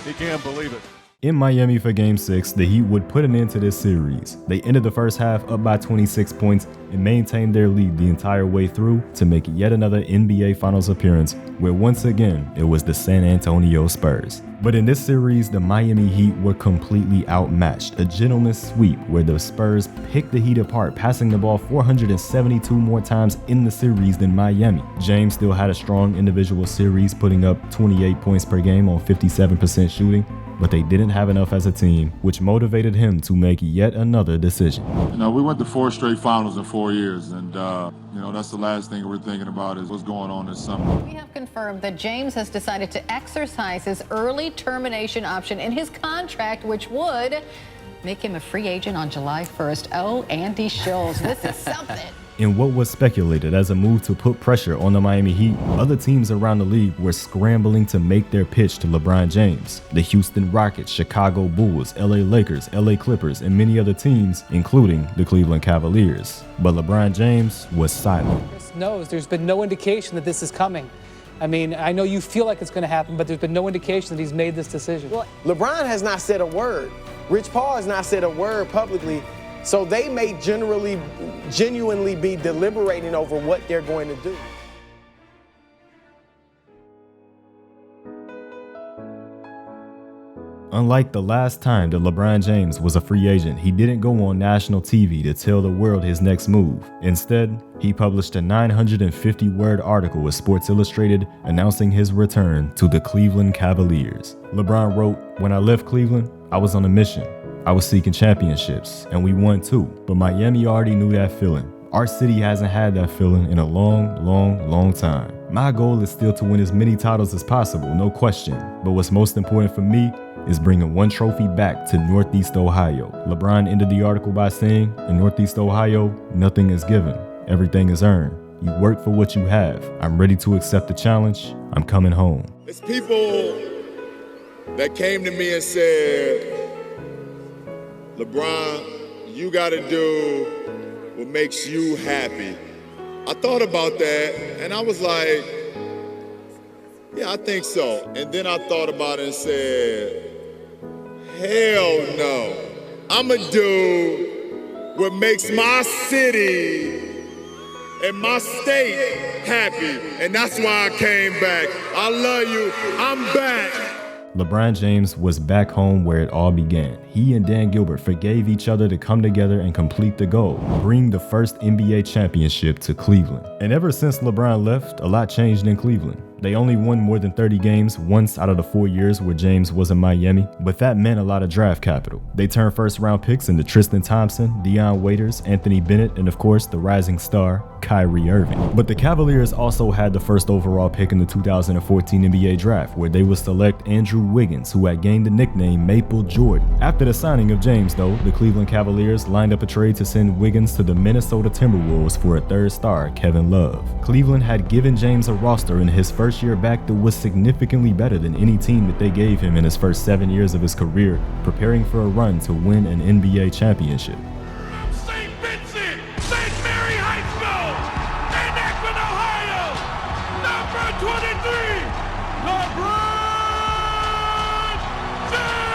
he can't believe it. In Miami for Game 6, the Heat would put an end to this series. They ended the first half up by 26 points and maintained their lead the entire way through to make yet another NBA Finals appearance, where once again it was the San Antonio Spurs. But in this series, the Miami Heat were completely outmatched, a gentleman's sweep where the Spurs picked the Heat apart, passing the ball 472 more times in the series than Miami. James still had a strong individual series, putting up 28 points per game on 57% shooting, but they didn't have enough as a team, which motivated him to make yet another decision. You know, we went to 4 straight finals in 4 years, and you know, that's the last thing we're thinking about is what's going on this summer. We have confirmed that James has decided to exercise his early termination option in his contract, which would make him a free agent on July 1st. Oh, Andy Schultz, this is something. In what was speculated as a move to put pressure on the Miami Heat, other teams around the league were scrambling to make their pitch to LeBron James. The Houston Rockets, Chicago Bulls, LA Lakers, LA Clippers, and many other teams, including the Cleveland Cavaliers. But LeBron James was silent. Knows there's been no indication that this is coming. I mean, I know you feel like it's going to happen, but there's been no indication that he's made this decision. Well, LeBron has not said a word. Rich Paul has not said a word publicly. So they may genuinely be deliberating over what they're going to do. Unlike the last time that LeBron James was a free agent, he didn't go on national TV to tell the world his next move. Instead, he published a 950-word article with Sports Illustrated announcing his return to the Cleveland Cavaliers. LeBron wrote, "When I left Cleveland, I was on a mission. I was seeking championships, and we won too, but Miami already knew that feeling. Our city hasn't had that feeling in a long time. My goal is still to win as many titles as possible, no question, but what's most important for me is bringing one trophy back to Northeast Ohio." LeBron ended the article by saying, "In Northeast Ohio, nothing is given, everything is earned. You work for what you have. I'm ready to accept the challenge. I'm coming home." It's people that came to me and said, "LeBron, you got to do what makes you happy." I thought about that, and I was like, yeah, I think so. And then I thought about it and said, hell no. I'm going to do what makes my city and my state happy. And that's why I came back. I love you. I'm back. LeBron James was back home where it all began. He and Dan Gilbert forgave each other to come together and complete the goal, bring the first NBA championship to Cleveland. And ever since LeBron left, a lot changed in Cleveland. They only won more than 30 games once out of the 4 years where James was in Miami, but that meant a lot of draft capital. They turned first-round picks into Tristan Thompson, Dion Waiters, Anthony Bennett, and of course, the rising star, Kyrie Irving. But the Cavaliers also had the first overall pick in the 2014 NBA draft, where they would select Andrew Wiggins, who had gained the nickname Maple Jordan. After the signing of James, though, the Cleveland Cavaliers lined up a trade to send Wiggins to the Minnesota Timberwolves for a third star, Kevin Love. Cleveland had given James a roster in his first year back that was significantly better than any team that they gave him in his first 7 years of his career, preparing for a run to win an NBA championship. St. Vincent, St. Mary High School, in Akron, Ohio, number 23, LeBron James!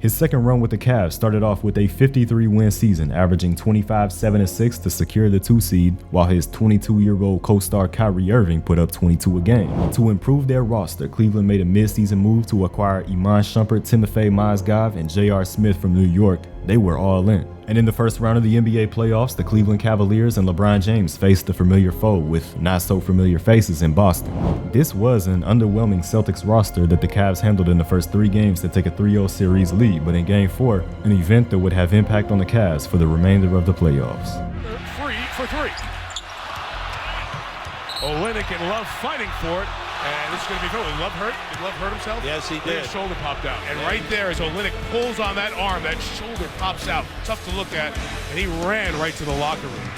His second run with the Cavs started off with a 53-win season, averaging 25-7-6 to secure the 2 seed, while his 22-year-old co-star Kyrie Irving put up 22 a game. To improve their roster, Cleveland made a mid-season move to acquire Iman Shumpert, Timofey Mozgov, and J.R. Smith from New York. They were all in. And in the first round of the NBA playoffs, the Cleveland Cavaliers and LeBron James faced a familiar foe with not-so-familiar faces in Boston. This was an underwhelming Celtics roster that the Cavs handled in the first 3 games to take a 3-0 series lead, but in Game 4, an event that would have impact on the Cavs for the remainder of the playoffs. Free for 3. Olynyk and Love fighting for it. And this is going to be cool. Did Love hurt himself? Yes, he did. His shoulder popped out. And right there, as Olynyk pulls on that arm, that shoulder pops out. Tough to look at. And he ran right to the locker room.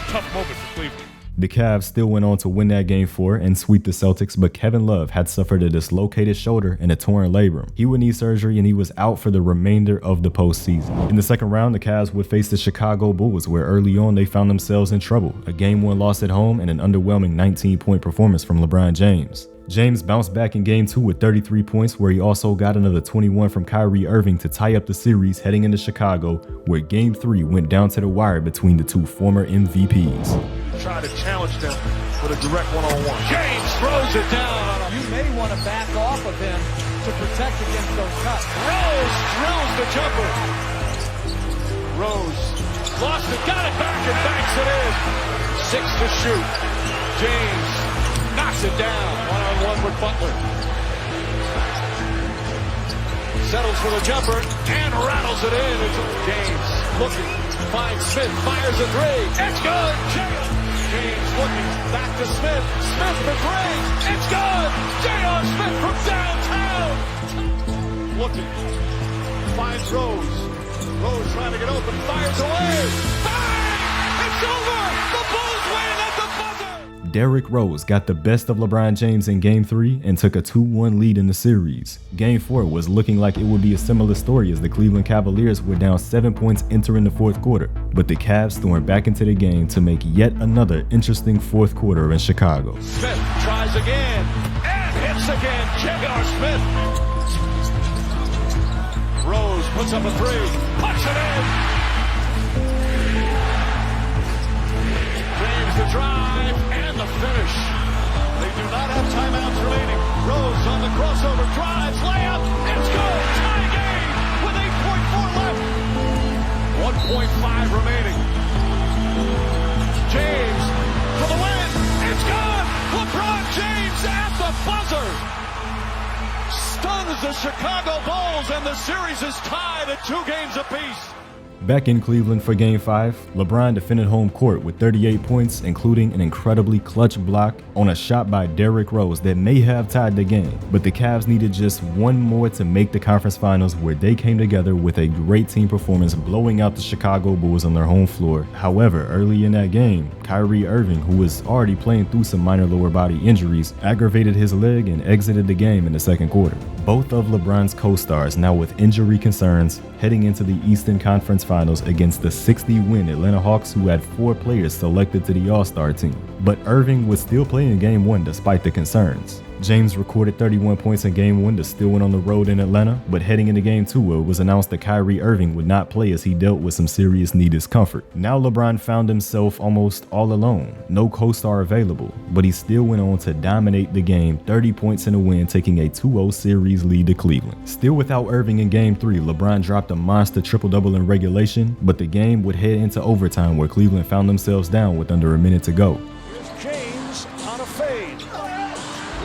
Tough moment for Cleveland. The Cavs still went on to win that Game 4 and sweep the Celtics, but Kevin Love had suffered a dislocated shoulder and a torn labrum. He would need surgery and he was out for the remainder of the postseason. In the second round, the Cavs would face the Chicago Bulls, where early on they found themselves in trouble. A Game 1 loss at home and an underwhelming 19-point performance from LeBron James. James bounced back in Game 2 with 33 points, where he also got another 21 from Kyrie Irving to tie up the series heading into Chicago, where Game 3 went down to the wire between the 2 former MVPs. Trying to challenge them with a direct one-on-one. James throws it down. You may want to back off of him to protect against those cuts. Rose drills the jumper. Rose lost it, got it back, and banks it in. 6 to shoot. James knocks it down. One-on-one with Butler. settles for the jumper and rattles it in. It's James looking, finds Smith, fires a three. It's good. James looking, back to Smith. Smith for three. It's good. J.R. Smith from downtown. Looking, finds Rose. Rose trying to get open, fires away. Bang! It's over. The Bulls win at the buzzer. Derrick Rose got the best of LeBron James in Game 3 and took a 2-1 lead in the series. Game 4 was looking like it would be a similar story as the Cleveland Cavaliers were down 7 points entering the fourth quarter, but the Cavs stormed back into the game to make yet another interesting fourth quarter in Chicago. Smith tries again and hits again. J.R. Smith. Rose puts up a three, puts it in. James the drive and the finish. They do not have timeouts remaining. Rose on the crossover, drives, layup, it's good. Tie game with 8.4 left. 1.5 remaining. James for the win. It's good. LeBron James at the buzzer. Stuns the Chicago Bulls, and the series is tied at 2 games apiece. Back in Cleveland for Game 5, LeBron defended home court with 38 points, including an incredibly clutch block on a shot by Derrick Rose that may have tied the game. But the Cavs needed just one more to make the conference finals, where they came together with a great team performance, blowing out the Chicago Bulls on their home floor. However, early in that game, Kyrie Irving, who was already playing through some minor lower body injuries, aggravated his leg and exited the game in the second quarter. Both of LeBron's co-stars now with injury concerns heading into the Eastern Conference Finals against the 60-win Atlanta Hawks, who had 4 players selected to the All-Star team. But Irving was still playing Game 1 despite the concerns. James recorded 31 points in Game 1 to still win on the road in Atlanta, but heading into Game 2, it was announced that Kyrie Irving would not play as he dealt with some serious knee discomfort. Now LeBron found himself almost all alone, no co-star available, but he still went on to dominate the game, 30 points in a win, taking a 2-0 series lead to Cleveland. Still without Irving in Game 3, LeBron dropped a monster triple-double in regulation, but the game would head into overtime where Cleveland found themselves down with under a minute to go. James on a fade.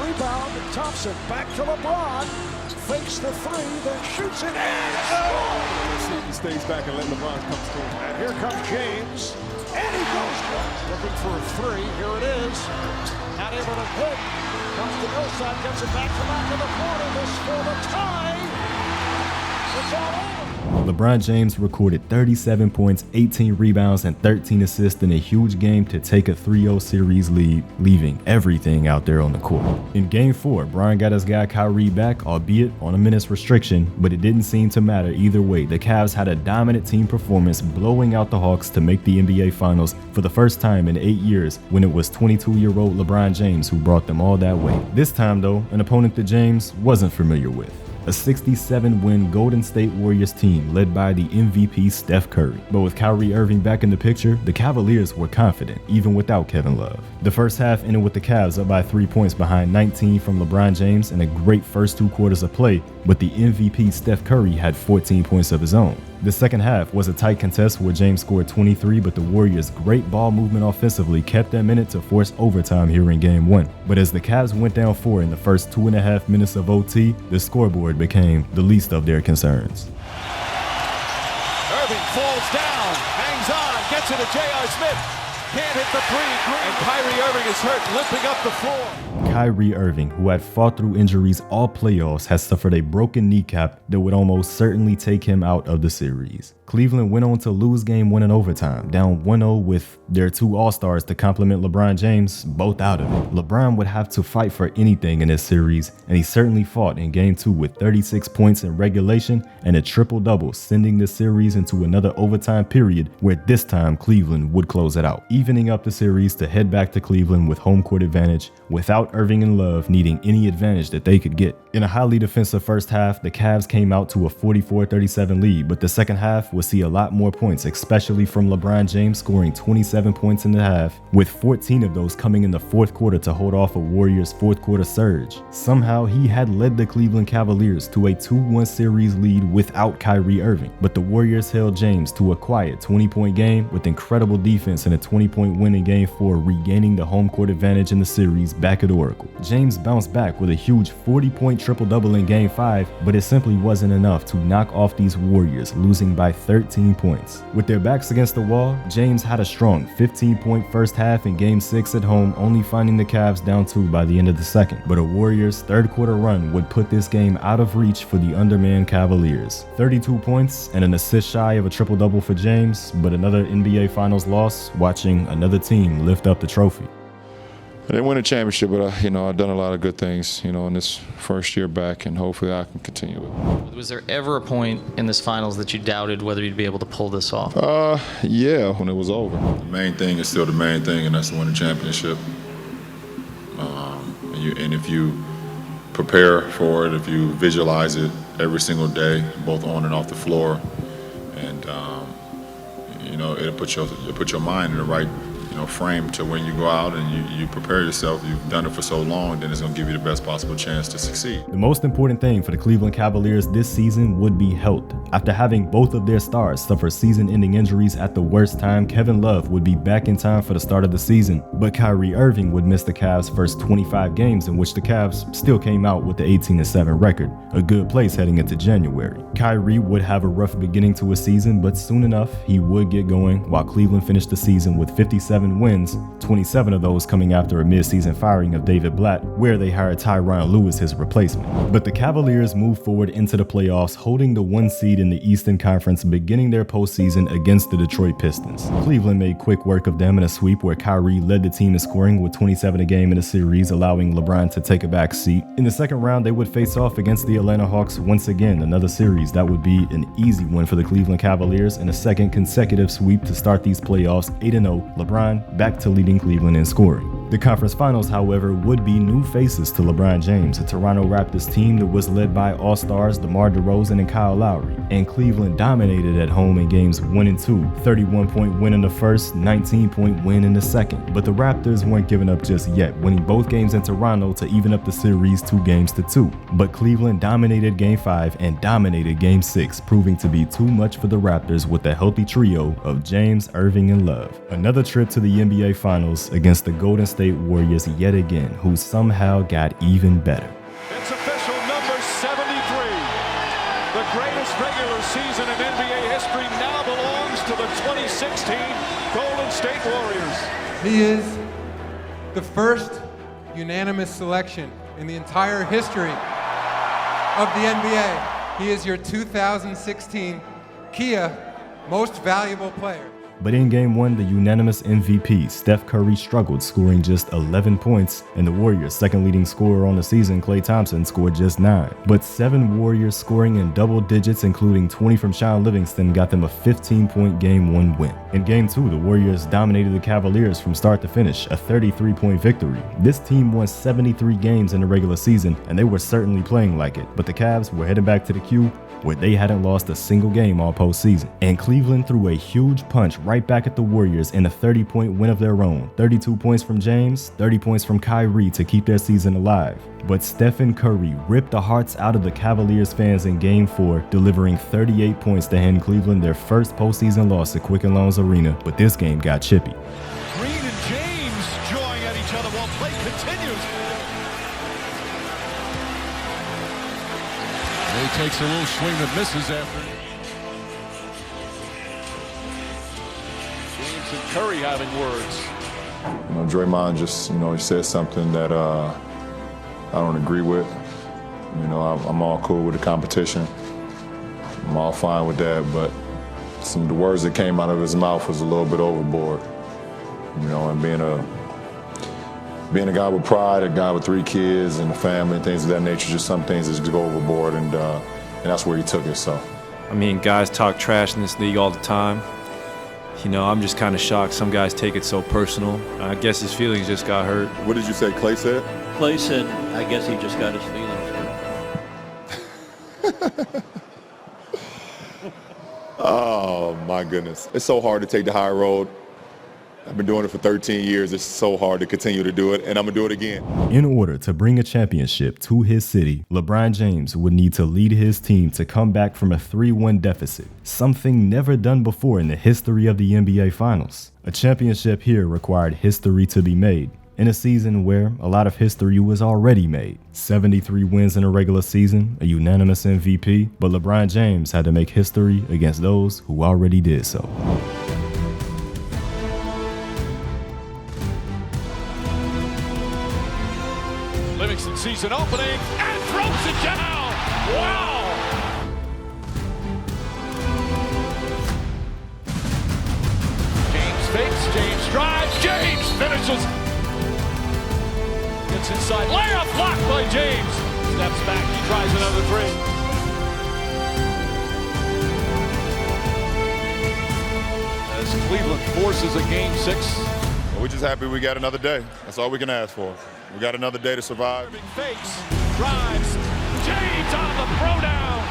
Rebound, Thompson back to LeBron. Fakes the three, then shoots it in. He stays back and let LeBron come through. And here comes James. And he goes looking for a three. Here it is. Not able to hit. Comes to no side, gets it back to the corner. This for the tie. It's all over. LeBron James recorded 37 points, 18 rebounds, and 13 assists in a huge game to take a 3-0 series lead, leaving everything out there on the court. In Game 4, Bron got his guy Kyrie back, albeit on a minutes restriction, but it didn't seem to matter either way. The Cavs had a dominant team performance, blowing out the Hawks to make the NBA Finals for the first time in 8 years, when it was 22-year-old LeBron James who brought them all that way. This time though, an opponent that James wasn't familiar with. A 67-win Golden State Warriors team led by the MVP Steph Curry. But with Kyrie Irving back in the picture, the Cavaliers were confident, even without Kevin Love. The first half ended with the Cavs up by 3 points behind 19 from LeBron James and a great first 2 quarters of play, but the MVP Steph Curry had 14 points of his own. The second half was a tight contest where James scored 23, but the Warriors' great ball movement offensively kept them in it to force overtime here in Game 1. But as the Cavs went down 4 in the first 2.5 minutes of OT, the scoreboard became the least of their concerns. Irving falls down, hangs on, gets it to J.R. Smith. Can't hit the three, and Kyrie Irving is hurt, limping up the floor. Kyrie Irving, who had fought through injuries all playoffs, has suffered a broken kneecap that would almost certainly take him out of the series. Cleveland went on to lose Game 1 in overtime, down 1-0 with their 2 All-Stars to complement LeBron James, both out of it. LeBron would have to fight for anything in this series, and he certainly fought in Game 2 with 36 points in regulation and a triple-double, sending the series into another overtime period where this time Cleveland would close it out, evening up the series to head back to Cleveland with home court advantage, without Irving and Love needing any advantage that they could get. In a highly defensive first half, the Cavs came out to a 44-37 lead, but the second half would see a lot more points, especially from LeBron James scoring 27 points in the half, with 14 of those coming in the fourth quarter to hold off a Warriors fourth quarter surge. Somehow he had led the Cleveland Cavaliers to a 2-1 series lead without Kyrie Irving, but the Warriors held James to a quiet 20-point game with incredible defense and a 20-point win in Game 4, regaining the home court advantage in the series back at Oracle. James bounced back with a huge 40-point triple-double in Game 5, but it simply wasn't enough to knock off these Warriors, losing by 13 points. With their backs against the wall, James had a strong 15-point first half in Game 6 at home, only finding the Cavs down 2 by the end of the second. But a Warriors third quarter run would put this game out of reach for the undermanned Cavaliers. 32 points and an assist shy of a triple-double for James, but another NBA Finals loss, watching another team lift up the trophy. I didn't win a championship, but I've done a lot of good things, in this first year back, and hopefully I can continue it. Was there ever a point in this finals that you doubted whether you'd be able to pull this off? Yeah, when it was over. The main thing is still the main thing, and that's to win a championship. And if you prepare for it, if you visualize it every single day, both on and off the floor, and it'll put your mind in the right frame to when you go out and you prepare yourself. You've done it for so long, then it's going to give you the best possible chance to succeed. The most important thing for the Cleveland Cavaliers this season would be health. After having both of their stars suffer season-ending injuries at the worst time, Kevin Love would be back in time for the start of the season, but Kyrie Irving would miss the Cavs' first 25 games, in which the Cavs still came out with the 18-7 record, a good place heading into January. Kyrie would have a rough beginning to a season, but soon enough he would get going, while Cleveland finished the season with 57 wins, 27 of those coming after a mid-season firing of David Blatt, where they hired Tyronn Lue, his replacement. But the Cavaliers moved forward into the playoffs, holding the 1 seed in the Eastern Conference, beginning their postseason against the Detroit Pistons. Cleveland made quick work of them in a sweep where Kyrie led the team in scoring with 27 a game in the series, allowing LeBron to take a back seat. In the second round, they would face off against the Atlanta Hawks once again, another series that would be an easy one for the Cleveland Cavaliers, and a second consecutive sweep to start these playoffs 8-0, LeBron back to leading Cleveland in scoring. The conference finals, however, would be new faces to LeBron James, a Toronto Raptors team that was led by all-stars DeMar DeRozan and Kyle Lowry, and Cleveland dominated at home in games 1 and 2, 31-point win in the first, 19-point win in the second. But the Raptors weren't giving up just yet, winning both games in Toronto to even up the series 2-2. But Cleveland dominated Game 5 and dominated Game 6, proving to be too much for the Raptors with a healthy trio of James, Irving, and Love. Another trip to the NBA Finals against the Golden State Warriors yet again, who somehow got even better. It's official, number 73. The greatest regular season in NBA history now belongs to the 2016 Golden State Warriors. He is the first unanimous selection in the entire history of the NBA. He is your 2016 Kia Most Valuable Player. But in Game 1, the unanimous MVP, Steph Curry, struggled, scoring just 11 points, and the Warriors' second leading scorer on the season, Klay Thompson, scored just 9. But 7 Warriors scoring in double digits, including 20 from Sean Livingston, got them a 15-point Game 1 win. In Game 2, the Warriors dominated the Cavaliers from start to finish, a 33-point victory. This team won 73 games in the regular season, and they were certainly playing like it, but the Cavs were headed back to the Q, where they hadn't lost a single game all postseason. And Cleveland threw a huge punch right back at the Warriors in a 30-point win of their own. 32 points from James, 30 points from Kyrie to keep their season alive. But Stephen Curry ripped the hearts out of the Cavaliers fans in Game 4, delivering 38 points to hand Cleveland their first postseason loss at Quicken Loans Arena. But this game got chippy. Green and James jawing at each other while play continues. He takes a little swing that misses after. James and Curry having words. Draymond just, he said something that I don't agree with. I'm all cool with the competition. I'm all fine with that, but some of the words that came out of his mouth was a little bit overboard. And being a guy with pride, a guy with 3 kids and a family and things of that nature, just some things that just go overboard, and that's where he took it. So, guys talk trash in this league all the time. I'm just kind of shocked some guys take it so personal. I guess his feelings just got hurt. What did you say Klay said? Klay said, I guess he just got his feelings hurt. Oh, my goodness. It's so hard to take the high road. I've been doing it for 13 years. It's so hard to continue to do it, and I'm going to do it again. In order to bring a championship to his city, LeBron James would need to lead his team to come back from a 3-1 deficit, something never done before in the history of the NBA Finals. A championship here required history to be made, in a season where a lot of history was already made. 73 wins in a regular season, a unanimous MVP, but LeBron James had to make history against those who already did so. Livingston sees an opening and throws it down. Wow! James fakes, James drives, James finishes. Gets inside, layup blocked by James. Steps back, he tries another three. As Cleveland forces a game 6. We're just happy we got another day. That's all we can ask for. We got another day to survive. Fakes, drives, James on the throwdown.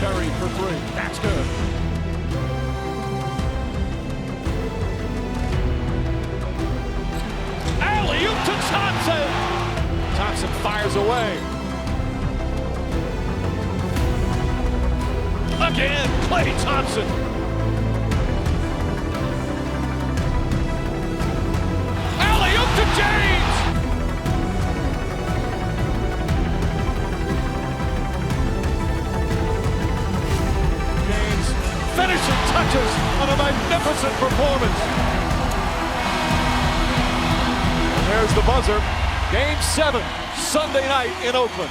Curry for 3, that's good. Alley-oop to Thompson. Thompson fires away. Again, Klay Thompson. To James! James finishing touches on a magnificent performance. And there's the buzzer. Game 7, Sunday night in Oakland.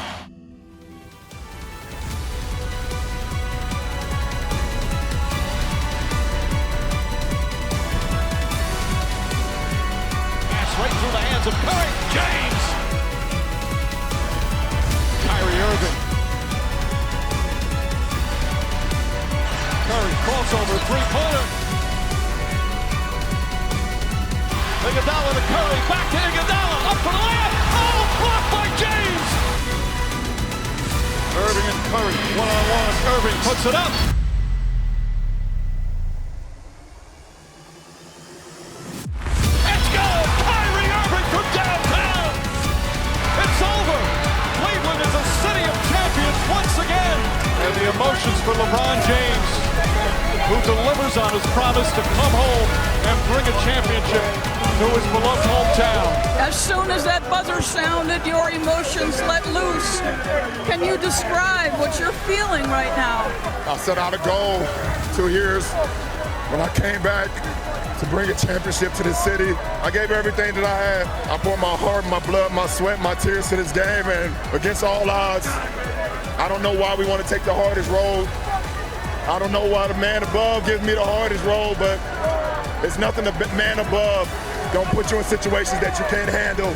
Right through the hands of Curry. James! Kyrie Irving. Curry crossover, three-pointer. Iguodala to Curry, back to Iguodala, up for the layup. Oh, blocked by James! Irving and Curry, one-on-one. Irving puts it up. Emotions for LeBron James, who delivers on his promise to come home and bring a championship to his beloved hometown. As soon as that buzzer sounded, your emotions let loose. Can you describe what you're feeling right now? I set out a goal 2 years when I came back to bring a championship to this city. I gave everything that I had. I poured my heart, my blood, my sweat, my tears to this game, and against all odds, I don't know why we want to take the hardest road. I don't know why the man above gives me the hardest road, but it's nothing the man above don't put you in situations that you can't handle.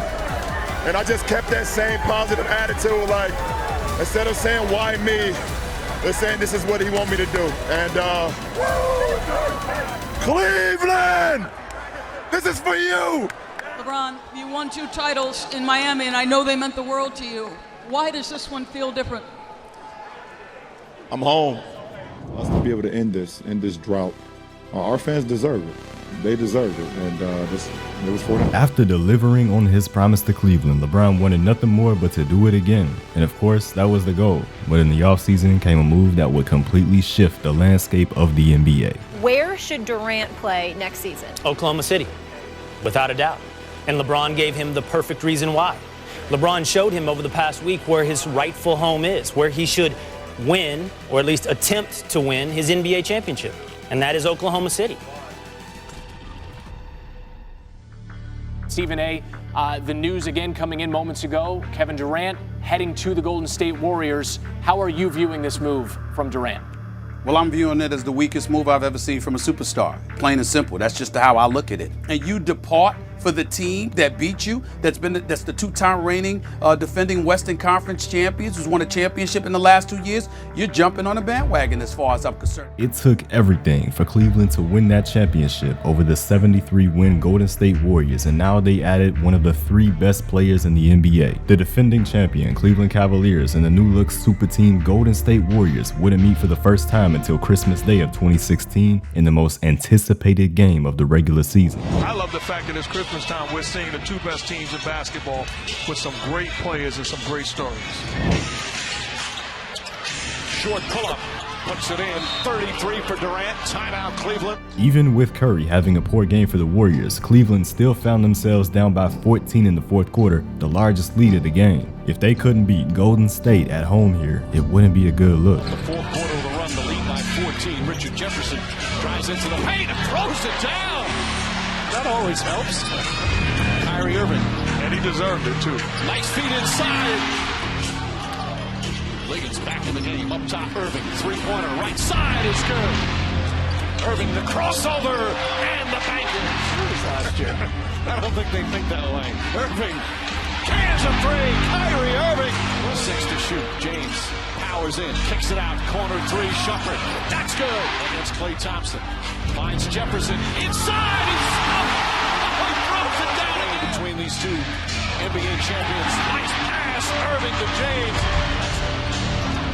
And I just kept that same positive attitude, like instead of saying why me, they're saying this is what he want me to do. And Cleveland, this is for you. LeBron, you won 2 titles in Miami, and I know they meant the world to you. Why does this one feel different? I'm home. Us to be able to end this drought. Our fans deserve it. They deserve it, and it was for them. After delivering on his promise to Cleveland, LeBron wanted nothing more but to do it again. And of course, that was the goal. But in the offseason came a move that would completely shift the landscape of the NBA. Where should Durant play next season? Oklahoma City, without a doubt. And LeBron gave him the perfect reason why. LeBron showed him over the past week where his rightful home is, where he should win, or at least attempt to win, his NBA championship. And that is Oklahoma City. Stephen A., the news again coming in moments ago, Kevin Durant heading to the Golden State Warriors. How are you viewing this move from Durant? Well, I'm viewing it as the weakest move I've ever seen from a superstar. Plain and simple. That's just how I look at it. And you depart for the team that beat you, that's the two-time reigning defending Western Conference champions, who's won a championship in the last 2 years, you're jumping on a bandwagon as far as I'm concerned. It took everything for Cleveland to win that championship over the 73-win Golden State Warriors, and now they added one of the 3 best players in the NBA. The defending champion Cleveland Cavaliers and the new-look super team Golden State Warriors wouldn't meet for the first time until Christmas Day of 2016 in the most anticipated game of the regular season. I love the fact that it's Christmas time, we're seeing the 2 best teams in basketball with some great players and some great stories. Short pull-up, puts it in, 33 for Durant, timeout Cleveland. Even with Curry having a poor game for the Warriors, Cleveland still found themselves down by 14 in the fourth quarter, the largest lead of the game. If they couldn't beat Golden State at home here, it wouldn't be a good look. The fourth quarter of the run, the lead by 14. Richard Jefferson drives into the paint and throws it down. That always helps. Kyrie Irving. And he deserved it too. Nice feet inside. Liggins back in the game, up top Irving. Three-pointer, right side is good. Irving, the crossover, and the banker. Last year. I don't think they think that way. Irving, cans a three. Kyrie Irving. 6 to shoot. James powers in, kicks it out. Corner 3, Shumpert. That's good. Against Klay Thompson. Finds Jefferson inside. He's up. He throws it down again. Between these 2 NBA champions. Nice pass. Irving to James.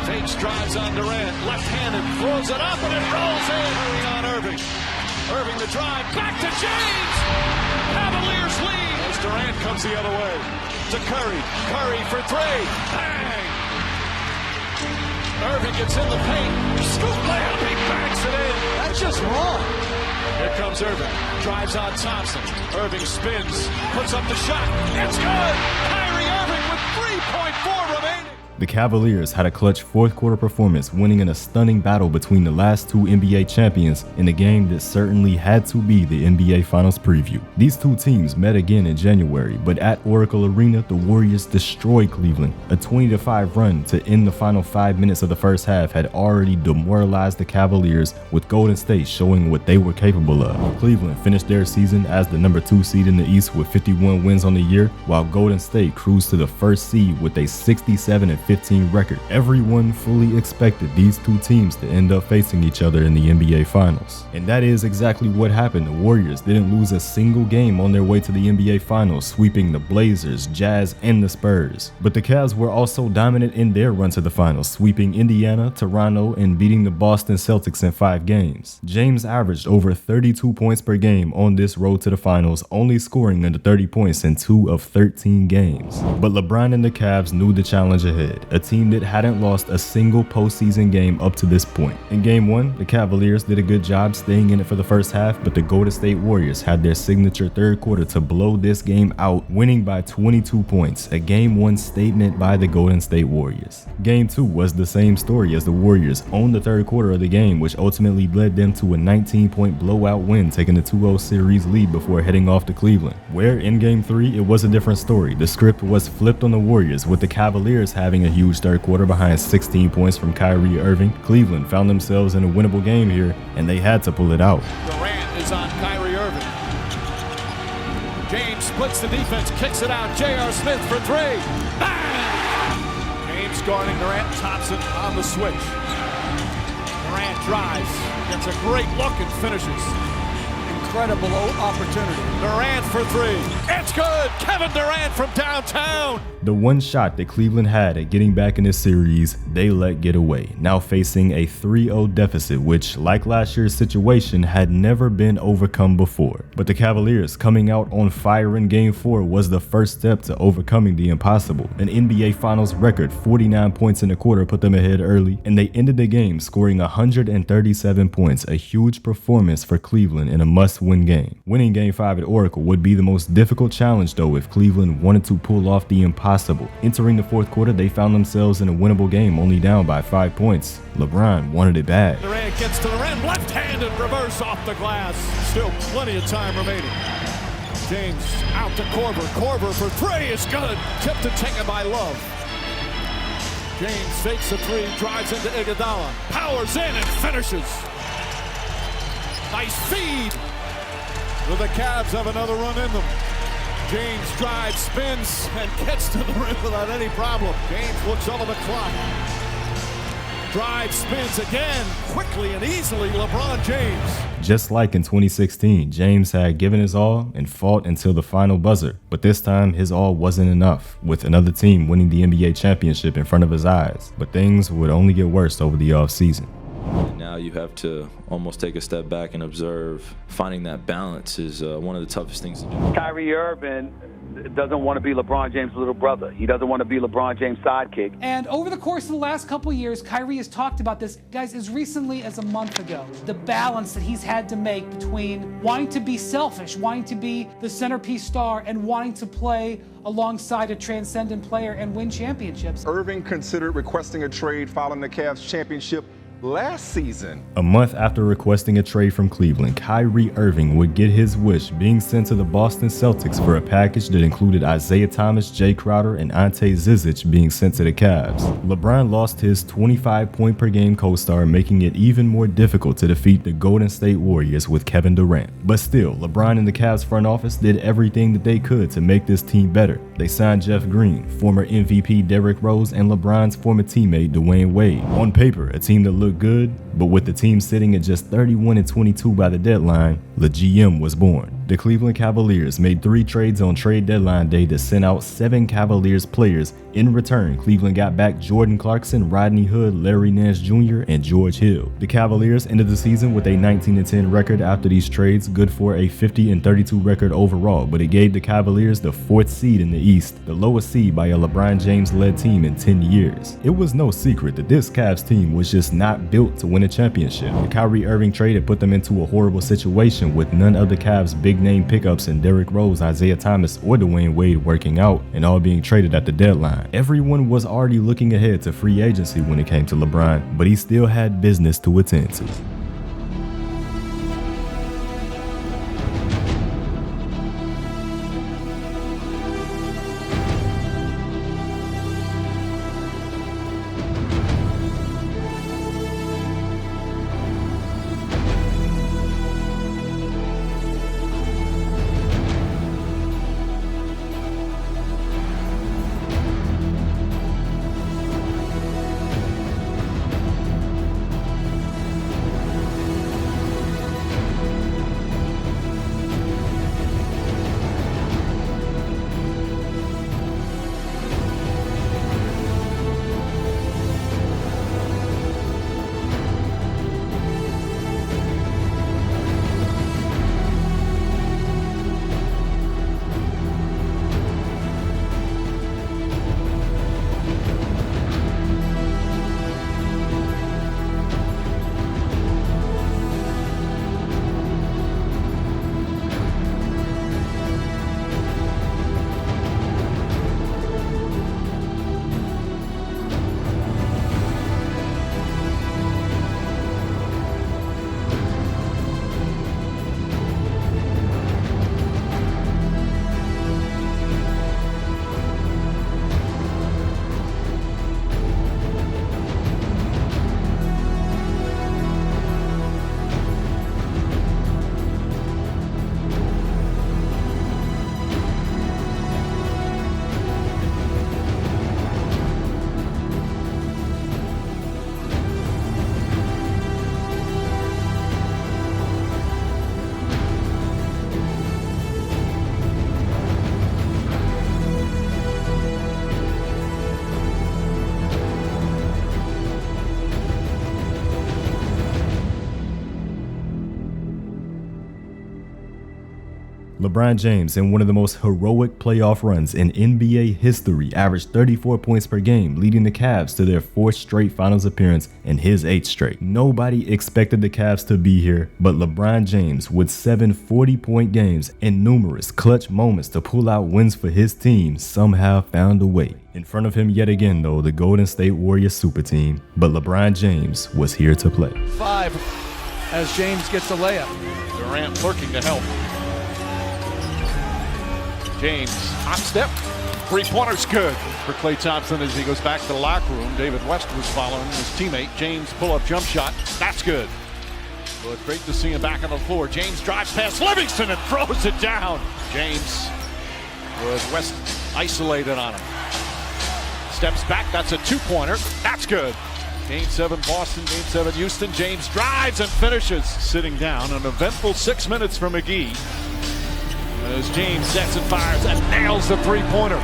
Fakes, drives on Durant, left-handed, throws it up, and it rolls in. On Irving. Irving the drive, back to James. Cavaliers lead. As Durant comes the other way. To Curry. Curry for 3. Bang! Irving gets in the paint. Scoop layup, he banks it in. That's just wrong. Here comes Irving. Drives on Thompson. Irving spins, puts up the shot. It's good. Kyrie Irving with 3.4 remaining. The Cavaliers had a clutch fourth quarter performance, winning in a stunning battle between the last 2 NBA champions in a game that certainly had to be the NBA Finals preview. These 2 teams met again in January, but at Oracle Arena, the Warriors destroyed Cleveland. A 20-5 run to end the final 5 minutes of the first half had already demoralized the Cavaliers, with Golden State showing what they were capable of. Cleveland finished their season as the number 2 seed in the East with 51 wins on the year, while Golden State cruised to the first seed with a 67-15 record. Everyone fully expected these 2 teams to end up facing each other in the NBA Finals. And that is exactly what happened. The Warriors didn't lose a single game on their way to the NBA Finals, sweeping the Blazers, Jazz, and the Spurs. But the Cavs were also dominant in their run to the finals, sweeping Indiana, Toronto, and beating the Boston Celtics in 5 games. James averaged over 32 points per game on this road to the finals, only scoring under 30 points in 2 of 13 games. But LeBron and the Cavs knew the challenge ahead. A team that hadn't lost a single postseason game up to this point. In Game 1, the Cavaliers did a good job staying in it for the first half, but the Golden State Warriors had their signature third quarter to blow this game out, winning by 22 points, a Game 1 statement by the Golden State Warriors. Game 2 was the same story, as the Warriors owned the third quarter of the game, which ultimately led them to a 19-point blowout win, taking the 2-0 series lead before heading off to Cleveland. Where in Game 3, it was a different story. The script was flipped on the Warriors, with the Cavaliers having a huge third quarter behind 16 points from Kyrie Irving. Cleveland found themselves in a winnable game here, and they had to pull it out. Durant is on Kyrie Irving. James splits the defense, kicks it out. J.R. Smith for 3. Bang! James guarding Durant. Thompson on the switch. Durant drives, gets a great look and finishes. Incredible opportunity. Durant for 3. It's good. Kevin Durant from downtown. The one shot that Cleveland had at getting back in this series, they let get away, now facing a 3-0 deficit, which, like last year's situation, had never been overcome before. But the Cavaliers coming out on fire in Game 4 was the first step to overcoming the impossible. An NBA Finals record 49 points in a quarter put them ahead early, and they ended the game scoring 137 points, a huge performance for Cleveland in a must-win game. Winning Game 5 at Oracle would be the most difficult challenge, though, if Cleveland wanted to pull off the impossible. Entering the fourth quarter, they found themselves in a winnable game, only down by 5 points. LeBron wanted it bad. Durant gets to the rim, left-handed reverse off the glass. Still plenty of time remaining. James out to Korver. Korver for 3 is good. Tipped and taken by Love. James fakes a 3, drives into Iguodala. Powers in and finishes. Nice feed. Will the Cavs have another run in them? James drives, spins, and gets to the rim without any problem. James looks over the clock. Drives, spins again, quickly and easily, LeBron James. Just like in 2016, James had given his all and fought until the final buzzer, but this time his all wasn't enough, with another team winning the NBA championship in front of his eyes. But things would only get worse over the offseason. And now you have to almost take a step back and observe. Finding that balance is one of the toughest things to do. Kyrie Irving doesn't want to be LeBron James' little brother. He doesn't want to be LeBron James' sidekick. And over the course of the last couple of years, Kyrie has talked about this, guys, as recently as a month ago. The balance that he's had to make between wanting to be selfish, wanting to be the centerpiece star, and wanting to play alongside a transcendent player and win championships. Irving considered requesting a trade following the Cavs championship last season. A month after requesting a trade from Cleveland, Kyrie Irving would get his wish, being sent to the Boston Celtics for a package that included Isaiah Thomas, Jay Crowder, and Ante Zizic being sent to the Cavs. LeBron lost his 25-point-per-game co-star, making it even more difficult to defeat the Golden State Warriors with Kevin Durant. But still, LeBron and the Cavs front office did everything that they could to make this team better. They signed Jeff Green, former MVP Derrick Rose, and LeBron's former teammate Dwayne Wade. On paper, a team that looked good, but with the team sitting at just 31-22 by the deadline, the GM was born. The Cleveland Cavaliers made 3 trades on trade deadline day to send out 7 Cavaliers players. In return, Cleveland got back Jordan Clarkson, Rodney Hood, Larry Nance Jr., and George Hill. The Cavaliers ended the season with a 19-10 record after these trades, good for a 50-32 record overall, but it gave the Cavaliers the 4th seed in the East, the lowest seed by a LeBron James-led team in 10 years. It was no secret that this Cavs team was just not built to win a championship. The Kyrie Irving trade had put them into a horrible situation, with none of the Cavs' big-name pickups in Derrick Rose, Isaiah Thomas, or Dwayne Wade working out, and all being traded at the deadline. Everyone was already looking ahead to free agency when it came to LeBron, but he still had business to attend to. LeBron James, in one of the most heroic playoff runs in NBA history, averaged 34 points per game, leading the Cavs to their 4th straight finals appearance and his 8th straight. Nobody expected the Cavs to be here, but LeBron James, with 7 40-point games and numerous clutch moments to pull out wins for his team, somehow found a way. In front of him yet again, though, the Golden State Warriors super team, but LeBron James was here to play. 5 as James gets a layup. Durant lurking to help. James, hot step, 3-pointer's good for Klay Thompson as he goes back to the locker room. David West was following his teammate. James pull-up jump shot, that's good. Well, it's great to see him back on the floor. James drives past Livingston and throws it down. James with West isolated on him. Steps back, that's a two-pointer. That's good. Game 7 Boston, Game 7 Houston. James drives and finishes. Sitting down, an eventful 6 minutes for McGee. As James sets and fires and nails the three-pointer.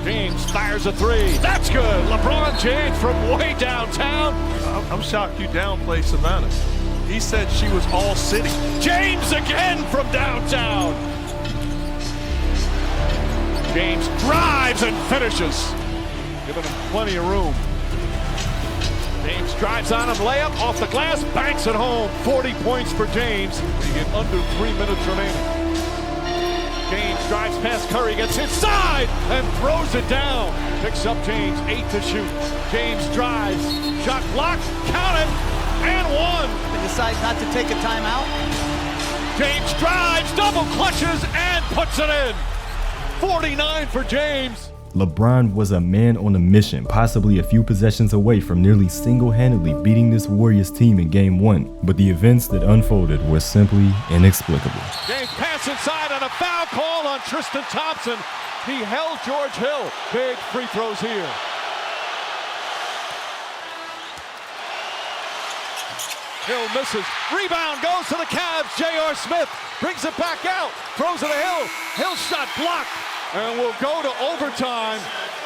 James fires a three. That's good. LeBron James from way downtown. I'm shocked you downplayed Savannah. He said she was all city. James again from downtown. James drives and finishes, giving him plenty of room. James drives on him, layup off the glass, banks it home. 40 points for James. We get under 3 minutes remaining. James drives past Curry, gets inside and throws it down. Picks up James, 8 to shoot. James drives, shot blocked, count it, and one. He decides not to take a timeout. James drives, double clutches, and puts it in. 49 for James. LeBron was a man on a mission, possibly a few possessions away from nearly single-handedly beating this Warriors team in Game 1, but the events that unfolded were simply inexplicable. James pass inside on a foul call on Tristan Thompson. He held George Hill. Big free throws here. Hill misses. Rebound goes to the Cavs. J.R. Smith brings it back out. Throws it to Hill. Hill shot blocked. And we'll go to overtime.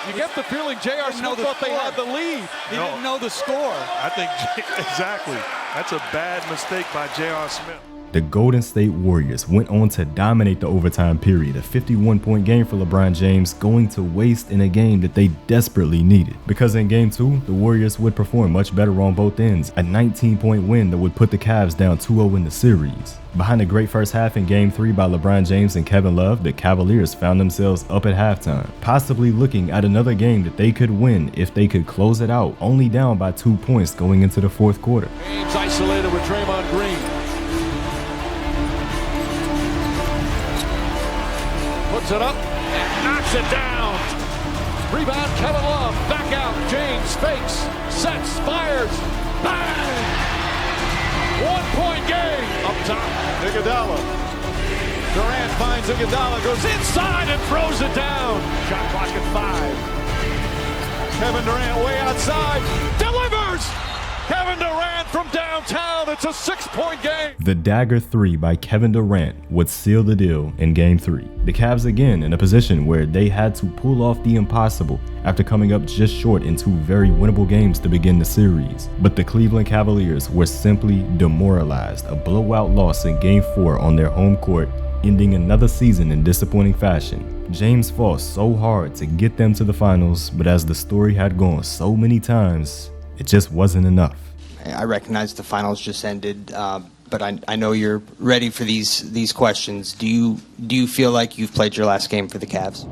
You get the feeling J.R. Smith thought they had the lead. He didn't know the score. I think, exactly. That's a bad mistake by J.R. Smith. The Golden State Warriors went on to dominate the overtime period, a 51-point game for LeBron James going to waste in a game that they desperately needed. Because in Game 2, the Warriors would perform much better on both ends, a 19-point win that would put the Cavs down 2-0 in the series. Behind a great first half in Game 3 by LeBron James and Kevin Love, the Cavaliers found themselves up at halftime, possibly looking at another game that they could win if they could close it out, only down by 2 points going into the fourth quarter. James isolated with Draymond Green. Puts it up and knocks it down. Rebound, Kevin Love, back out. James fakes, sets, fires, bang! 1 point game. Up top, Iguodala. Durant finds Iguodala, goes inside and throws it down. Shot clock at 5. Kevin Durant way outside, delivers! Kevin Durant from downtown. It's a 6-point game. The dagger 3 by Kevin Durant would seal the deal in Game 3. The Cavs again in a position where they had to pull off the impossible after coming up just short in 2 very winnable games to begin the series. But the Cleveland Cavaliers were simply demoralized, a blowout loss in Game 4 on their home court, ending another season in disappointing fashion. James fought so hard to get them to the finals, but as the story had gone so many times, it just wasn't enough. I recognize the finals just ended, but I know you're ready for these questions. Do you feel like you've played your last game for the Cavs?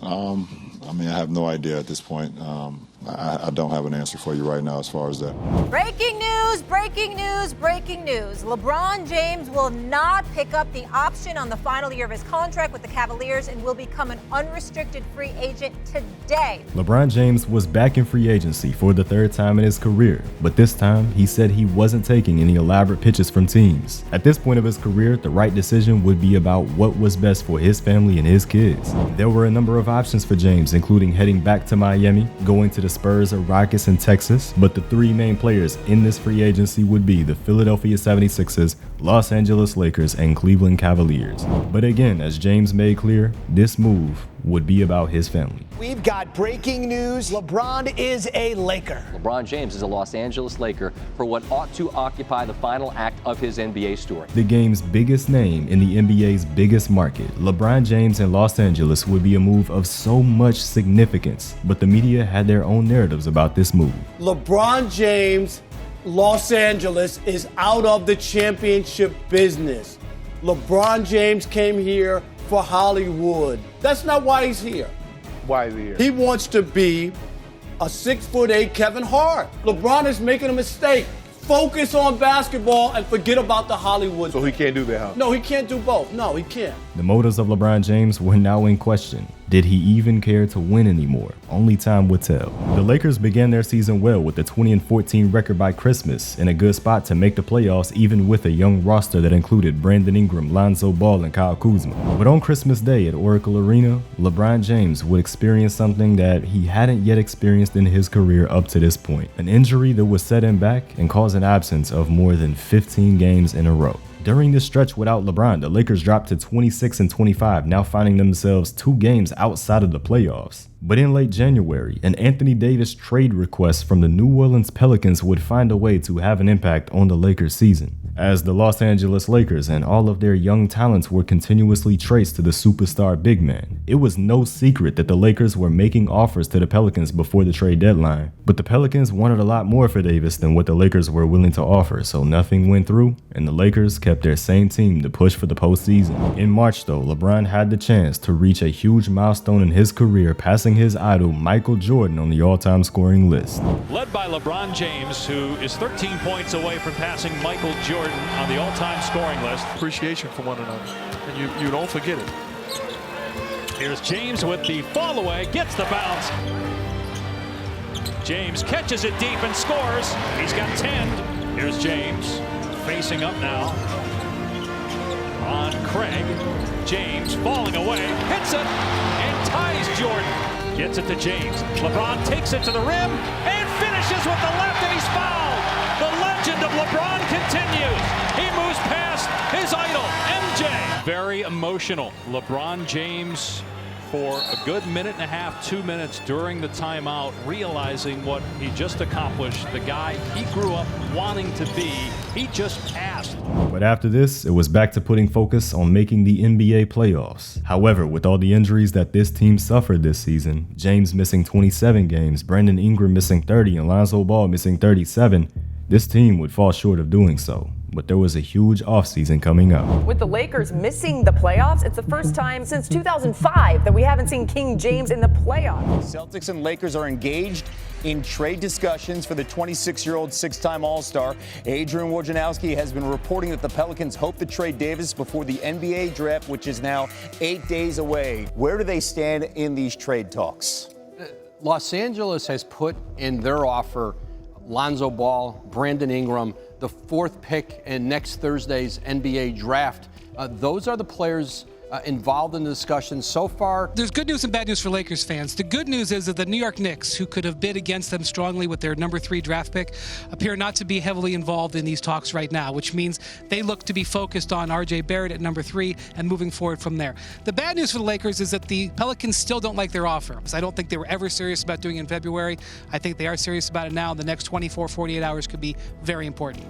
I mean, I have no idea at this point. I don't have an answer for you right now as far as that. Breaking news, breaking news, breaking news. LeBron James will not pick up the option on the final year of his contract with the Cavaliers and will become an unrestricted free agent today. LeBron James was back in free agency for the 3rd time in his career, but this time he said he wasn't taking any elaborate pitches from teams. At this point of his career, the right decision would be about what was best for his family and his kids. There were a number of options for James, including heading back to Miami, going to the Spurs or Rockets in Texas, but the 3 main players in this free agency would be the Philadelphia 76ers, Los Angeles Lakers, and Cleveland Cavaliers. But again, as James made clear, this move would be about his family. We've got breaking news. LeBron is a Laker. LeBron James is a Los Angeles Laker for what ought to occupy the final act of his NBA story. The game's biggest name in the NBA's biggest market, LeBron James in Los Angeles would be a move of so much significance, but the media had their own narratives about this move. LeBron James, Los Angeles is out of the championship business. LeBron James came here for Hollywood. That's not why he's here. Why is he here? He wants to be a 6'8" Kevin Hart. LeBron is making a mistake. Focus on basketball and forget about the Hollywood. So he can't do that, huh? No, he can't do both. No, he can't. The motives of LeBron James were now in question. Did he even care to win anymore? Only time would tell. The Lakers began their season well with a 20-14 record by Christmas, in a good spot to make the playoffs even with a young roster that included Brandon Ingram, Lonzo Ball, and Kyle Kuzma. But on Christmas Day at Oracle Arena, LeBron James would experience something that he hadn't yet experienced in his career up to this point. An injury that would set him back and cause an absence of more than 15 games in a row. During this stretch without LeBron, the Lakers dropped to 26-25, now finding themselves 2 games outside of the playoffs. But in late January, an Anthony Davis trade request from the New Orleans Pelicans would find a way to have an impact on the Lakers season, as the Los Angeles Lakers and all of their young talents were continuously traced to the superstar big man. It was no secret that the Lakers were making offers to the Pelicans before the trade deadline, but the Pelicans wanted a lot more for Davis than what the Lakers were willing to offer, so nothing went through, and the Lakers kept their same team to push for the postseason. In March though, LeBron had the chance to reach a huge milestone in his career, passing his idol Michael Jordan on the all-time scoring list. Led by LeBron James, who is 13 points away from passing Michael Jordan on the all-time scoring list. Appreciation for one another, and you don't forget it. Here's James with the fall away, gets the bounce. James catches it deep and scores. He's got 10. Here's James facing up now on Craig. James falling away, hits it, and ties Jordan. Gets it to James. LeBron takes it to the rim and finishes with the left, and he's fouled. The legend of LeBron continues. He moves past his idol, MJ. Very emotional. LeBron James for a good minute and a half, 2 minutes during the timeout, realizing what he just accomplished. The guy he grew up wanting to be, he just passed. But after this, it was back to putting focus on making the NBA playoffs. However, with all the injuries that this team suffered this season, James missing 27 games, Brandon Ingram missing 30, and Lonzo Ball missing 37, this team would fall short of doing so. But there was a huge offseason coming up. With the Lakers missing the playoffs, it's the first time since 2005 that we haven't seen King James in the playoffs. Celtics and Lakers are engaged in trade discussions for the 26-year-old six-time All-Star. Adrian Wojnarowski has been reporting that the Pelicans hope to trade Davis before the NBA draft, which is now 8 days away. Where do they stand in these trade talks? Los Angeles has put in their offer Lonzo Ball, Brandon Ingram, the 4th pick in next Thursday's NBA draft. Those are the players involved in the discussion so far. There's good news and bad news for Lakers fans. The good news is that the New York Knicks, who could have bid against them strongly with their number 3 draft pick, appear not to be heavily involved in these talks right now, which means they look to be focused on RJ Barrett at number 3 and moving forward from there. The bad news for the Lakers is that the Pelicans still don't like their offer. I don't think they were ever serious about doing it in February. I think they are serious about it now. The next 24, 48 hours could be very important.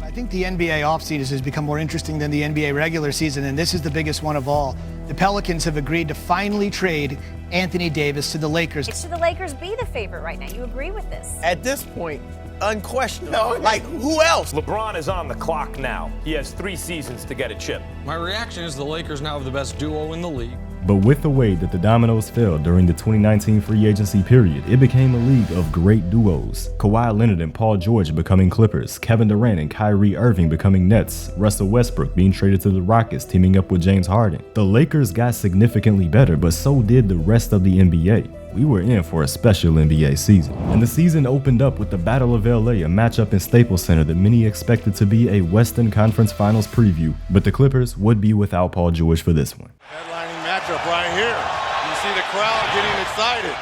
I think the NBA offseason has become more interesting than the NBA regular season, and this is the biggest one of all. The Pelicans have agreed to finally trade Anthony Davis to the Lakers. Should the Lakers be the favorite right now? You agree with this? At this point, unquestionable. Like, who else? LeBron is on the clock now. He has 3 seasons to get a chip. My reaction is the Lakers now have the best duo in the league. But with the way that the dominoes fell during the 2019 free agency period, it became a league of great duos. Kawhi Leonard and Paul George becoming Clippers, Kevin Durant and Kyrie Irving becoming Nets, Russell Westbrook being traded to the Rockets, teaming up with James Harden. The Lakers got significantly better, but so did the rest of the NBA. We were in for a special NBA season. And the season opened up with the Battle of LA, a matchup in Staples Center that many expected to be a Western Conference Finals preview, but the Clippers would be without Paul George for this one. Headlining matchup right here. You see the crowd getting excited.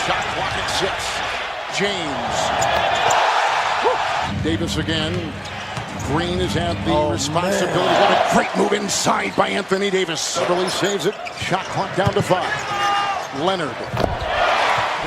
Shot clock at 6. James. Woo. Davis again. Green has had the responsibility. What a great move inside by Anthony Davis. Beverly saves it. Shot clock down to 5. Leonard.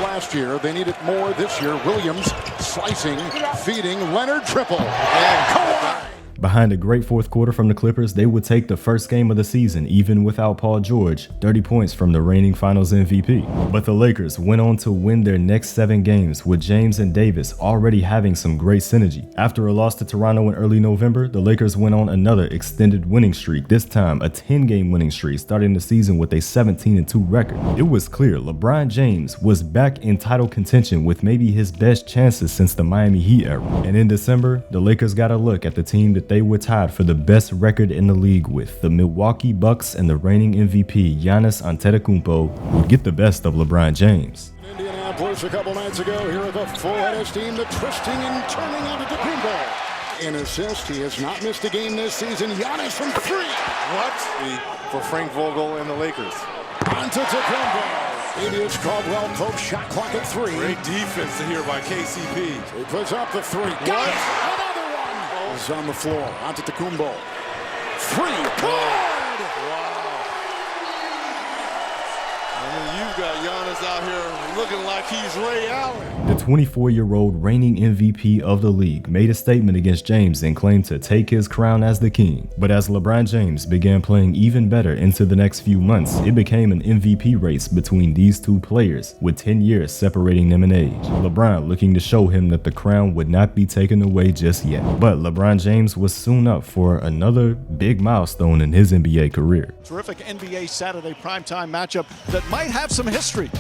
Last year, they needed more. This year, Williams slicing, feeding, Leonard triple. And Kawhi. Behind a great fourth quarter from the Clippers, they would take the first game of the season, even without Paul George, 30 points from the reigning Finals MVP. But the Lakers went on to win their next 7 games, with James and Davis already having some great synergy. After a loss to Toronto in early November, the Lakers went on another extended winning streak, this time a 10-game winning streak, starting the season with a 17-2 record. It was clear LeBron James was back in title contention with maybe his best chances since the Miami Heat era. And in December, the Lakers got a look at the team that they were tied for the best record in the league with the Milwaukee Bucks, and the reigning MVP Giannis Antetokounmpo would get the best of LeBron James. Indianapolis a couple nights ago, here are the full NS team, the twisting and turning onto the pinball. In assist, he has not missed a game this season. Giannis from three. What? For Frank Vogel and the Lakers. Antetokounmpo. Darius Caldwell pokes shot clock at 3. Great defense here by KCP. He puts up the 3. Got it! Another one! Is on the floor. Antetokounmpo. 3. Good! Wow. I mean, you've got Giannis out here looking like he's Ray Allen. The 24-year-old reigning MVP of the league made a statement against James and claimed to take his crown as the king. But as LeBron James began playing even better into the next few months, it became an MVP race between these two players, with 10 years separating them in age. LeBron looking to show him that the crown would not be taken away just yet. But LeBron James was soon up for another big milestone in his NBA career. Terrific NBA Saturday primetime matchup that might have some history,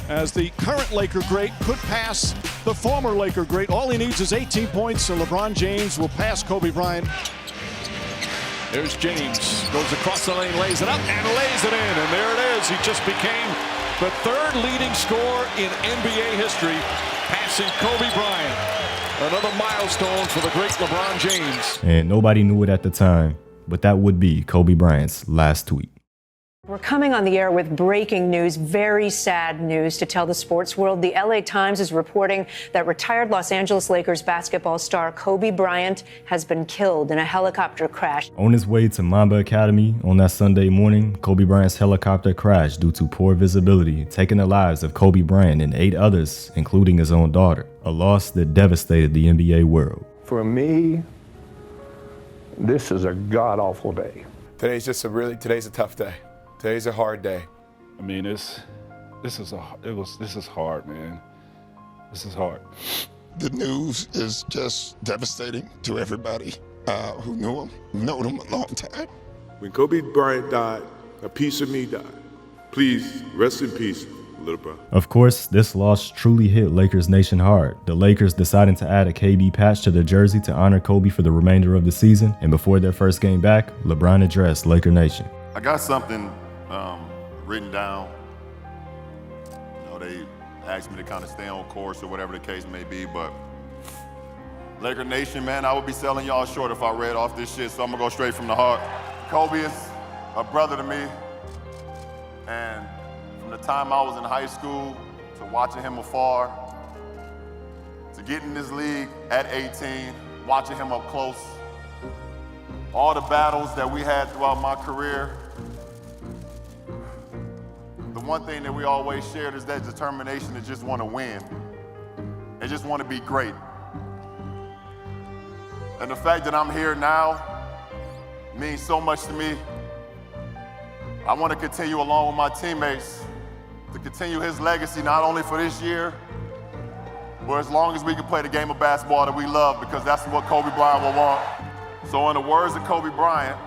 as the current Laker great could pass the former Laker great. All he needs is 18 points, so LeBron James will pass Kobe Bryant. There's James, goes across the lane, lays it up, and lays it in, and there it is. He just became the third leading scorer in NBA history, passing Kobe Bryant. Another milestone for the great LeBron James. And nobody knew it at the time, but that would be Kobe Bryant's last tweet. We're coming on the air with breaking news, very sad news to tell the sports world. The LA Times is reporting that retired Los Angeles Lakers basketball star Kobe Bryant has been killed in a helicopter crash. On his way to Mamba Academy on that Sunday morning, Kobe Bryant's helicopter crashed due to poor visibility, taking the lives of Kobe Bryant and 8 others, including his own daughter. A loss that devastated the NBA world. For me, this is a god-awful day. Today's a tough day. Today's a hard day. I mean, this is hard, man. This is hard. The news is just devastating to everybody who knew him, known him a long time. When Kobe Bryant died, a piece of me died. Please rest in peace, little brother. Of course, this loss truly hit Lakers Nation hard. The Lakers decided to add a KB patch to their jersey to honor Kobe for the remainder of the season, and before their first game back, LeBron addressed Laker Nation. I got something written down. You know, they asked me to kind of stay on course or whatever the case may be, but Laker Nation, man, I would be selling y'all short if I read off this shit, so I'm gonna go straight from the heart. Kobe is a brother to me, and from the time I was in high school to watching him afar, to getting in this league at 18, watching him up close, all the battles that we had throughout my career, the one thing that we always shared is that determination to just want to win and just want to be great. And the fact that I'm here now means so much to me. I want to continue along with my teammates to continue his legacy, not only for this year, but as long as we can play the game of basketball that we love, because that's what Kobe Bryant will want. So in the words of Kobe Bryant,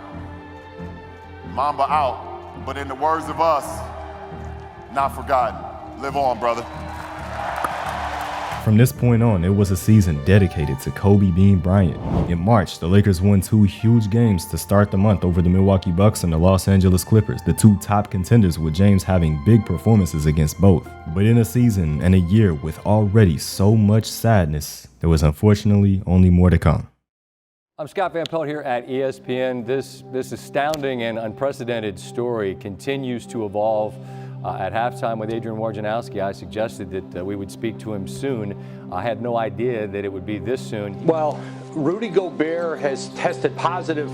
Mamba out, but in the words of us, not forgotten. Live on, brother. From this point on, it was a season dedicated to Kobe being Bryant. In March, the Lakers won 2 huge games to start the month over the Milwaukee Bucks and the Los Angeles Clippers, the 2 top contenders, with James having big performances against both. But in a season and a year with already so much sadness, there was unfortunately only more to come. I'm Scott Van Pelt here at ESPN. This astounding and unprecedented story continues to evolve. At halftime with Adrian Wojnarowski, I suggested that we would speak to him soon. I had no idea that it would be this soon. Well, Rudy Gobert has tested positive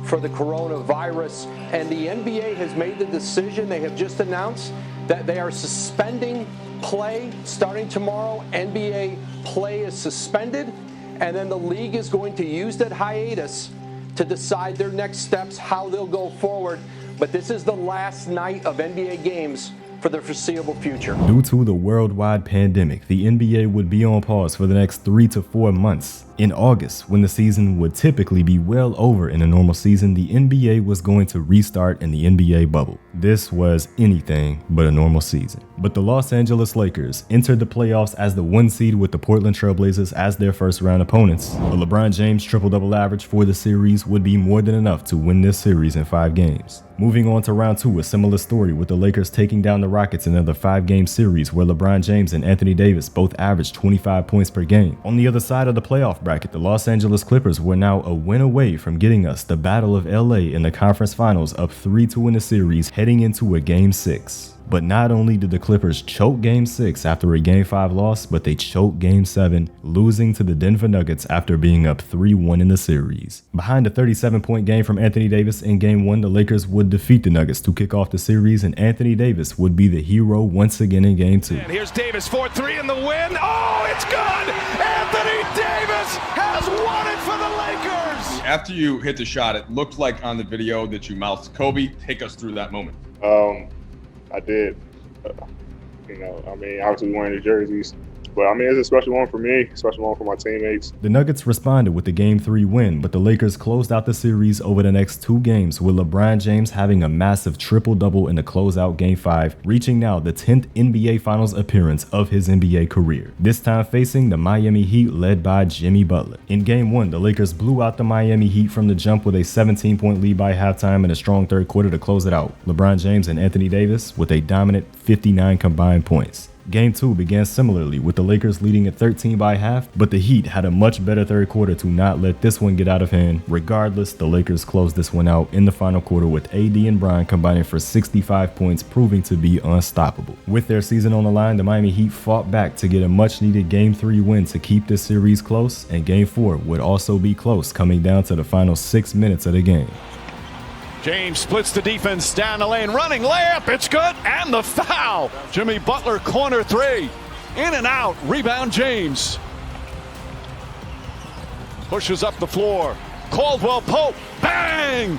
for the coronavirus, and the NBA has made the decision. They have just announced that they are suspending play starting tomorrow. NBA play is suspended, and then the league is going to use that hiatus to decide their next steps, how they'll go forward. But this is the last night of NBA games for the foreseeable future. Due to the worldwide pandemic, the NBA would be on pause for the next 3 to 4 months. In August, when the season would typically be well over in a normal season, the NBA was going to restart in the NBA bubble. This was anything but a normal season. But the Los Angeles Lakers entered the playoffs as the 1 seed with the Portland Trail Blazers as their first round opponents. A LeBron James triple-double average for the series would be more than enough to win this series in 5 games. Moving on to round 2, a similar story with the Lakers taking down the Rockets in another 5-game series where LeBron James and Anthony Davis both averaged 25 points per game. On the other side of the playoff bracket, the Los Angeles Clippers were now a win away from getting us the Battle of LA in the conference finals, up 3-2 in the series heading into a Game 6. But not only did the Clippers choke Game 6 after a Game 5 loss, but they choked Game 7, losing to the Denver Nuggets after being up 3-1 in the series. Behind a 37-point game from Anthony Davis in Game 1, the Lakers would defeat the Nuggets to kick off the series, and Anthony Davis would be the hero once again in Game 2. And here's Davis, 4-3 in the win. Oh, it's good! Anthony Davis has won it for the Lakers! After you hit the shot, it looked like on the video that you mouthed Kobe. Take us through that moment. I did. Obviously wearing the jerseys. But, it's a special one for me, a special one for my teammates. The Nuggets responded with the Game 3 win, but the Lakers closed out the series over the next 2 games, with LeBron James having a massive triple-double in the closeout Game 5, reaching now the 10th NBA Finals appearance of his NBA career, this time facing the Miami Heat led by Jimmy Butler. In Game 1, the Lakers blew out the Miami Heat from the jump with a 17-point lead by halftime and a strong third quarter to close it out. LeBron James and Anthony Davis with a dominant 59 combined points. Game 2 began similarly with the Lakers leading at 13 by half, but the Heat had a much better third quarter to not let this one get out of hand. Regardless, the Lakers closed this one out in the final quarter with AD and Bron combining for 65 points, proving to be unstoppable. With their season on the line, the Miami Heat fought back to get a much-needed Game 3 win to keep this series close, and Game 4 would also be close, coming down to the final 6 minutes of the game. James splits the defense down the lane, running layup, it's good, and the foul. Jimmy Butler, corner 3, in and out, rebound James. Pushes up the floor, Caldwell Pope, bang!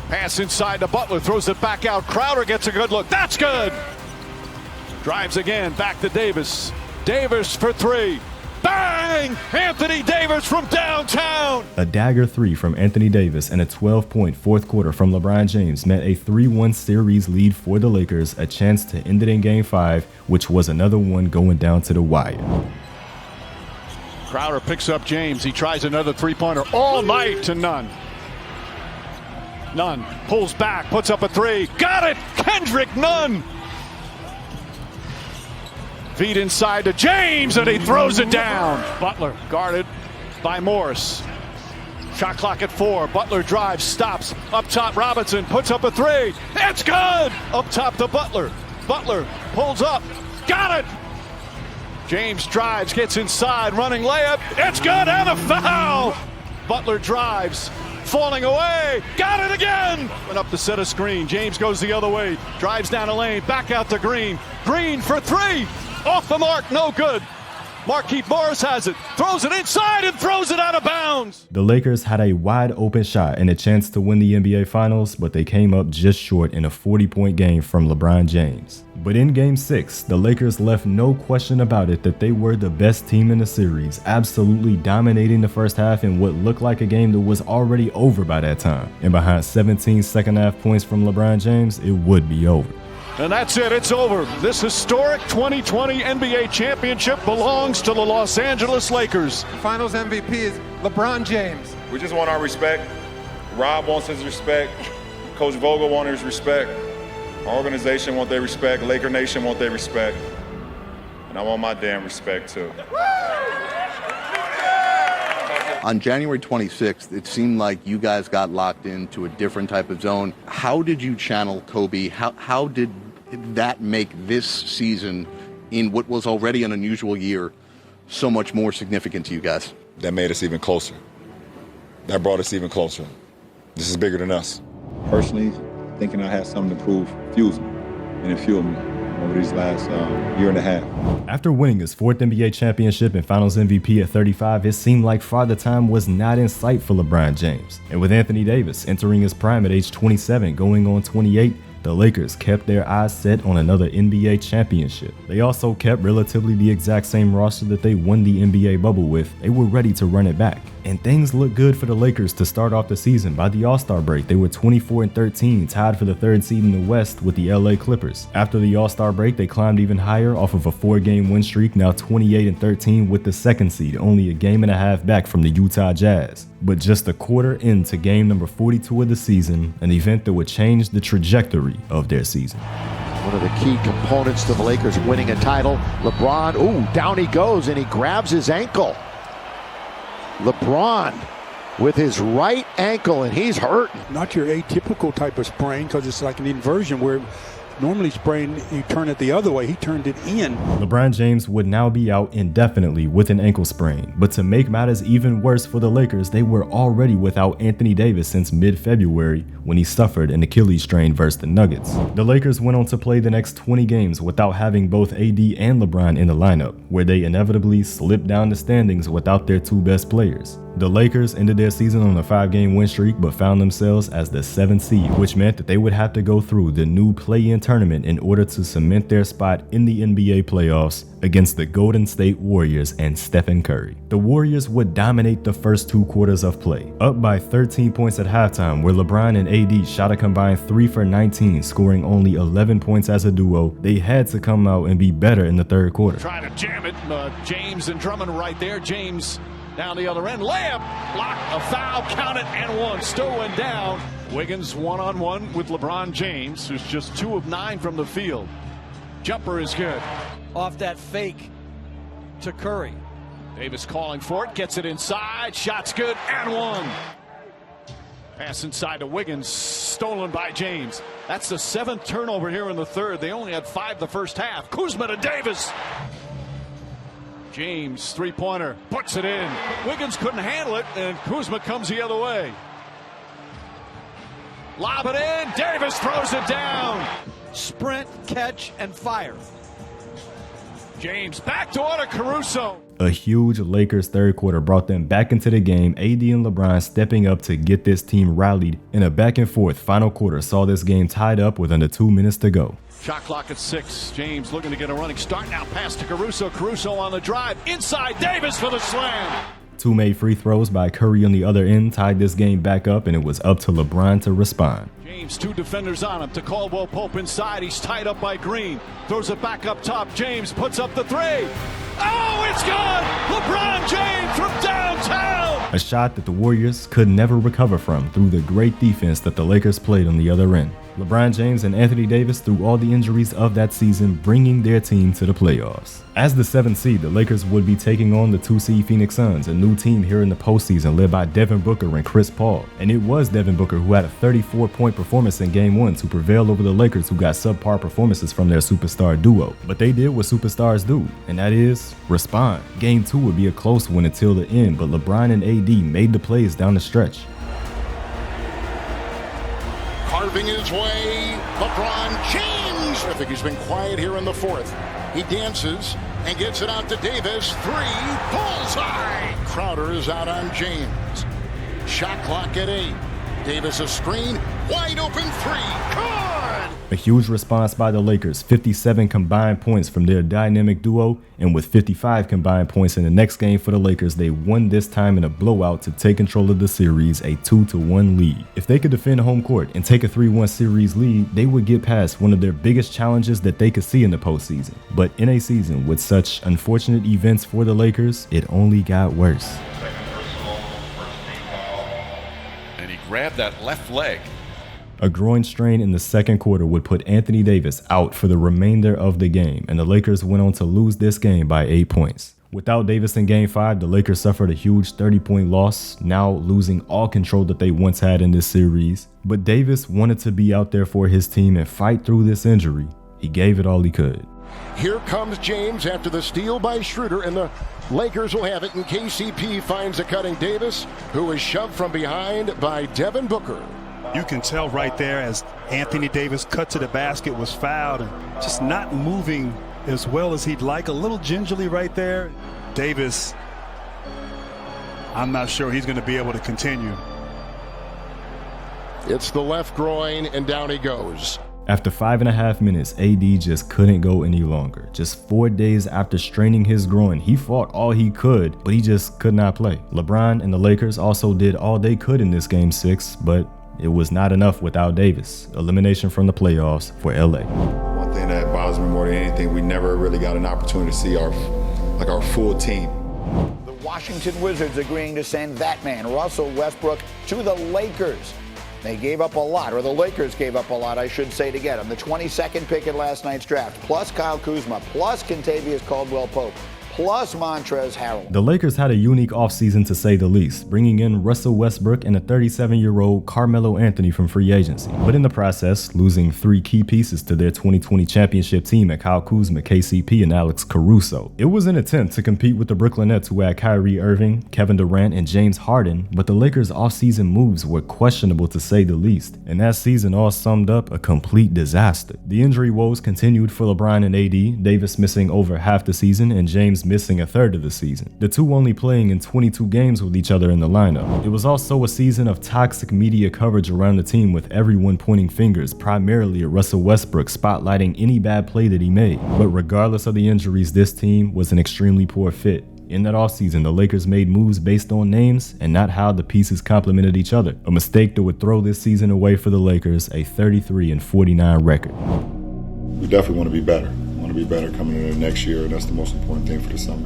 Pass inside to Butler, throws it back out, Crowder gets a good look, that's good! Drives again, back to Davis. Davis for 3. Bang! Anthony Davis from downtown! A dagger 3 from Anthony Davis and a 12-point fourth quarter from LeBron James meant a 3-1 series lead for the Lakers, a chance to end it in Game 5, which was another one going down to the wire. Crowder picks up James. He tries another three-pointer all night to none. Nunn pulls back, puts up a 3. Got it! Kendrick Nunn! Feed inside to James, and he throws it down. Butler guarded by Morris. Shot clock at 4. Butler drives, stops. Up top, Robinson puts up a 3. It's good! Up top to Butler. Butler pulls up. Got it! James drives, gets inside, running layup. It's good, and a foul! Butler drives, falling away. Got it again! Went up the set of screen. James goes the other way. Drives down the lane, back out to Green. Green for 3. Off the mark, no good. Markieff Morris has it, throws it inside and throws it out of bounds. The Lakers had a wide open shot and a chance to win the NBA Finals, but they came up just short in a 40-point game from LeBron James. But in Game 6, the Lakers left no question about it that they were the best team in the series, absolutely dominating the first half in what looked like a game that was already over by that time. And behind 17 second-half points from LeBron James, it would be over. And that's it, it's over. This historic 2020 NBA championship belongs to the Los Angeles Lakers. Finals MVP is LeBron James. We just want our respect. Rob wants his respect. Coach Vogel wants his respect. Our organization wants their respect. Laker Nation wants their respect. And I want my damn respect too. On January 26th, it seemed like you guys got locked into a different type of zone. How did you channel Kobe? How did that make this season, in what was already an unusual year, so much more significant to you guys? That made us even closer. That brought us even closer. This is bigger than us. Personally, thinking I had something to prove fuels me, and it fueled me over these last year and a half. After winning his 4th NBA championship and Finals MVP at 35, it seemed like Father Time was not in sight for LeBron James. And with Anthony Davis entering his prime at age 27, going on 28, the Lakers kept their eyes set on another NBA championship. They also kept relatively the exact same roster that they won the NBA bubble with. They were ready to run it back. And things looked good for the Lakers to start off the season. By the All-Star break, they were 24-13, tied for the 3rd seed in the West with the LA Clippers. After the All-Star break, they climbed even higher off of a 4-game win streak, now 28-13 with the 2nd seed, only a game and a half back from the Utah Jazz. But just a quarter into game number 42 of the season, an event that would change the trajectory of their season. One of the key components to the Lakers winning a title. LeBron, down he goes and he grabs his ankle. LeBron with his right ankle, and he's hurting. Not your atypical type of sprain, because it's like an inversion where normally sprain, you turn it the other way. He turned it in. LeBron James would now be out indefinitely with an ankle sprain. But to make matters even worse for the Lakers, they were already without Anthony Davis since mid-February when he suffered an Achilles strain versus the Nuggets. The Lakers went on to play the next 20 games without having both AD and LeBron in the lineup, where they inevitably slipped down the standings without their 2 best players. The Lakers ended their season on a 5-game win streak but found themselves as the 7th seed, which meant that they would have to go through the new play-in tournament in order to cement their spot in the NBA playoffs against the Golden State Warriors and Stephen Curry. The Warriors would dominate the first 2 quarters of play, up by 13 points at halftime, where LeBron and AD shot a combined 3 for 19, scoring only 11 points as a duo. They had to come out and be better in the 3rd quarter. Trying to jam it, James and Drummond right there. James down the other end, layup, block, a foul, count it, and 1. Still went down. Wiggins one-on-one with LeBron James, who's just 2 of 9 from the field. Jumper is good. Off that fake to Curry. Davis calling for it, gets it inside, shot's good, and 1. Pass inside to Wiggins, stolen by James. That's the 7th turnover here in the 3rd. They only had 5 the first half. Kuzma to Davis. James, 3-pointer, puts it in. Wiggins couldn't handle it, and Kuzma comes the other way. Lob it in, Davis throws it down. Sprint, catch, and fire. James back to Caruso. A huge Lakers 3rd quarter brought them back into the game, AD and LeBron stepping up to get this team rallied, and a back-and-forth final quarter saw this game tied up with under 2 minutes to go. Shot clock at 6. James looking to get a running start. Now pass to Caruso. Caruso on the drive. Inside Davis for the slam. 2 made free throws by Curry on the other end tied this game back up, and it was up to LeBron to respond. James, 2 defenders on him to Caldwell Pope inside. He's tied up by Green. Throws it back up top. James puts up the 3. Oh, it's good! LeBron James from downtown! A shot that the Warriors could never recover from through the great defense that the Lakers played on the other end. LeBron James and Anthony Davis through all the injuries of that season, bringing their team to the playoffs. As the 7th seed, the Lakers would be taking on the 2 seed Phoenix Suns, a new team here in the postseason led by Devin Booker and Chris Paul. And it was Devin Booker who had a 34-point performance in Game 1 to prevail over the Lakers, who got subpar performances from their superstar duo. But they did what superstars do, and that is respond. Game 2 would be a close one until the end, but LeBron and AD made the plays down the stretch. Carving his way, LeBron James. I think he's been quiet here in the 4th. He dances and gets it out to Davis. 3, bullseye. Crowder is out on James. Shot clock at 8. Davis a screen, wide open 3. Good. A huge response by the Lakers, 57 combined points from their dynamic duo, and with 55 combined points in the next game for the Lakers, they won this time in a blowout to take control of the series, a 2-1 lead. If they could defend home court and take a 3-1 series lead, they would get past one of their biggest challenges that they could see in the postseason. But in a season with such unfortunate events for the Lakers, it only got worse. And he grabbed that left leg. A groin strain in the 2nd quarter would put Anthony Davis out for the remainder of the game, and the Lakers went on to lose this game by 8 points. Without Davis in Game 5, the Lakers suffered a huge 30-point loss, now losing all control that they once had in this series. But Davis wanted to be out there for his team and fight through this injury. He gave it all he could. Here comes James after the steal by Schroeder, and the Lakers will have it, and KCP finds a cutting Davis, who is shoved from behind by Devin Booker. You can tell right there as Anthony Davis cut to the basket, was fouled, and just not moving as well as he'd like. A little gingerly right there. Davis, I'm not sure he's going to be able to continue. It's the left groin, and down he goes. After 5.5 minutes, AD just couldn't go any longer. Just 4 days after straining his groin, he fought all he could, but he just could not play. LeBron and the Lakers also did all they could in this Game 6, but it was not enough without Davis. Elimination from the playoffs for LA. One thing that bothers me more than anything, we never really got an opportunity to see our full team. The Washington Wizards agreeing to send that man, Russell Westbrook, to the Lakers. They gave up a lot, or the Lakers gave up a lot, I should say, to get him. The 22nd pick in last night's draft, plus Kyle Kuzma, plus Kentavious Caldwell-Pope, plus Montrezl Harrell. The Lakers had a unique offseason to say the least, bringing in Russell Westbrook and a 37-year-old Carmelo Anthony from free agency, but in the process, losing 3 key pieces to their 2020 championship team at Kyle Kuzma, KCP, and Alex Caruso. It was an attempt to compete with the Brooklyn Nets, who had Kyrie Irving, Kevin Durant, and James Harden, but the Lakers' offseason moves were questionable to say the least, and that season all summed up a complete disaster. The injury woes continued for LeBron and AD, Davis missing over half the season, and James missing a third of the season, the two only playing in 22 games with each other in the lineup. It was also a season of toxic media coverage around the team, with everyone pointing fingers primarily at Russell Westbrook, spotlighting any bad play that he made. But regardless of the injuries, this team was an extremely poor fit. In that offseason, the Lakers made moves based on names and not how the pieces complemented each other, a mistake that would throw this season away for the Lakers, a 33-49 record. We definitely want to be better. Be better coming into next year, and that's the most important thing for the summer.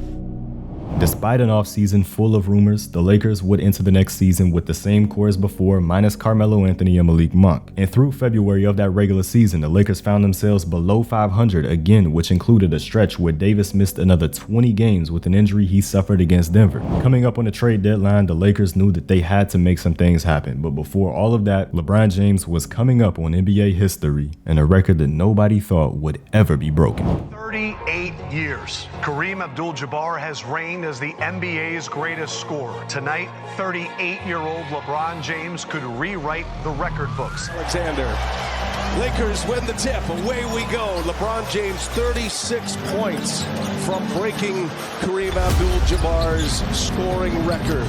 Despite an offseason full of rumors, the Lakers would enter the next season with the same core as before, minus Carmelo Anthony and Malik Monk. And through February of that regular season, the Lakers found themselves below 500 again, which included a stretch where Davis missed another 20 games with an injury he suffered against Denver. Coming up on the trade deadline, the Lakers knew that they had to make some things happen, but before all of that, LeBron James was coming up on NBA history and a record that nobody thought would ever be broken. 38 years, Kareem Abdul-Jabbar has reigned as the NBA's greatest scorer. Tonight, 38-year-old LeBron James could rewrite the record books. Alexander, Lakers win the tip. Away we go. LeBron James 36 points from breaking Kareem Abdul-Jabbar's scoring record.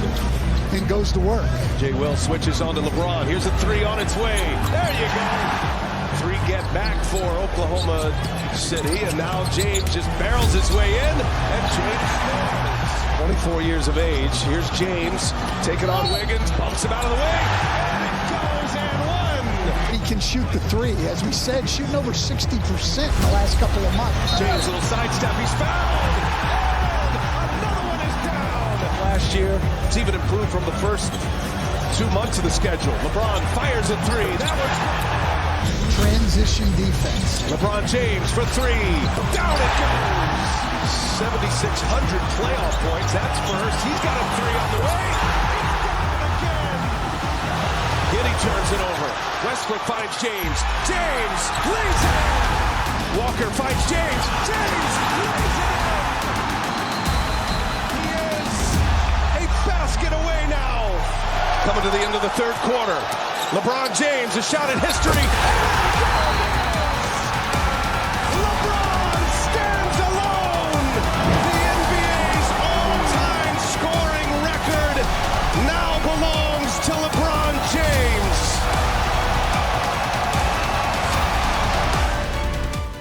And goes to work. J. Will switches on to LeBron. Here's a 3 on its way. There you go. 3 get back for Oklahoma City, and now James just barrels his way in, and James scores. 24 years of age. Here's James, take it on Wiggins, bumps him out of the way, and it goes and one. He can shoot the 3, as we said, shooting over 60% in the last couple of months. James, a little sidestep, he's fouled, and another one is down. Last year, it's even improved from the first 2 months of the schedule. LeBron fires a 3, that one's transition defense. LeBron James for 3. Down it goes. 7,600 playoff points. That's first. He's got a 3 on the way. He's got it again. Giddy turns it over. Westbrook finds James. James lays it in. Walker finds James. James lays it in. He is a basket away now. Coming to the end of the third quarter. LeBron James, a shot at history. LeBron stands alone. The NBA's all-time scoring record now belongs to LeBron James.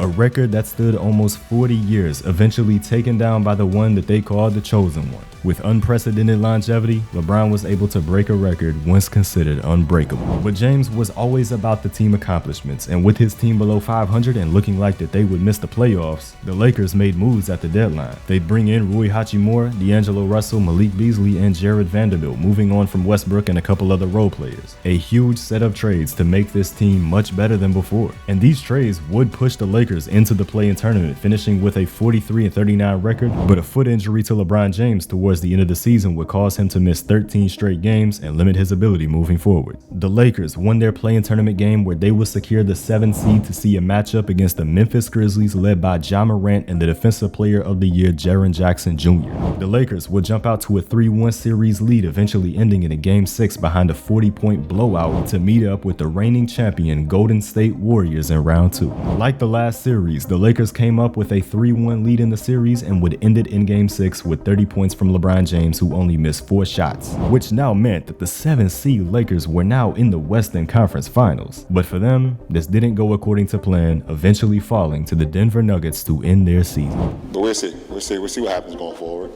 A record that stood almost 40 years, eventually taken down by the one that they called the Chosen One. With unprecedented longevity, LeBron was able to break a record once considered unbreakable. But James was always about the team accomplishments, and with his team below 500 and looking like that they would miss the playoffs, the Lakers made moves at the deadline. They'd bring in Rui Hachimura, D'Angelo Russell, Malik Beasley, and Jared Vanderbilt, moving on from Westbrook and a couple other role players. A huge set of trades to make this team much better than before. And these trades would push the Lakers into the play-in tournament, finishing with a 43-39 record, but a foot injury to LeBron James towards the end of the season would cause him to miss 13 straight games and limit his ability moving forward. The Lakers won their play-in tournament game, where they would secure the 7th seed to see a matchup against the Memphis Grizzlies led by Ja Morant and the Defensive Player of the Year Jaren Jackson Jr. The Lakers would jump out to a 3-1 series lead, eventually ending in a Game 6 behind a 40-point blowout to meet up with the reigning champion Golden State Warriors in round 2. Like the last series, the Lakers came up with a 3-1 lead in the series and would end it in Game 6 with 30 points from LeBron James, who only missed 4 shots, which now meant that the 7th seed Lakers were now in the Western Conference Finals. But for them, this didn't go according to plan, eventually falling to the Denver Nuggets to end their season. But we'll see what happens going forward.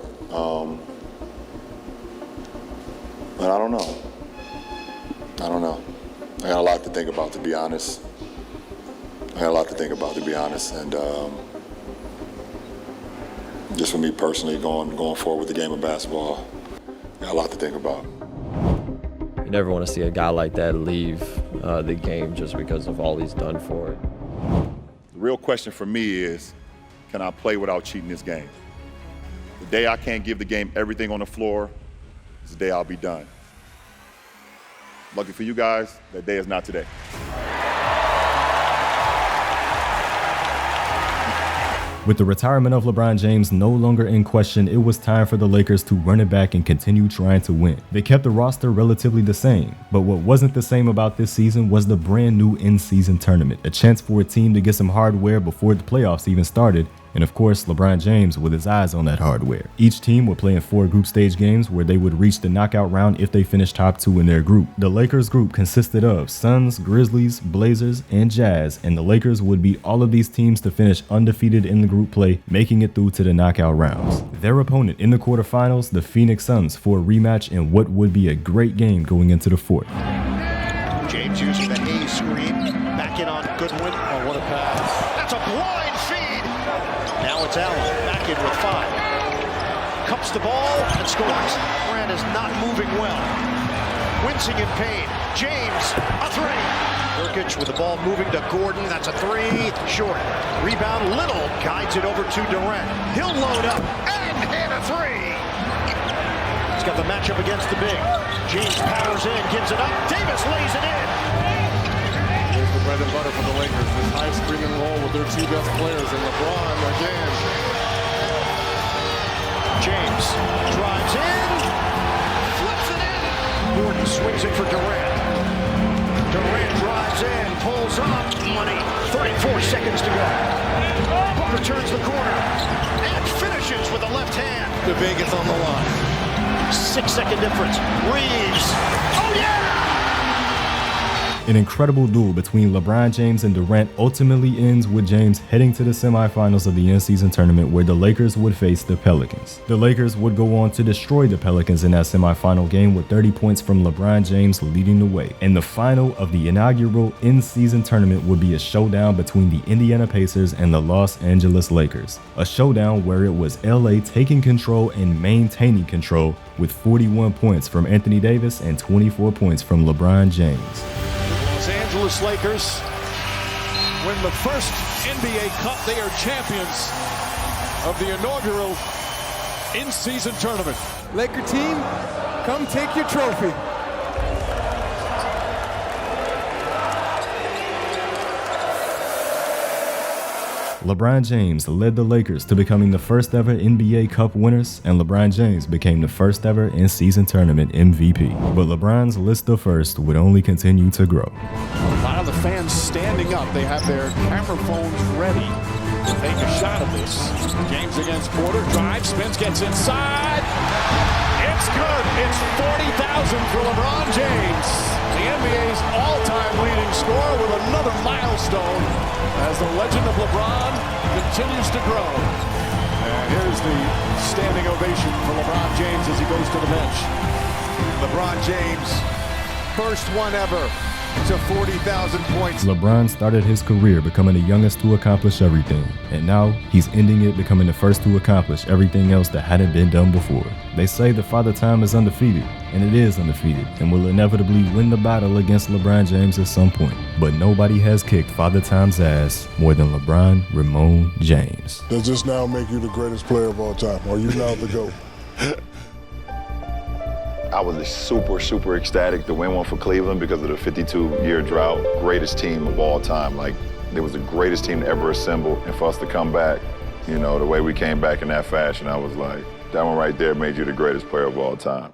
But I don't know. I got a lot to think about, to be honest. And just for me personally, going forward with the game of basketball, I got a lot to think about. You never want to see a guy like that leave the game just because of all he's done for it. The real question for me is, can I play without cheating this game? The day I can't give the game everything on the floor is the day I'll be done. Lucky for you guys, that day is not today. With the retirement of LeBron James no longer in question, it was time for the Lakers to run it back and continue trying to win. They kept the roster relatively the same, but what wasn't the same about this season was the brand new in-season tournament, a chance for a team to get some hardware before the playoffs even started, and of course LeBron James with his eyes on that hardware. Each team would play in 4 group stage games where they would reach the knockout round if they finished top 2 in their group. The Lakers group consisted of Suns, Grizzlies, Blazers, and Jazz, and the Lakers would beat all of these teams to finish undefeated in the group play, making it through to the knockout rounds. Their opponent in the quarterfinals, the Phoenix Suns, for a rematch in what would be a great game going into the 4th. James using the Hayes screen, back in on Goodwin. Oh, what a pass. That's a blind feed. Now it's Allen, back in with 5. Cups the ball and scores. Durant is not moving well. Wincing in pain. James, a 3. Nurkic with the ball moving to Gordon. That's a 3. Short. Rebound, Little guides it over to Durant. He'll load up and hit a 3. He's got the matchup against the big. James powers in, gives it up. Davis lays it in. Here's the bread and butter for the Lakers. This high screen and roll with their 2 best players, and LeBron again. James drives in, flips it in. Gordon swings it for Durant. Durant drives in, pulls up, money. 34 seconds to go. Booker turns the corner and finishes with the left hand. The Vegas on the line. 6-second difference. Reeves. Oh yeah! An incredible duel between LeBron James and Durant ultimately ends with James heading to the semifinals of the in-season tournament where the Lakers would face the Pelicans. The Lakers would go on to destroy the Pelicans in that semifinal game with 30 points from LeBron James leading the way. And the final of the inaugural in-season tournament would be a showdown between the Indiana Pacers and the Los Angeles Lakers. A showdown where it was LA taking control and maintaining control with 41 points from Anthony Davis and 24 points from LeBron James. Los Angeles Lakers win the first NBA Cup. They are champions of the inaugural in-season tournament. Laker team, come take your trophy. LeBron James led the Lakers to becoming the first ever NBA Cup winners, and LeBron James became the first ever in-season tournament MVP. But LeBron's list of firsts would only continue to grow. A lot of the fans standing up. They have their camera phones ready to take a shot of this. James against Porter, drives, spins, gets inside. It's good. It's 40,000 for LeBron James, the NBA's all-time leading scorer, with another milestone as the legend of LeBron continues to grow. And here's the standing ovation for LeBron James as he goes to the bench. LeBron James, first one ever to 40,000 points. LeBron started his career becoming the youngest to accomplish everything, and now he's ending it becoming the first to accomplish everything else that hadn't been done before. They say the Father Time is undefeated, and it is undefeated, and will inevitably win the battle against LeBron James at some point. But nobody has kicked Father Time's ass more than LeBron Ramon James. Does this now make you the greatest player of all time? Are you now the GOAT? I was super ecstatic to win one for Cleveland because of the 52-year drought. Greatest team of all time. Like, it was the greatest team to ever assemble. And for us to come back, you know, the way we came back in that fashion, I was like, that one right there made you the greatest player of all time.